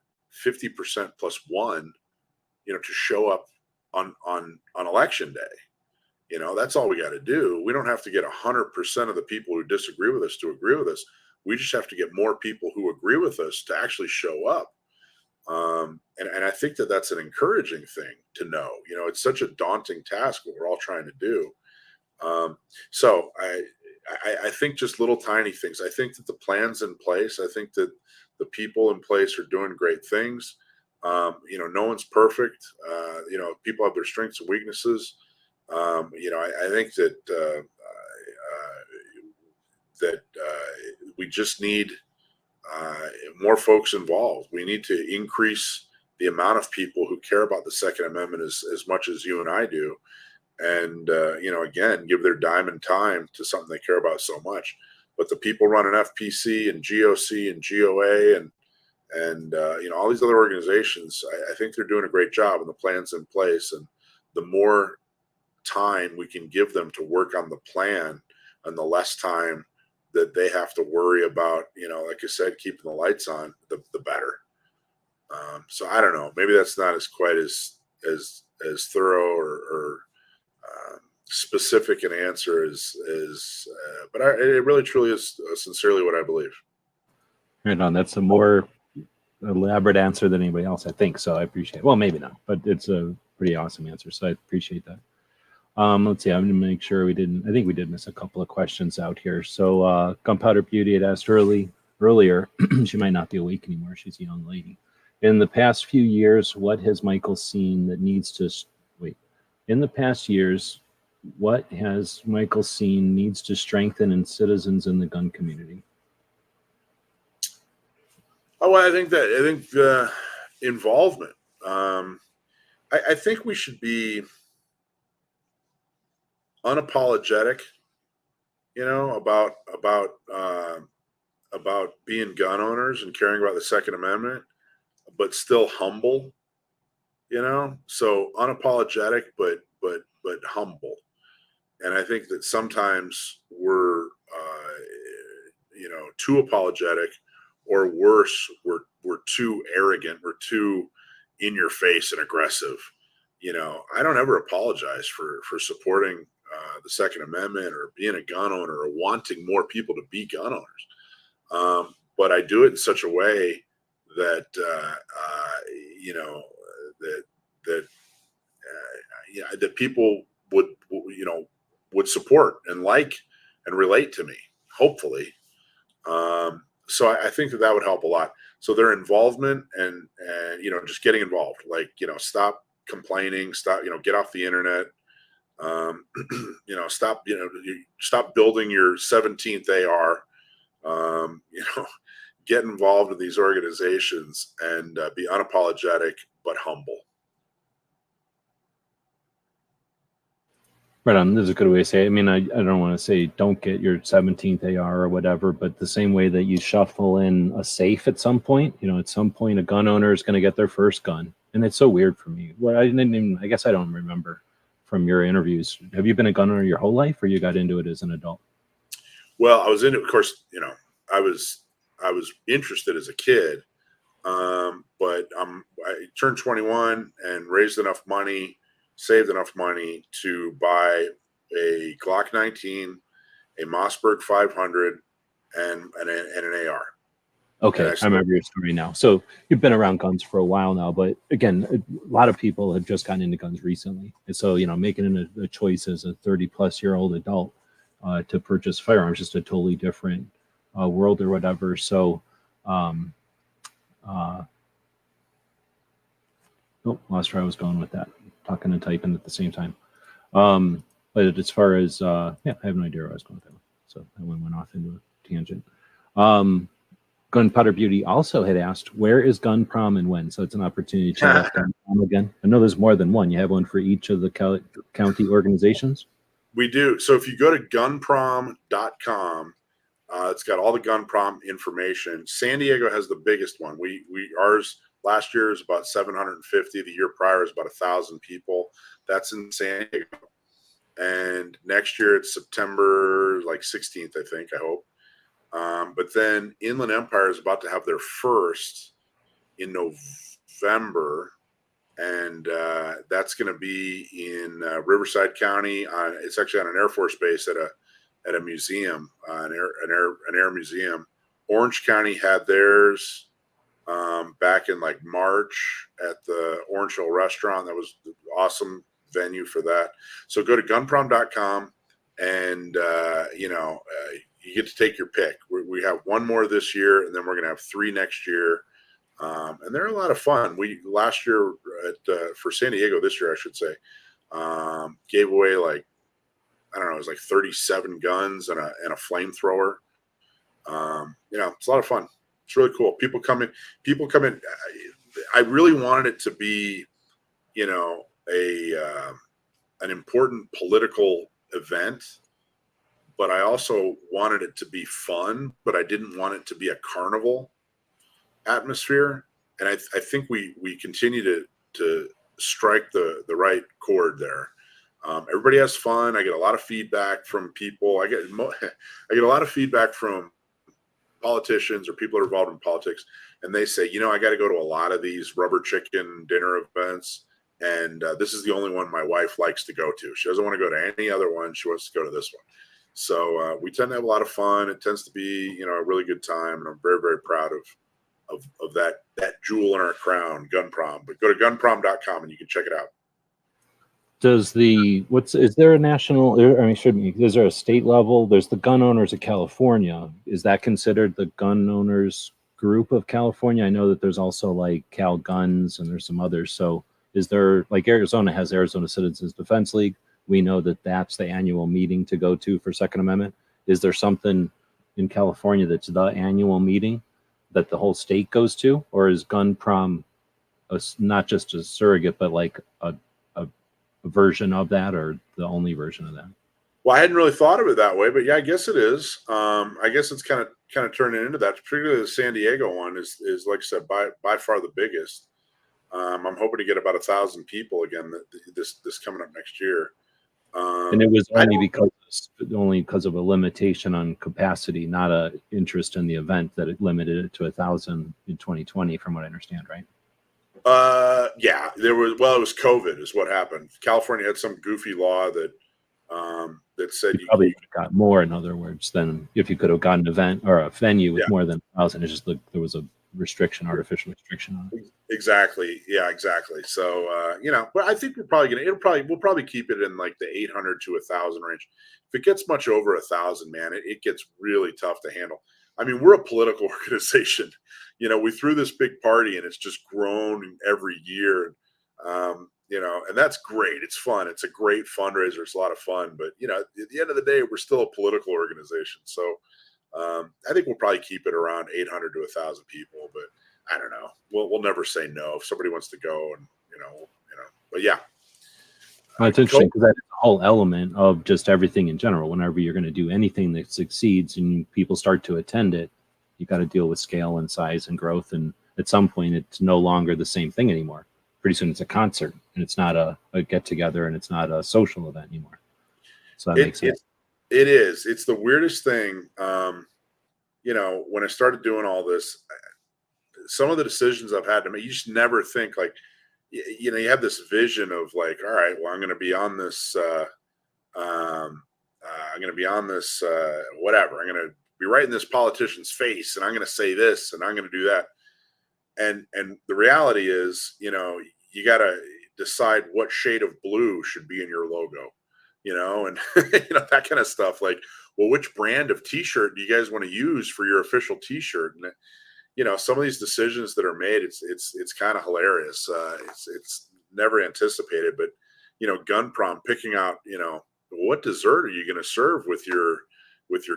Speaker 3: 50% plus one, to show up on election day. That's all we got to do. We don't have to get 100% of the people who disagree with us to agree with us. We just have to get more people who agree with us to actually show up. And I think that that's an encouraging thing to know. It's such a daunting task what we're all trying to do. So I think just little tiny things. I think that the plan's in place. I think that the people in place are doing great things. No one's perfect. People have their strengths and weaknesses. I think that we just need more folks involved. We need to increase the amount of people who care about the Second Amendment as much as you and I do. And, again, give their dime and time to something they care about so much. But the people running FPC and GOC and GOA and all these other organizations, I think they're doing a great job, and the plan's in place. And the more time we can give them to work on the plan, and the less time that they have to worry about, like I said, keeping the lights on, the better. So I don't know. Maybe that's not as quite as thorough or specific an answer but it really truly is sincerely what I believe.
Speaker 2: Right on. That's a more elaborate answer than anybody else, I think. So I appreciate it. Well, maybe not, but it's a pretty awesome answer. So I appreciate that. Let's see. I'm going to make sure I think we did miss a couple of questions out here. So Gunpowder Beauty had asked earlier, she might not be awake anymore. She's a young lady. In the past few years, what has Michael seen that needs to strengthen in citizens in the gun community?
Speaker 3: Oh, I think involvement. I think we should be unapologetic, about being gun owners and caring about the Second Amendment, but still humble. So unapologetic, but humble. And I think that sometimes we're, too apologetic, or worse, we're too arrogant. We're too in your face and aggressive. I don't ever apologize for supporting the Second Amendment or being a gun owner or wanting more people to be gun owners. But I do it in such a way that, that people would, would support and like and relate to me, hopefully. So I think that would help a lot. So their involvement and just getting involved, like, stop complaining, stop, get off the internet, stop building your 17th AR, get involved in these organizations and be unapologetic but humble.
Speaker 2: Right on. This is a good way to say it. I mean, I don't want to say don't get your 17th AR or whatever, but the same way that you shuffle in a safe at some point, at some point a gun owner is going to get their first gun. And it's so weird for me. Well, I guess I don't remember from your interviews. Have you been a gun owner your whole life, or you got into it as an adult?
Speaker 3: Well, I was into it, of course, I was interested as a kid. But I turned 21 and raised enough money, saved enough money to buy a Glock 19, a Mossberg 500, and an AR.
Speaker 2: Okay, I remember your story now. So you've been around guns for a while now, but again, a lot of people have just gotten into guns recently. And so, making a choice as a 30-plus-year-old adult to purchase firearms is just a totally different world or whatever. So, lost where I was going with that. Talking and typing at the same time. But as far as, I have no idea where I was going with that. So that one went off into a tangent. Gunpowder Beauty also had asked, where is Gun Prom and when? So it's an opportunity to check out Gun Prom again. I know there's more than one. You have one for each of the county organizations? We do. So if you go to gunprom.com, it's got all the Gun Prom information. San Diego has the biggest one. Ours last year is about 750. The year prior is about 1,000 people. That's in San Diego. And next year it's September 16th, I think, I hope. But then Inland Empire is about to have their first in November. And that's going to be in Riverside County. It's actually on an Air Force base at a museum, an air museum. Orange County had theirs back in March at the Orange Hill Restaurant. That was an awesome venue for that. So go to gunprom.com and you get to take your pick. We have one more this year, and then we're going to have 3 next year. And they're a lot of fun. We last year for San Diego, this year I should say, gave away it was 37 guns and a flamethrower. It's a lot of fun. It's really cool. People come in. I really wanted it to be, an important political event, but I also wanted it to be fun, but I didn't want it to be a carnival atmosphere. And I think we continue to strike the right chord there. Everybody has fun. I get a lot of feedback from people. I get a lot of feedback from politicians or people that are involved in politics, and they say, I got to go to a lot of these rubber chicken dinner events, and this is the only one my wife likes to go to. She doesn't want to go to any other one. She wants to go to this one. So we tend to have a lot of fun. It tends to be, a really good time, and I'm very, very proud of that jewel in our crown, Gun Prom. But go to gunprom.com and you can check it out. Is there a national, is there a state level? There's the gun owners of California. Is that considered the gun owners group of California? I know that there's also Cal Guns and there's some others. So is there, Arizona has Arizona Citizens Defense League. We know that that's the annual meeting to go to for Second Amendment. Is there something in California that's the annual meeting that the whole state goes to? Or is Gun Prom not just a surrogate, but a version of that, or the only version of that?
Speaker 3: Well, I hadn't really thought of it that way, but yeah, I guess it is. I guess it's kind of turning into that. Particularly the San Diego one is like I said, by far the biggest. I'm hoping to get about 1,000 people again this coming up next year.
Speaker 2: And it was only because of a limitation on capacity, not a interest in the event, that it limited it to 1,000 in 2020, from what I understand, right?
Speaker 3: Yeah, it was COVID is what happened. California had some goofy law that said
Speaker 2: you probably got more, in other words, than if you could have gotten an event or a venue with more than 1,000. It's just there was a restriction, artificial restriction on it.
Speaker 3: Exactly. Yeah, exactly. So, but I think we'll probably keep it in like the 800 to 1,000 range. If it gets much over 1,000, man, it gets really tough to handle. I mean, we're a political organization. We threw this big party and it's just grown every year. And that's great. It's fun. It's a great fundraiser. It's a lot of fun. But, at the end of the day, we're still a political organization. So I think we'll probably keep it around 800 to 1,000 people. But I don't know. We'll never say no if somebody wants to go, and But yeah,
Speaker 2: well, it's interesting because that's the whole element of just everything in general. Whenever you're going to do anything that succeeds and people start to attend it, you got to deal with scale and size and growth. And at some point, it's no longer the same thing anymore. Pretty soon, it's a concert, and it's not a get together, and it's not a social event anymore. So that makes sense.
Speaker 3: It is. It's the weirdest thing. When I started doing all this, some of the decisions I've had to make, you just never think like, you have this vision of like, all right, well, I'm going to be on this, whatever. I'm going to be right in this politician's face, and I'm going to say this, and I'm going to do that. And the reality is, you got to decide what shade of blue should be in your logo, and that kind of stuff. Like, well, which brand of T-shirt do you guys want to use for your official T-shirt? And some of these decisions that are made, it's kind of hilarious. It's never anticipated, but gun prom, picking out, what dessert are you going to serve with your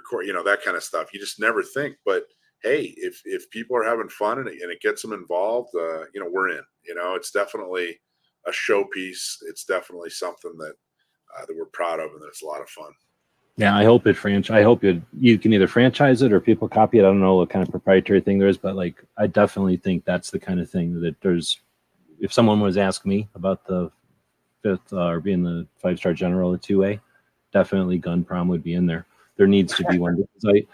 Speaker 3: core, that kind of stuff. You just never think, but hey, if people are having fun and it gets them involved, we're in. It's definitely a showpiece. It's definitely something that we're proud of, and that it's a lot of fun.
Speaker 2: Yeah, I hope I hope you can either franchise it or people copy it. I don't know what kind of proprietary thing there is, but like, I definitely think that's the kind of thing that if someone was asking me about the 5th or being the 5-star general at 2A, definitely gun prom would be in there. There needs to be one, because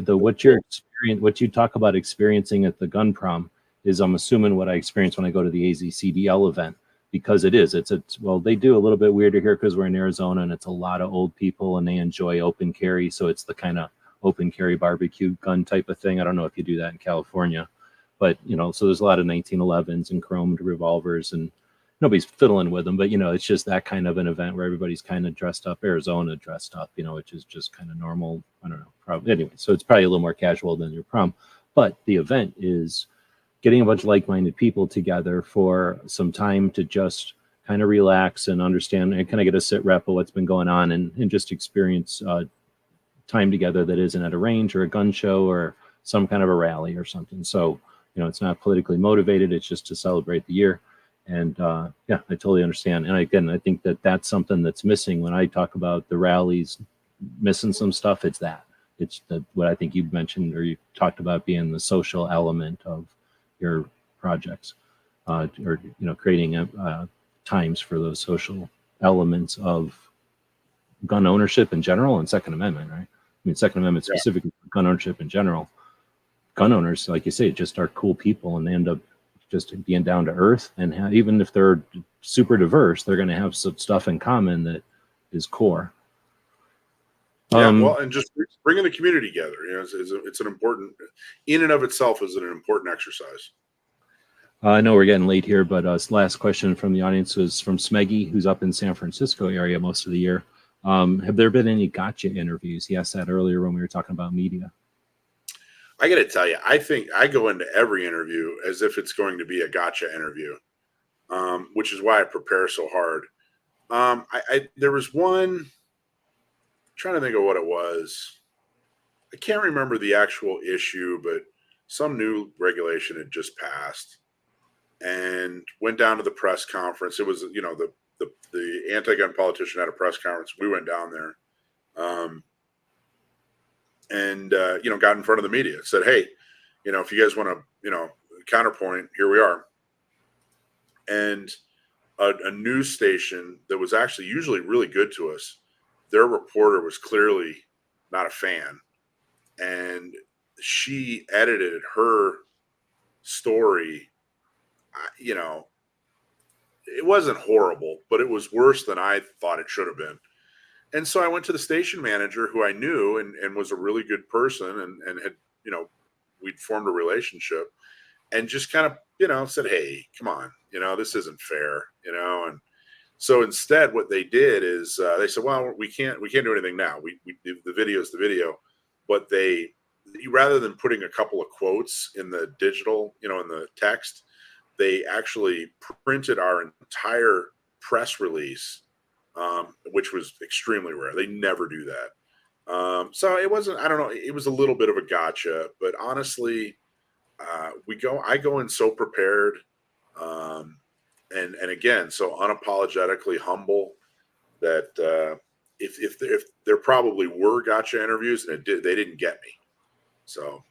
Speaker 2: what you talk about experiencing at the gun prom is, I'm assuming, what I experience when I go to the AZCDL event. Because well, they do a little bit weirder here because we're in Arizona and it's a lot of old people and they enjoy open carry. So it's the kind of open carry barbecue gun type of thing. I don't know if you do that in California, but so there's a lot of 1911s and chromed revolvers, and nobody's fiddling with them, but it's just that kind of an event where everybody's kind of dressed up, Arizona dressed up, which is just kind of normal. I don't know, probably anyway. So it's probably a little more casual than your prom, but the event is getting a bunch of like-minded people together for some time to just kind of relax and understand and kind of get a sit rep of what's been going on, and just experience time together that isn't at a range or a gun show or some kind of a rally or something. So, it's not politically motivated. It's just to celebrate the year. And yeah, I totally understand. And again, I think that that's something that's missing when I talk about the rallies missing some stuff. It's what I think you mentioned, or you talked about, being the social element of your projects, or creating times for those social elements of gun ownership in general and Second Amendment, right? I mean, Second Amendment specifically, gun ownership in general. Gun owners, like you say, just are cool people, and they end up just being down to earth, and even if they're super diverse, they're going to have some stuff in common that is core.
Speaker 3: Well, and just bringing the community together, it's an important, in and of itself, is an important exercise.
Speaker 2: I know we're getting late here, but last question from the audience was from Smeggy, who's up in San Francisco area most of the year. Have there been any gotcha interviews? He asked that earlier when we were talking about media.
Speaker 3: I got to tell you, I think I go into every interview as if it's going to be a gotcha interview, which is why I prepare so hard. There was one, I'm trying to think of what it was. I can't remember the actual issue, but some new regulation had just passed, and went down to the press conference. It was, the anti-gun politician had a press conference. We went down there. And got in front of the media, said, hey, if you guys want to, counterpoint, here we are. And a news station that was actually usually really good to us, their reporter was clearly not a fan. And she edited her story. It wasn't horrible, but it was worse than I thought it should have been. And so I went to the station manager, who I knew and was a really good person, and had, we'd formed a relationship. and just kind of, said, hey, come on, this isn't fair, and so instead what they did is they said, well, we can't do anything now. We the video is the video, but rather than putting a couple of quotes in the digital, in the text, they actually printed our entire press release, which was extremely rare. They never do that. So it wasn't, I don't know, it was a little bit of a gotcha, but honestly, I go in so prepared, and again, so unapologetically humble that if there probably were gotcha interviews and they didn't get me. So,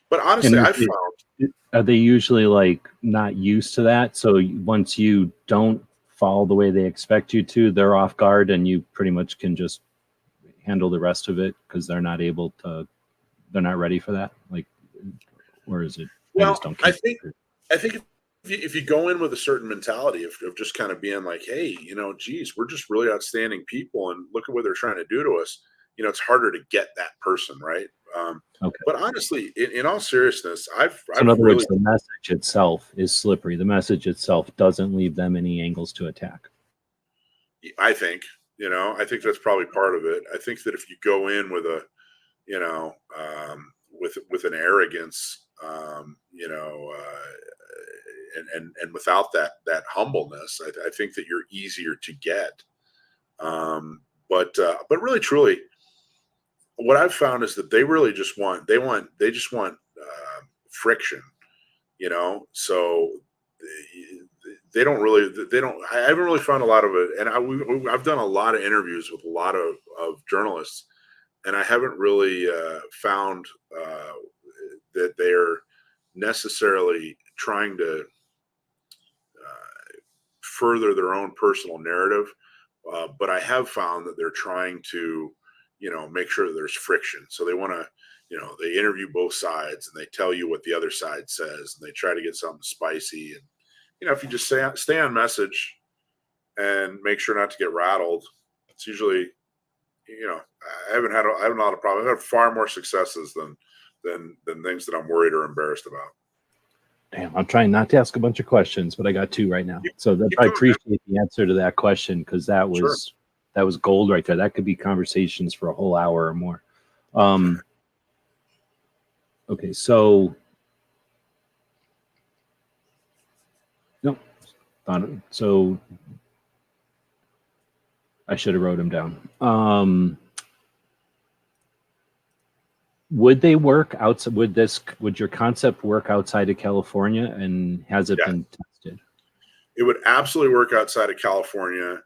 Speaker 3: but honestly, I found,
Speaker 2: are they usually like not used to that? So once you don't follow the way they expect you to, they're off guard, and you pretty much can just handle the rest of it because they're not ready for that. Like, or is it?
Speaker 3: Well, I think if you go in with a certain mentality of just kind of being like, hey, geez, we're just really outstanding people, and look at what they're trying to do to us. It's harder to get that person, right?
Speaker 2: Okay.
Speaker 3: But honestly, in all seriousness,
Speaker 2: in other words, the message itself is slippery. The message itself doesn't leave them any angles to attack.
Speaker 3: I think, I think that's probably part of it. I think that if you go in with a, with an arrogance, and without that humbleness, I think that you're easier to get. But really, truly, what I've found is that they really just want friction, so I haven't really found a lot of it. And I've done a lot of interviews with a lot of journalists, and I haven't really found that they're necessarily trying to further their own personal narrative. But I have found that they're trying to, make sure that there's friction. So they want to, they interview both sides, and they tell you what the other side says, and they try to get something spicy. And, if you just stay on message and make sure not to get rattled, it's usually, I haven't had a lot of problems. I've had far more successes than things that I'm worried or embarrassed about.
Speaker 2: Damn, I'm trying not to ask a bunch of questions, but I got two right now. So I appreciate the answer to that question, because that was gold right there. That could be conversations for a whole hour or more. Okay, so no, so I should have wrote them down. Would they work outside? Would your concept work outside of California? And has it been tested?
Speaker 3: It would absolutely work outside of California.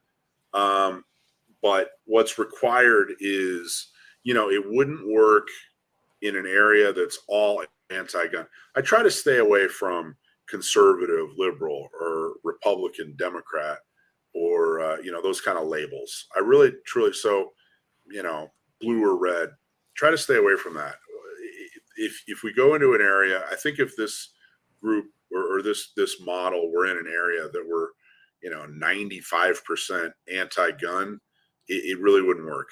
Speaker 3: But what's required is, it wouldn't work in an area that's all anti-gun. I try to stay away from conservative, liberal, or Republican, Democrat, or, those kind of labels. I really, truly, so, blue or red, try to stay away from that. If we go into an area, I think if this group or this model, we're in an area that we're, 95% anti-gun, it really wouldn't work.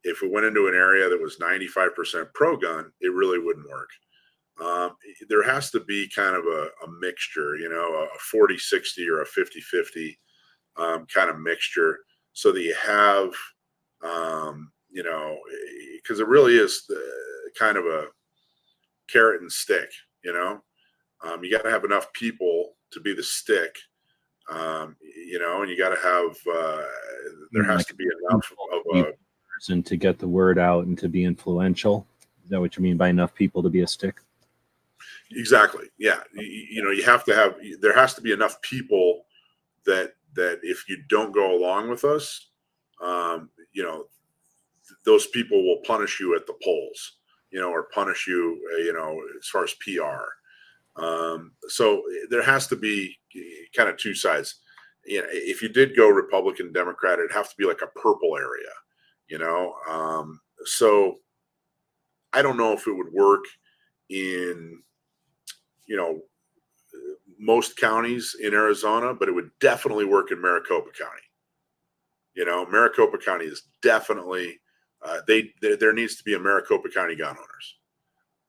Speaker 3: If we went into an area that was 95% pro-gun, it really wouldn't work. There has to be kind of a mixture, a 40-60 or a 50-50 kind of mixture, so that you have, because it really is kind of a carrot and stick, you got to have enough people to be the stick, and you got to have, there has to be enough of a
Speaker 2: person to get the word out and to be influential. Is that what you mean by enough people to be a stick?
Speaker 3: Exactly. Yeah. You have to have, there has to be enough people that if you don't go along with us, those people will punish you at the polls, or punish you, as far as PR. So there has to be kind of two sides. If you did go Republican, Democrat, it'd have to be like a purple area, so I don't know if it would work in, most counties in Arizona, but it would definitely work in Maricopa County. Maricopa County is definitely, there needs to be a Maricopa County gun owners.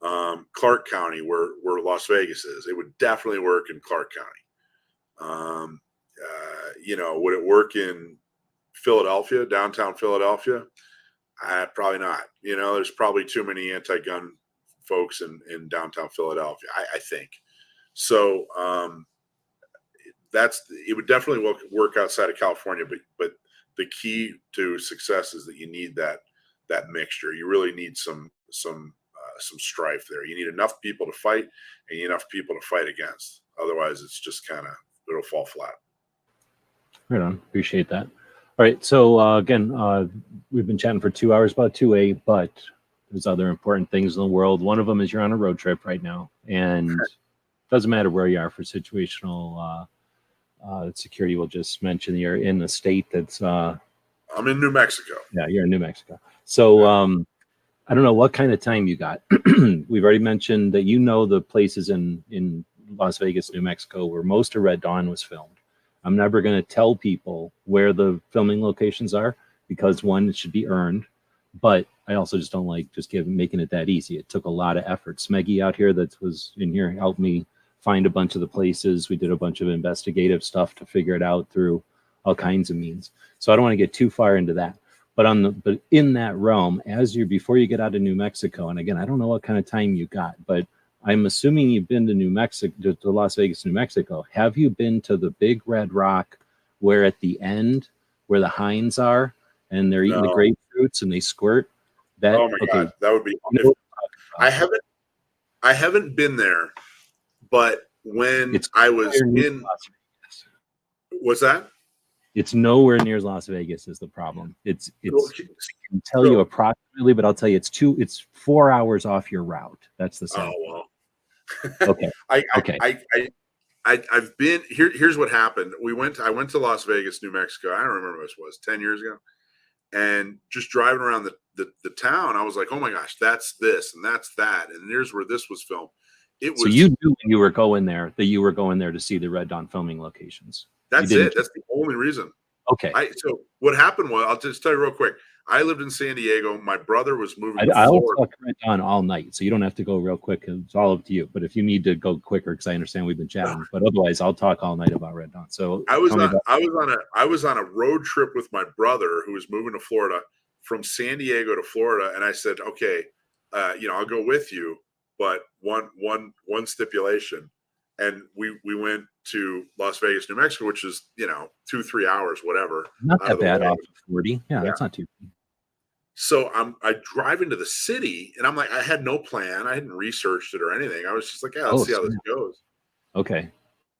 Speaker 3: Clark County, where Las Vegas is. It would definitely work in Clark County. Would it work in Philadelphia, downtown Philadelphia? Probably not. There's probably too many anti-gun folks in downtown Philadelphia, I think. So it would definitely work outside of California, but the key to success is that you need that mixture. You really need some strife there. You need enough people to fight, and you need enough people to fight against. Otherwise, it's just it'll fall flat.
Speaker 2: Right on. Appreciate that. All right. So again, we've been chatting for 2 hours about 2A, but there's other important things in the world. One of them is you're on a road trip right now, and it doesn't matter where you are for situational security. We'll just mention you're in a state that's. I'm
Speaker 3: in New Mexico.
Speaker 2: Yeah, you're in New Mexico. So I don't know what kind of time you got. We've already mentioned that the places in Las Vegas, New Mexico, where most of Red Dawn was filmed. I'm never going to tell people where the filming locations are because, one, it should be earned, but I also just don't like making it that easy. It took a lot of effort. Smeggy out here that was in here helped me find a bunch of the places. We did a bunch of investigative stuff to figure it out through all kinds of means. So I don't want to get too far into that. But in that realm, before you get out of New Mexico, and again, I don't know what kind of time you got, but I'm assuming you've been to New Mexico, to Las Vegas, New Mexico. Have you been to the Big Red Rock, where at the end, where the hinds are, and they're eating the grapefruits and they squirt?
Speaker 3: Oh my God, that would be. I haven't been there, but when I was in Las Vegas. What's that?
Speaker 2: It's nowhere near Las Vegas is the problem. I can tell you approximately, but I'll tell you it's 4 hours off your route. That's the same.
Speaker 3: Oh well.
Speaker 2: Okay.
Speaker 3: I've been here. Here's what happened. I went to Las Vegas, New Mexico. I don't remember what this was, 10 years ago. And just driving around the town, I was like, oh my gosh, that's this and that's that. And here's where this was filmed.
Speaker 2: So you knew when you were going there that you were going there to see the Red Dawn filming locations.
Speaker 3: That's it. That's the only reason.
Speaker 2: Okay.
Speaker 3: So what happened was, I'll just tell you real quick. I lived in San Diego. My brother was moving to
Speaker 2: I'll
Speaker 3: Florida.
Speaker 2: talk Red Dawn all night, so you don't have to go real quick. It's all up to you. But if you need to go quicker, because I understand we've been chatting, but otherwise, I'll talk all night about Red Dawn. So
Speaker 3: I was on a road trip with my brother who was moving to Florida from San Diego to Florida, and I said, okay, I'll go with you, but one stipulation. And we went to Las Vegas, New Mexico, which is 2-3 hours, whatever.
Speaker 2: Not that bad off 40. Yeah, that's not too bad.
Speaker 3: So I drive into the city, and I'm like, I had no plan. I hadn't researched it or anything. I was just like, let's see how this goes.
Speaker 2: Okay.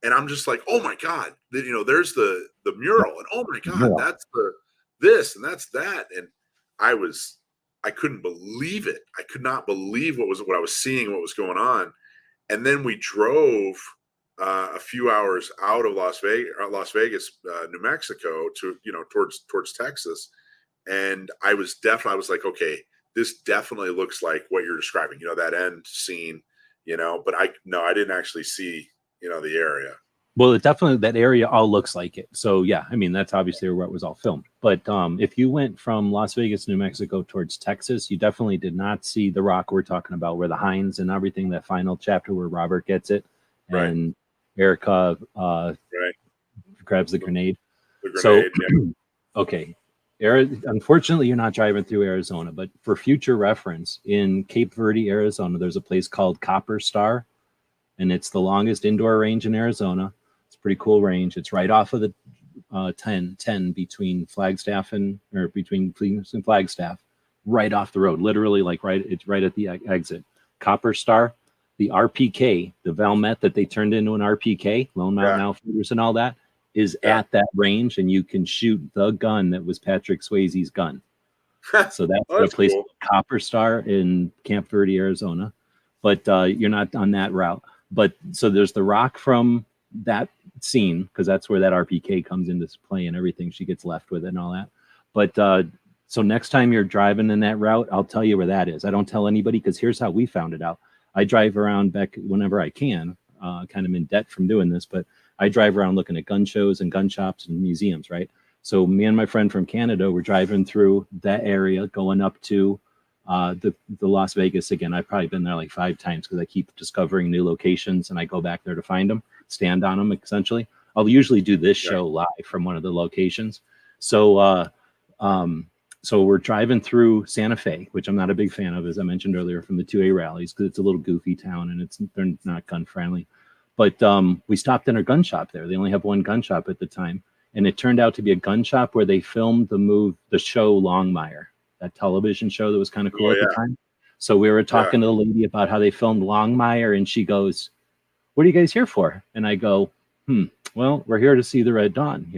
Speaker 3: And I'm just like, oh my God, there's the mural, and oh my God, that's this and that's that. And I couldn't believe it. I could not believe what I was seeing, what was going on. And then we drove a few hours out of Las Vegas, New Mexico, to towards Texas, and I was like, okay, this definitely looks like what you're describing. That end scene, But I didn't actually see the area.
Speaker 2: Well, it definitely, that area all looks like it. So yeah, I mean, that's obviously where it was all filmed. But if you went from Las Vegas, New Mexico towards Texas, you definitely did not see the rock we're talking about, where the hinds and everything, that final chapter where Robert gets it, right, and Erica grabs the grenade. Okay. Unfortunately, you're not driving through Arizona, but for future reference, in Cape Verde, Arizona, there's a place called Copper Star, and it's the longest indoor range in Arizona. Pretty cool range. It's right off of the 10 between Flagstaff between Phoenix and Flagstaff, right off the road, literally it's right at the exit. Copper Star, the RPK, the Valmet that they turned into an RPK, Lone Mountain Outfitters and all that, is at that range, and you can shoot the gun that was Patrick Swayze's gun. So that's the place called Copper Star in Camp Verde, Arizona. But you're not on that route. But so there's the rock from that scene, because that's where that RPK comes into play and everything. She gets left with it and all that. But so next time you're driving in that route, I'll tell you where that is. I don't tell anybody, because here's how we found it out. I drive around back whenever I can, kind of in debt from doing this, but I drive around looking at gun shows and gun shops and museums, right? So me and my friend from Canada were driving through that area, going up to The Las Vegas, again, I've probably been there like 5 times because I keep discovering new locations and I go back there to find them, stand on them essentially. I'll usually do this show live from one of the locations. So so we're driving through Santa Fe, which I'm not a big fan of, as I mentioned earlier, from the 2A rallies, because it's a little goofy town and they're not gun friendly. But we stopped in a gun shop there. They only have one gun shop at the time. And it turned out to be a gun shop where they filmed the show Longmire, that television show that was kind of cool at the time. So we were talking to the lady about how they filmed Longmire, and she goes, "What are you guys here for?" And I go, well, we're here to see the Red Dawn,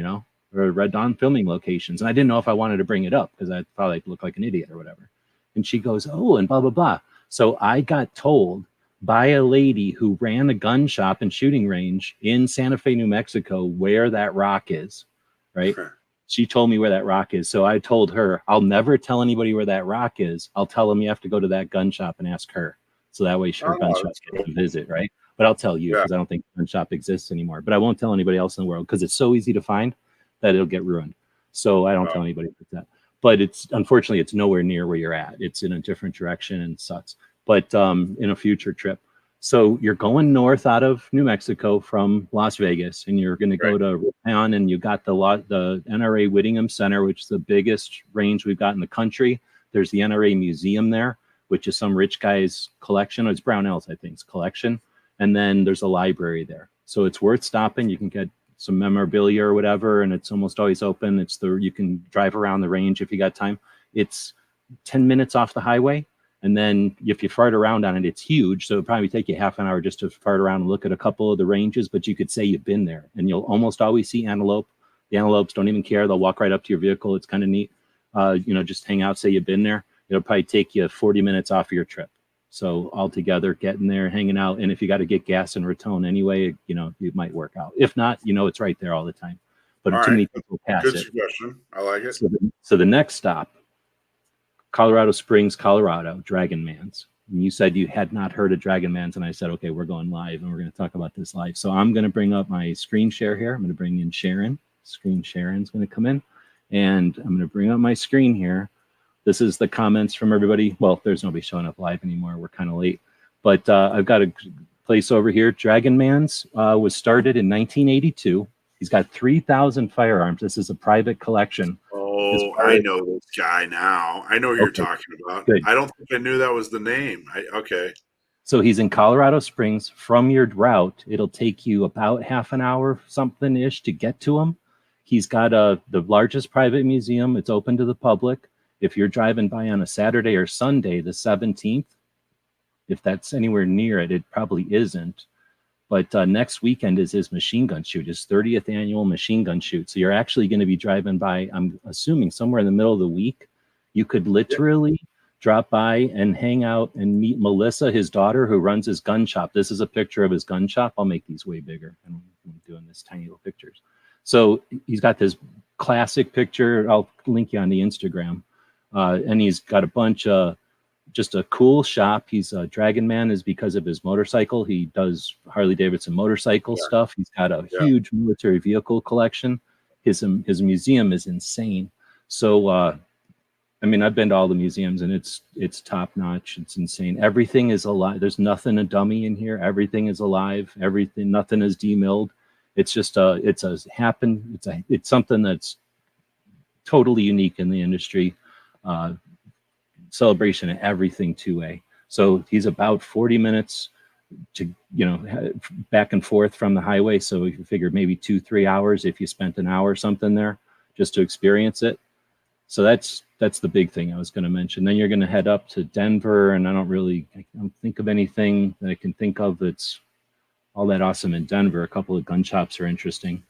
Speaker 2: or Red Dawn filming locations. And I didn't know if I wanted to bring it up because I thought I'd look like an idiot or whatever. And she goes, "Oh, and blah, blah, blah." So I got told by a lady who ran a gun shop and shooting range in Santa Fe, New Mexico, where that rock is, right? Sure. She told me where that rock is. So I told her, I'll never tell anybody where that rock is. I'll tell them you have to go to that gun shop and ask her. So that way her gun shop can visit, right? But I'll tell you because I don't think gun shop exists anymore. But I won't tell anybody else in the world because it's so easy to find that it'll get ruined. So I don't tell anybody about that. But unfortunately, it's nowhere near where you're at. It's in a different direction and sucks. But in a future trip. So you're going north out of New Mexico from Las Vegas, and you're going to go to Ripon, and you got the NRA Whittingham Center, which is the biggest range we've got in the country. There's the NRA Museum there, which is some rich guy's collection. It's Brownell's, I think, collection. And then there's a library there. So it's worth stopping. You can get some memorabilia or whatever, and it's almost always open. You can drive around the range if you got time. It's 10 minutes off the highway. And then if you fart around on it, it's huge. So it'll probably take you half an hour just to fart around and look at a couple of the ranges, but you could say you've been there, and you'll almost always see antelope. The antelopes don't even care. They'll walk right up to your vehicle. It's kind of neat. Just hang out, say you've been there. It'll probably take you 40 minutes off your trip. So altogether, getting there, hanging out. And if you got to get gas in Raton anyway, it might work out. If not, it's right there all the time. But too many people pass it.
Speaker 3: Good suggestion. I like it.
Speaker 2: So the next stop, Colorado Springs, Colorado, Dragon Man's. And you said you had not heard of Dragon Man's, and I said, okay, we're going live, and we're going to talk about this live. So I'm going to bring up my screen share here. I'm going to bring in Sharon. Sharon's going to come in, and I'm going to bring up my screen here. This is the comments from everybody. Well, there's nobody showing up live anymore. We're kind of late. But I've got a place over here. Dragon Man's was started in 1982. He's got 3,000 firearms. This is a private collection.
Speaker 3: Oh, I know this guy now. I know what you're talking about. Good. I don't think I knew that was the name. Okay.
Speaker 2: So he's in Colorado Springs. From your route, it'll take you about half an hour, something-ish, to get to him. He's got the largest private museum. It's open to the public. If you're driving by on a Saturday or Sunday, the 17th, if that's anywhere near it, it probably isn't. But next weekend is his machine gun shoot, his 30th annual machine gun shoot. So you're actually going to be driving by, I'm assuming, somewhere in the middle of the week. You could literally drop by and hang out and meet Melissa, his daughter, who runs his gun shop. This is a picture of his gun shop. I'll make these way bigger. I'm doing this tiny little pictures. So he's got this classic picture. I'll link you on the Instagram. And he's got a bunch of just a cool shop. He's a Dragon Man is because of his motorcycle. He does Harley Davidson motorcycle stuff. He's got a huge military vehicle collection. His museum is insane. So, I've been to all the museums, and it's top notch. It's insane. Everything is alive. There's nothing a dummy in here. Everything is alive. Nothing is demilled. It's just it's something that's totally unique in the industry. Celebration and everything 2A. So he's about 40 minutes to, back and forth from the highway. So you figure maybe 2-3 hours if you spent an hour or something there just to experience it. So that's the big thing I was going to mention. Then you're going to head up to Denver, and I don't think of anything that I can think of that's all that awesome in Denver. A couple of gun shops are interesting.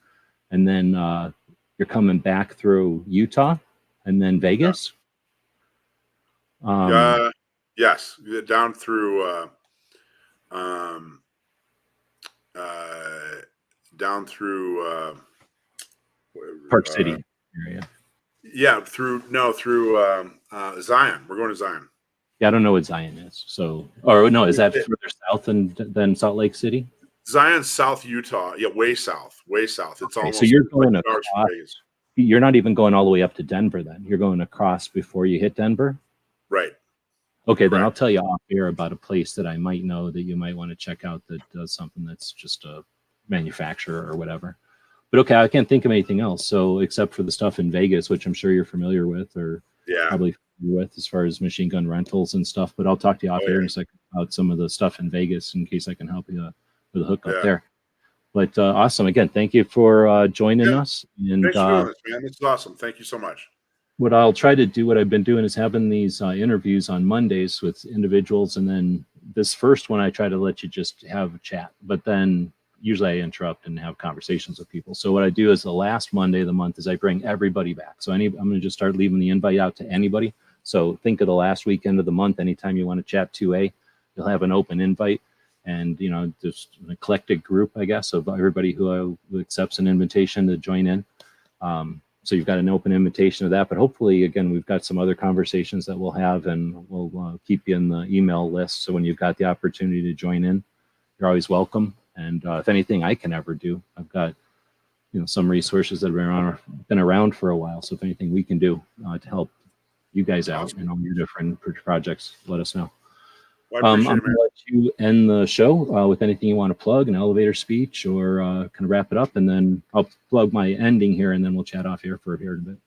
Speaker 2: And then you're coming back through Utah and then Vegas.
Speaker 3: Yes, down through
Speaker 2: Park City area.
Speaker 3: Yeah, through Zion. We're going to Zion.
Speaker 2: Yeah, I don't know what Zion is. So, or no, is that further south than Salt Lake City?
Speaker 3: Zion's South Utah. Yeah, way south. It's almost.
Speaker 2: So you're going across. You're not even going all the way up to Denver. Then you're going across before you hit Denver.
Speaker 3: Right.
Speaker 2: Okay, then
Speaker 3: Right.
Speaker 2: I'll tell you off air about a place that I might know that you might want to check out that does something that's just a manufacturer or whatever. But okay, I can't think of anything else. So except for the stuff in Vegas, which I'm sure you're familiar with, or
Speaker 3: Yeah.
Speaker 2: probably familiar with as far as machine gun rentals and stuff. But I'll talk to you off air in a second about some of the stuff in Vegas in case I can help you with a hookup there. But awesome. Again, thank you for joining us. And
Speaker 3: thanks for doing this, man. This is awesome. Thank you so much.
Speaker 2: What I'll try to do, what I've been doing is having these interviews on Mondays with individuals. And then this first one, I try to let you just have a chat. But then usually I interrupt and have conversations with people. So what I do is the last Monday of the month is I bring everybody back. So I'm going to just start leaving the invite out to anybody. So think of the last weekend of the month. Anytime you want to chat 2A, you'll have an open invite. And, you know, just an eclectic group, I guess, of everybody who accepts an invitation to join in. So you've got an open invitation to that. But hopefully, again, we've got some other conversations that we'll have, and we'll keep you in the email list. So when you've got the opportunity to join in, you're always welcome. And if anything I can ever do, I've got, you know, some resources that have been around for a while. So if anything we can do to help you guys out in all your different projects, let us know.
Speaker 3: Well,
Speaker 2: I'm going to let you end the show with anything you want to plug, an elevator speech, or kind of wrap it up, and then I'll plug my ending here, and then we'll chat off here in a bit.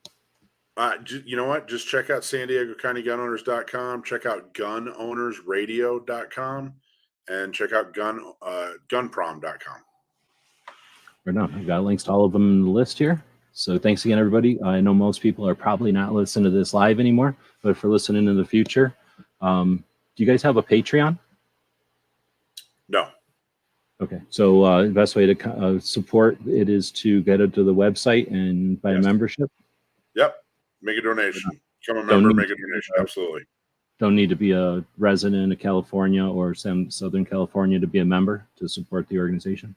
Speaker 3: You know what? Just check out San Diego County Gunowners.com, check out GunOwnersRadio.com, and check out Gunprom.com.
Speaker 2: Right on. I've got links to all of them in the list here. So thanks again, everybody. I know most people are probably not listening to this live anymore, but for listening in the future, do you guys have a Patreon?
Speaker 3: No.
Speaker 2: Okay. So the best way to support it is to get it to the website and buy a membership.
Speaker 3: Yep. Make a donation. Become a member, make a donation. Absolutely.
Speaker 2: Don't need to be a resident of California or some Southern California to be a member to support the organization.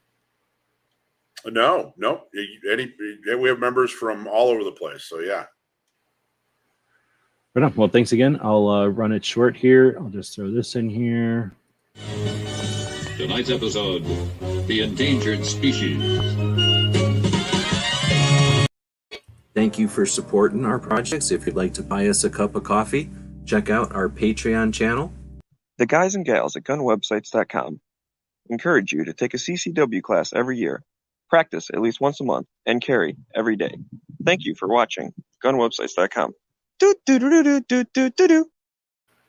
Speaker 3: No. We have members from all over the place. So yeah.
Speaker 2: Right on. Well, thanks again. I'll run it short here. I'll just throw this in here.
Speaker 4: Tonight's episode, The Endangered Species.
Speaker 2: Thank you for supporting our projects. If you'd like to buy us a cup of coffee, check out our Patreon channel.
Speaker 5: The guys and gals at gunwebsites.com encourage you to take a CCW class every year, practice at least once a month, and carry every day. Thank you for watching gunwebsites.com. Do do do do do do do do.